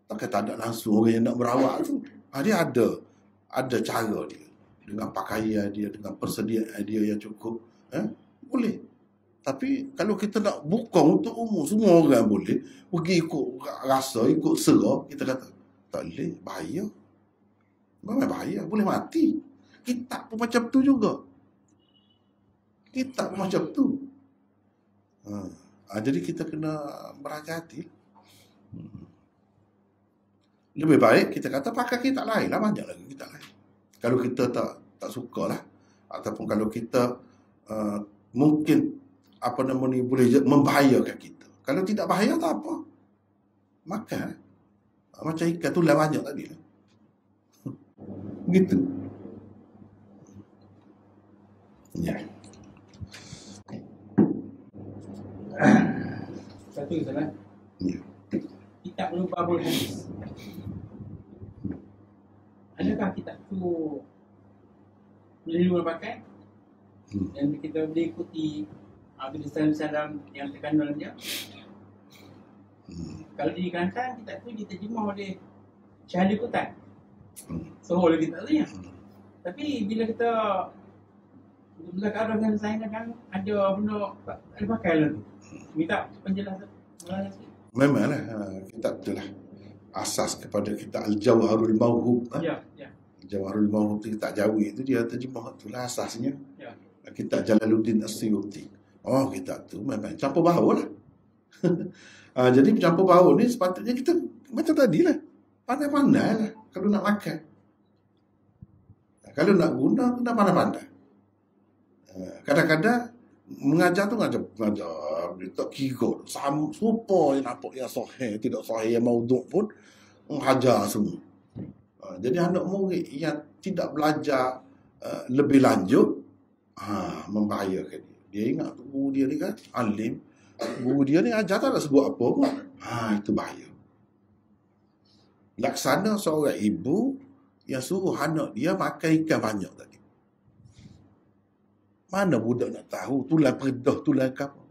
Takkan tak ada langsung orang yang nak merawat tu. Dia ada cara dia. Dengan pakaian dia, dengan persediaan dia yang cukup. Boleh. Tapi kalau kita nak buka untuk umum, semua orang boleh. Pergi ikut rasa, ikut sera, kita kata, tak boleh, bahaya. Memang bahaya, boleh mati. Kitab pun macam tu juga. Kitab pun macam tu. Jadi kita kena berhati-hati. Lebih baik kita kata pakai kitab lain lah, banyak lagi kitab lain. Kalau kita tak suka lah, ataupun kalau kita mungkin boleh membahayakan kita. Kalau tidak bahaya tak apa. Makan. Macam ikan tu lah banyak tadi lah. Gitu. Ya. Satu salah. Ya. Kitab Lubabul Hadis. Adakah kitab tu boleh dipakai? Dan kita boleh ikuti tulisan-tulisan yang terkandung dalam dia. Kalau di Kelantan, kitab tu diterjemah oleh Syahli Kutan. Seorang lagi kitab tu ya. Tapi bila kita bercakap dengan saya kan ada benda ada pakai lah tu. Minta penjelasan. Memanglah kitab tu lah asas kepada kitab Al-Jawharul Mawhub. Ya. Jawharul Mawhub tu kitab Jawi tu dia terjemah tu lah asasnya. Ya. Kitab Jalaluddin As-Suyuti. Kitab tu memang campur baur lah. Jadi campur baur ni sepatutnya kita macam tadi lah. Pandai-pandai lah kalau nak makan. Kalau nak guna, kena pandai-pandai. Kadang-kadang mengajar tu ngajar dia tak kira. Supaya nampak yang sahih, tidak sahih yang maudhu' pun mengajar semua. Jadi anak murid yang tidak belajar lebih lanjut, membahayakan dia. Dia ingat guru dia ni kan alim, guru dia ni ajar tak nak sebut apa pun. Itu bahaya. Laksana seorang ibu yang suruh anak dia makan ikan banyak tadi. Mana budak nak tahu tulang peredah, tulang apa?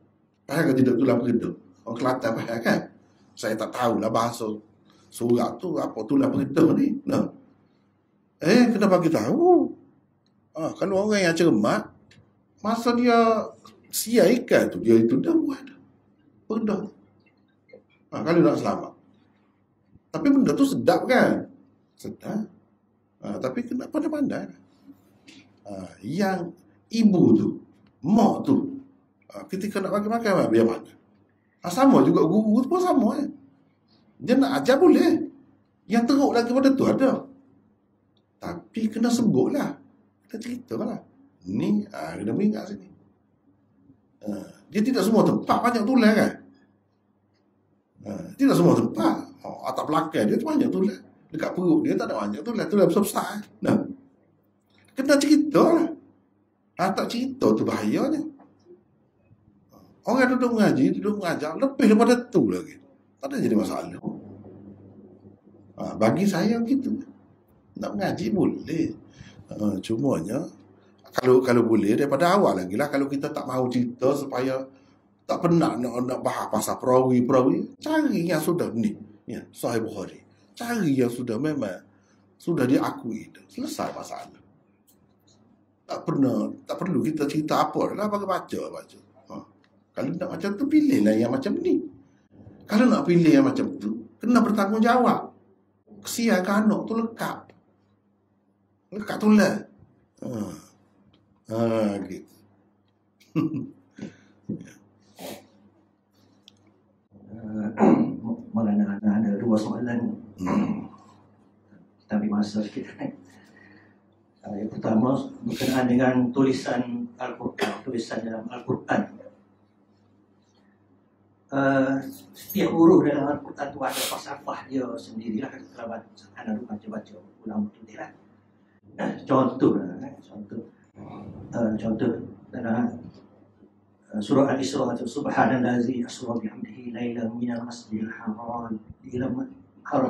Faham ke tidak tulang peredah? Orang Kelantan faham kan? Saya tak tahulah bahasa surat tu apa tulang peredah ni. Kena bagi tahu. Kalau orang yang cermat, masa dia siap ikan tu, dia itu dah buat peredah. Kalau nak selamat. Tapi benda tu sedap kan? Sedap. Tapi kena pandai-pandai. Yang ibu tu, mak tu, ketika nak bagi makan, biar makan. Sama juga guru tu pun sama kan? Dia nak ajar boleh. Yang teruk lagi pada tu ada. Tapi kena sebutlah. Kena ceritalah. Ni, kena beri kat sini. Dia tidak semua tempat banyak tulis kan. Tidak semua tempat. Atas belakang dia tu banyak tulis. Dekat perut dia tak ada banyak tulis. Tulis besar-besar. Nah, kena cerita lah. Tak cerita tu bahayanya. Orang duduk mengaji, duduk mengajar, lebih daripada tu lagi. Tak ada jadi masalah. Bagi saya gitu. Nak mengaji boleh. Cumanya, kalau boleh daripada awal lagi lah. Kalau kita tak mahu cerita supaya tak pernah nak bahas pasal perawi, cari yang sudah ni. Ya, Sahih Bukhari. Cari yang sudah memang sudah diakui. Selesai masalah. Tak perlu kita cerita apa lah, bagi baca. Kalau nak macam tu, pilihlah yang macam ni. Kalau nak pilih yang macam tu, kena bertanggungjawab. Kesian ke anak tu lekat. Lekat tu lah. Gitu. Maulana ada dua soalan. Kita ambil masa sikit. Yang pertama berkenaan dengan tulisan Al-Quran, tulisan dalam Al-Quran. Setiap huruf dalam Al-Quran tu ada falsafah dia sendirilah. Kalau anda baca ulama tu dia lah. Contoh dalam surah Al-Isra, subhanallazi asra bihamdihi lailan minal masjidil haram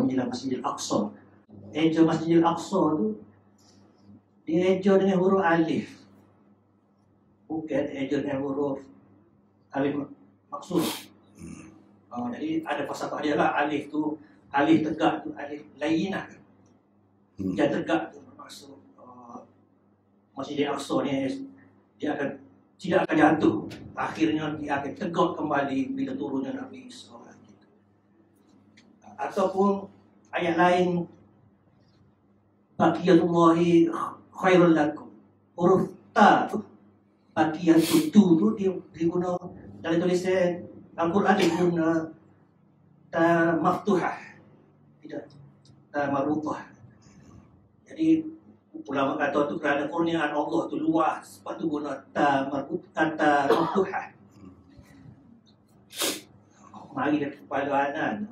ila masjidil aqsa. Eja Masjidil Aqsa tu dia eja dengan huruf alif, bukan eja dengan huruf alif maksud. Jadi ada falsafah dia lah. Alif tu, alif tegak tu, alif lainah. Dia tegak tu bermaksud Masjidil Aqsa ni dia tidak akan jatuh. Akhirnya dia akan tegak kembali bila turunnya Nabi Isa. Ataupun ayat lain, baqiyatullahi khairul lakum. Huruf ta tu, baqiyatu tu dia guna dalam tulisan Al-Quran, dia guna ta maftuhah, tidak ta marbuthah. Jadi ulama kata tu kerana kurniaan Allah tu luas, sebab tu guna ta marbuthah, ta maftuhah. Mari dari kepala anan,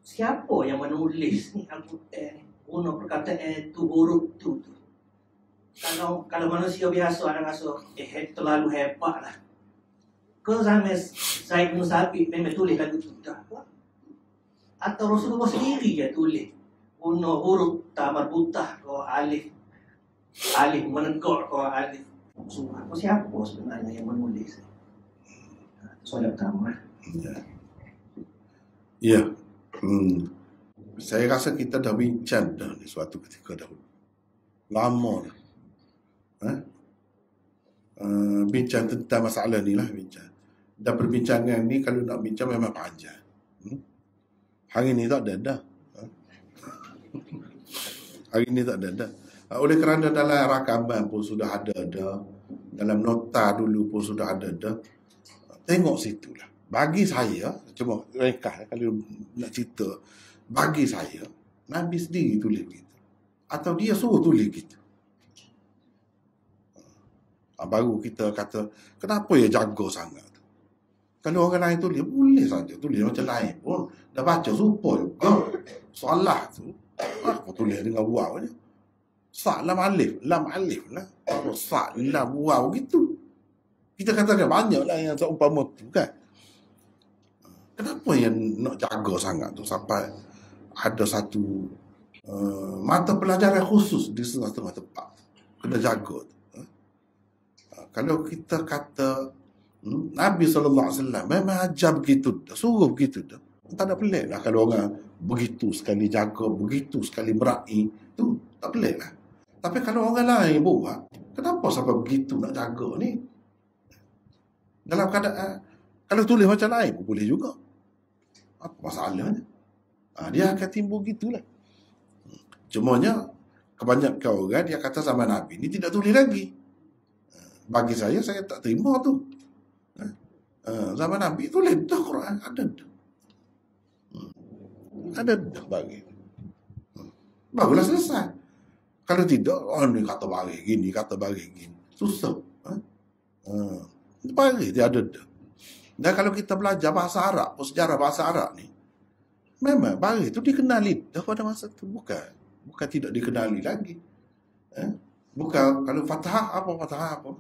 siapa yang menulis ni Al-Quran ni? Guna perkataan tu, huruf tu. Kalau manusia biasa ada rasa terlalu hebat lah. Ke zaman Zaid bin Sabit memang tulis lagu tu dah. Atau Rasulullah sendiri je tulis guna huruf ta marbutah atau alif menegak atau alif surah. Siapa sebenarnya yang menulis? Soalan pertama. Ya. Saya rasa kita dah bincang dah ni suatu ketika dahulu. Lama dah. Bincang tentang masalah ni lah, bincang. Dan perbincangan ni kalau nak bincang memang panjang. Hari ni tak ada dah. Hari ni tak ada dah. Oleh kerana dalam rakaman pun sudah ada dah. Dalam nota dulu pun sudah ada dah. Tengok situlah. Bagi saya, cuma rekah kalau nak cerita, bagi saya, Nabi sendiri tulis begitu. Atau dia suruh tulis gitu. Baru kita kata, kenapa ya jaga sangat? Kalau orang lain tulis, boleh saja tulis macam lain pun. Dah baca serupa juga. Salah tu, apa tulis dengan waw je? Sa' lam alif lah. Sa' lam waw gitu. Kita katakan banyak lah yang seumpama tu kan. Kenapa yang nak jaga sangat tu sampai ada satu mata pelajaran khusus di setengah-setengah tempat. Kena jaga tu. Kalau kita kata Nabi SAW memang ajar begitu dah, suruh begitu dah, tak ada pelik lah kalau orang begitu sekali jaga, begitu sekali meraih, tu tak pelik lah. Tapi kalau orang lain buat, kenapa sampai begitu nak jaga ni? Dalam keadaan kalau tulis macam lain pun boleh juga. Apa masalahnya? Dia akan timbul gitulah. Cumanya kebanyakan orang dia kata sama Nabi ni tidak tulis lagi. Bagi saya tak terima tu. Zaman Nabi tulis dah Quran ada dah. ada dah bagi. Barulah selesai. Kalau tidak, ni kata bagi gini, kata bagi gini. Susah. Bagi dia ada dah. Dan kalau kita belajar bahasa Arab, sejarah bahasa Arab ni, memang bagi itu dikenali dah pada masa itu. Bukan tidak dikenali lagi. Bukan kalau fathah apa.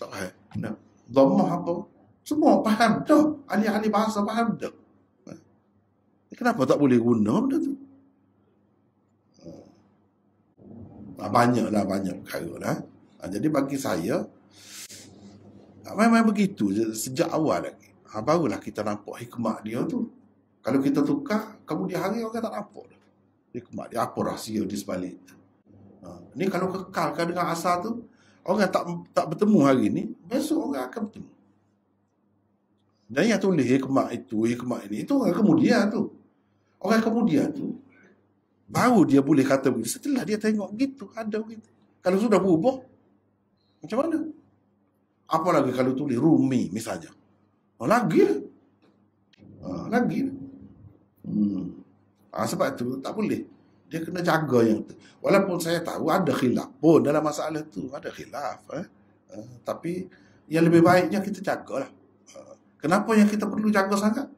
Tak faham. Dhammah apa. Semua faham dah. Ahli-ahli bahasa faham dah. Kenapa tak boleh guna benda tu? Banyaklah perkara lah. Jadi bagi saya, memang begitu sejak awal lagi. Barulah kita nampak hikmah dia tu. Kalau kita tukar, kemudian hari orang tak nampak dah. Hikmah dia, apa rahsia di sebalik tu. Ni kalau kekalkan dengan asal tu, orang tak bertemu hari ni, besok orang akan bertemu. Dan yang tulis hikmah ini, itu orang kemudian tu. Orang kemudian tu, baru dia boleh kata begitu. Setelah dia tengok gitu, ada begitu. Kalau sudah berubah, macam mana? Apalagi kalau tulis Rumi misalnya. Lagi lah. Lagi lah. Sebab tu tak boleh. Dia kena jaga yang tu. Walaupun saya tahu ada khilaf pun dalam masalah tu. Ada khilaf. Tapi yang lebih baiknya kita jagalah. Kenapa yang kita perlu jaga sangat?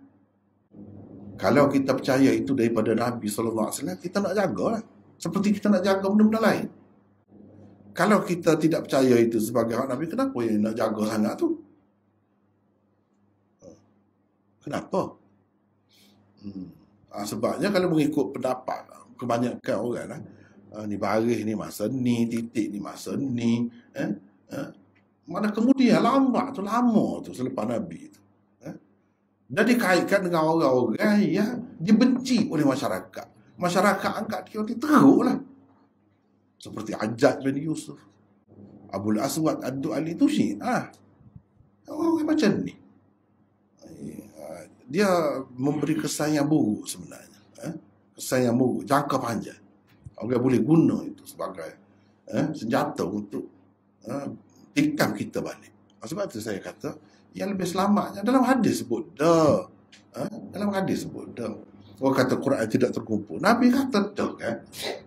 Kalau kita percaya itu daripada Nabi SAW, kita nak jagalah. Seperti kita nak jaga benda-benda lain. Kalau kita tidak percaya itu sebagai hak Nabi, kenapa yang nak jaga sangat tu? Kenapa? Sebabnya kalau mengikut pendapat kebanyakan orang lah, ni baris ni masa ni, titik ni masa ni, mana kemudian lama tu selepas Nabi tu. Dan dikaitkan dengan orang-orang yang dibenci oleh masyarakat. Masyarakat angkat dia teruk lah. Seperti Hajjaj bin Yusuf, Abul Aswad Ad-Du'ali itu Syiah. Orang macam ni. Dia memberi kesan yang buruk sebenarnya. Kesan yang buruk, jangka panjang. Orang boleh guna itu sebagai senjata untuk tikam kita balik. Sebab itu saya kata, yang lebih selamatnya dalam hadis sebut dah. Dalam hadis sebut dah. Orang kata Quran tidak terkumpul. Nabi kata dah kan.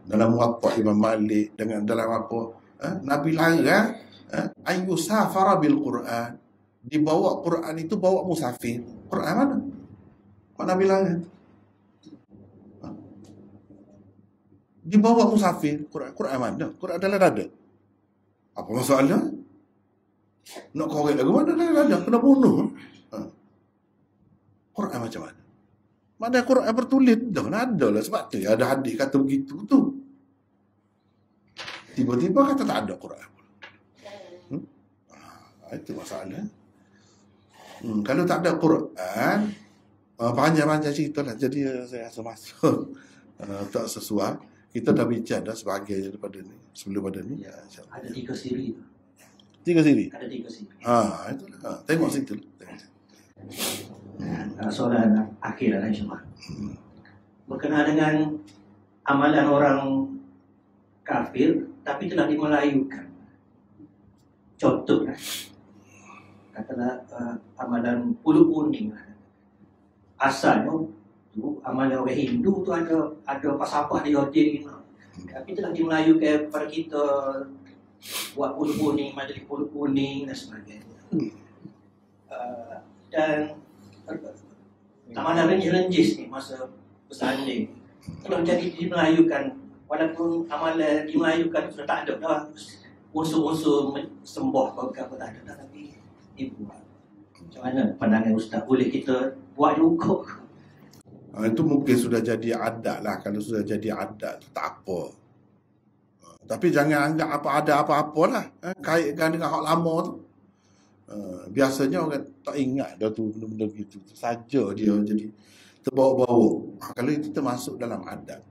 Dalam Muwatta Imam Malik, dalam apa? Nabi larang ayu safara bil Quran. Dibawa Quran itu bawa musafir. Quran mana? Kok Nabi larang? Dibawa musafir. Quran mana? Quran dalam dada. Apa masalah? Nak korek lagu mana dah kena bunuh. Quran macam mana? Mana Quran bertulis dah ada lah, sebab tu ada hadis kata begitu tu. Tiba-tiba kata tak ada Quran. Itu masalah. Kalau tak ada Quran, panjang-panjang cerita lah. Jadi saya rasa masuk tak sesuai. Kita dah bincang dah sebagai daripada ni, sebelum pada ni. Ya, ada 3 siri. 3 siri? Ada 3 siri. Itulah. Tengok situ. Soalan akhir lah insyaAllah. Berkenaan dengan amalan orang kafir tapi telah dimelayukan. Contohlah, katalah amalan puluh kuning. Asalnya tu amalan orang Hindu tu ada pasapah di hotel ni. Tapi telah dimelayukan kepada kita buat puluh kuning, majlis puluh kuning dan sebagainya. Dan amalan renjis ni masa bersanding kalau jadi dimelayukan, walaupun amalan dimelayukan sudah tak ada dah unsur-unsur sembah apa tak ada dah, tapi dibuat. Macam mana pandangan Ustaz? Boleh kita buat juga? Itu mungkin sudah jadi adat lah. Kalau sudah jadi adat tu tak apa. Tapi jangan anggap apa-apa lah. Kaitkan dengan hak lama tu. Biasanya orang tak ingat dah tu benda-benda gitu. Saja dia jadi terbawa-bawa. Kalau itu termasuk dalam adat.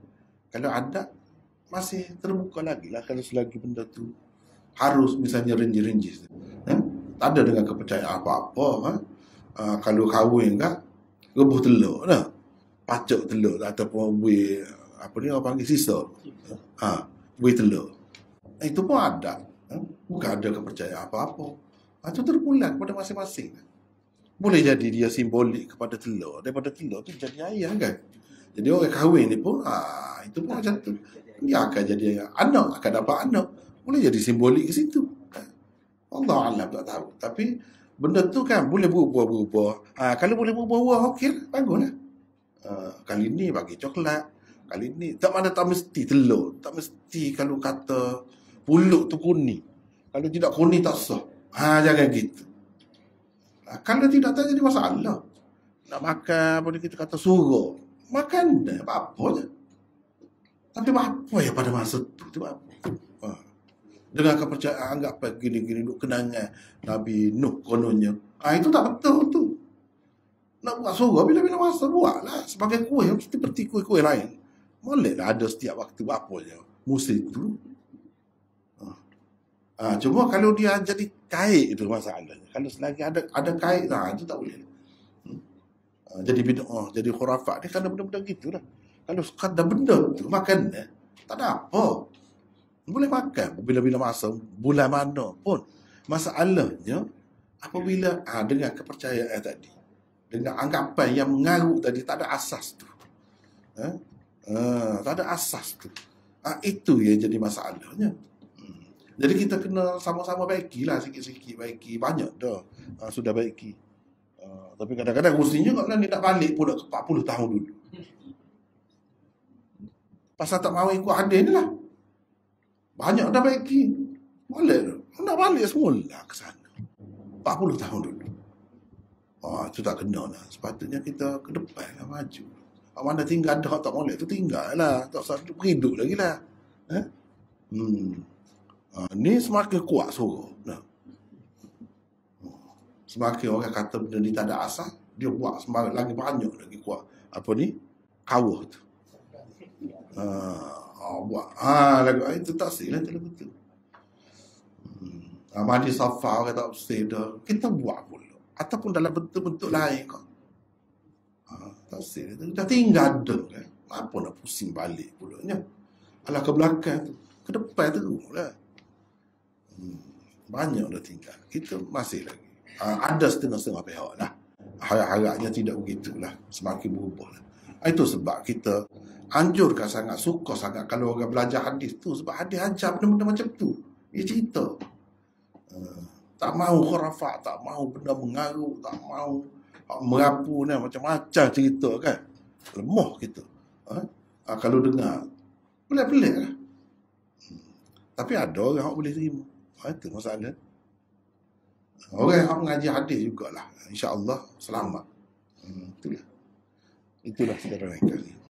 Kalau adat masih terbuka lagi lah. Kalau selagi benda tu harus misalnya renjis-renjis. Tak ada dengan kepercayaan apa-apa. Kalau kahwin kan, rebuh telur lah. Pacak telur ataupun buih, apa ni orang panggil sisa. Buih telur. Itu pun ada. Bukan ada kepercayaan apa-apa. Itu terpulang kepada masing-masing. Boleh jadi dia simbolik kepada telur. Daripada telur tu jadi ayah kan. Jadi orang kahwin ni pun itu pun macam tu. Dia akan jadi anak, akan dapat anak. Boleh jadi simbolik ke situ. Allah Alam tak tahu. Tapi benda tu kan boleh berubah-ubah. Kalau boleh berubah-ubah, okey lah, bagus lah. Kali ni bagi coklat, kali ni tak mesti telur, tak mesti kalau kata pulut tu kuning. Kalau tidak kuning tak sah. Jangan gitu. Kalau tidak tak jadi masalah. Nak makan boleh kita kata suruh. Makan dah, apa-apa je. Tapi apa ya pada masa tu apa? Dengan kepercayaan anggap gini-gini duk kenangan Nabi Nuh kononnya. Itu tak betul tu. Nak buat surah bila-bila masa buatlah sebagai kuih seperti kuih-kuih lain. Bolehlah ada setiap waktu apa je. Musim tu. Cuma kalau dia jadi kait itu masalahnya. Kalau selagi ada kait itu tak boleh. Jadi bid'ah, jadi khurafat. Dia kan benda-benda gitulah. Kalau sekadar benda tu makan tak ada apa. Boleh makan bila-bila masa, bulan mana pun. Masalahnya apabila dengan kepercayaan tadi, dengan anggapan yang mengaruh tadi, tak ada asas tu. Tak ada asas tu. Itu yang jadi masalahnya. Jadi kita kena sama-sama baikilah sikit-sikit, baiki banyak dah. Sudah baiki. Tapi kadang-kadang mestinya kalau ni nak balik pun dah 40 tahun dulu. Pasal tak mahu ikut hadis ni lah. Banyak dah baiki. Boleh dah. Nak balik semula ke sana. 40 tahun dulu. Itu tak kena lah. Sepatutnya kita ke depan lah, maju. Mana tinggal dah tak boleh tu tinggal lah. Tak usah hidup lagi lah. Ni semakin kuat suruh. Semakin orang kata benda ni tak ada asal, dia buat semakin lagi banyak lagi kuat. Apa ni? Kawah tu. Buat. Lagu itu tak sih lah tu betul. Mandi safa orang tak sih dah. Kita buat pula. Ataupun dalam bentuk-bentuk lain kau. Tak sih. Dah tinggal ada kan. Apa nak pusing balik pula nya. Alah ke belakang tu. Ke depan tu lah. Banyak dah tinggal. Kita masih lagi. Ada setengah-setengah pihak lah. Harap-harapnya tidak begitulah. Semakin berubah lah. Itu sebab kita anjurkan sangat, suka sangat kalau orang belajar hadis tu. Sebab hadis ajar benda-benda macam tu. Dia cerita. Tak mahu khurafat, tak mahu benda mengaruh, tak mahu merapu ni, macam-macam cerita kan. Lemah kita. Kalau dengar, pelik-pelik lah. Tapi ada orang yang boleh terima. Itu masalah. Orang yang mengaji hadis jugalah. InsyaAllah selamat. Itulah saudara yang kali.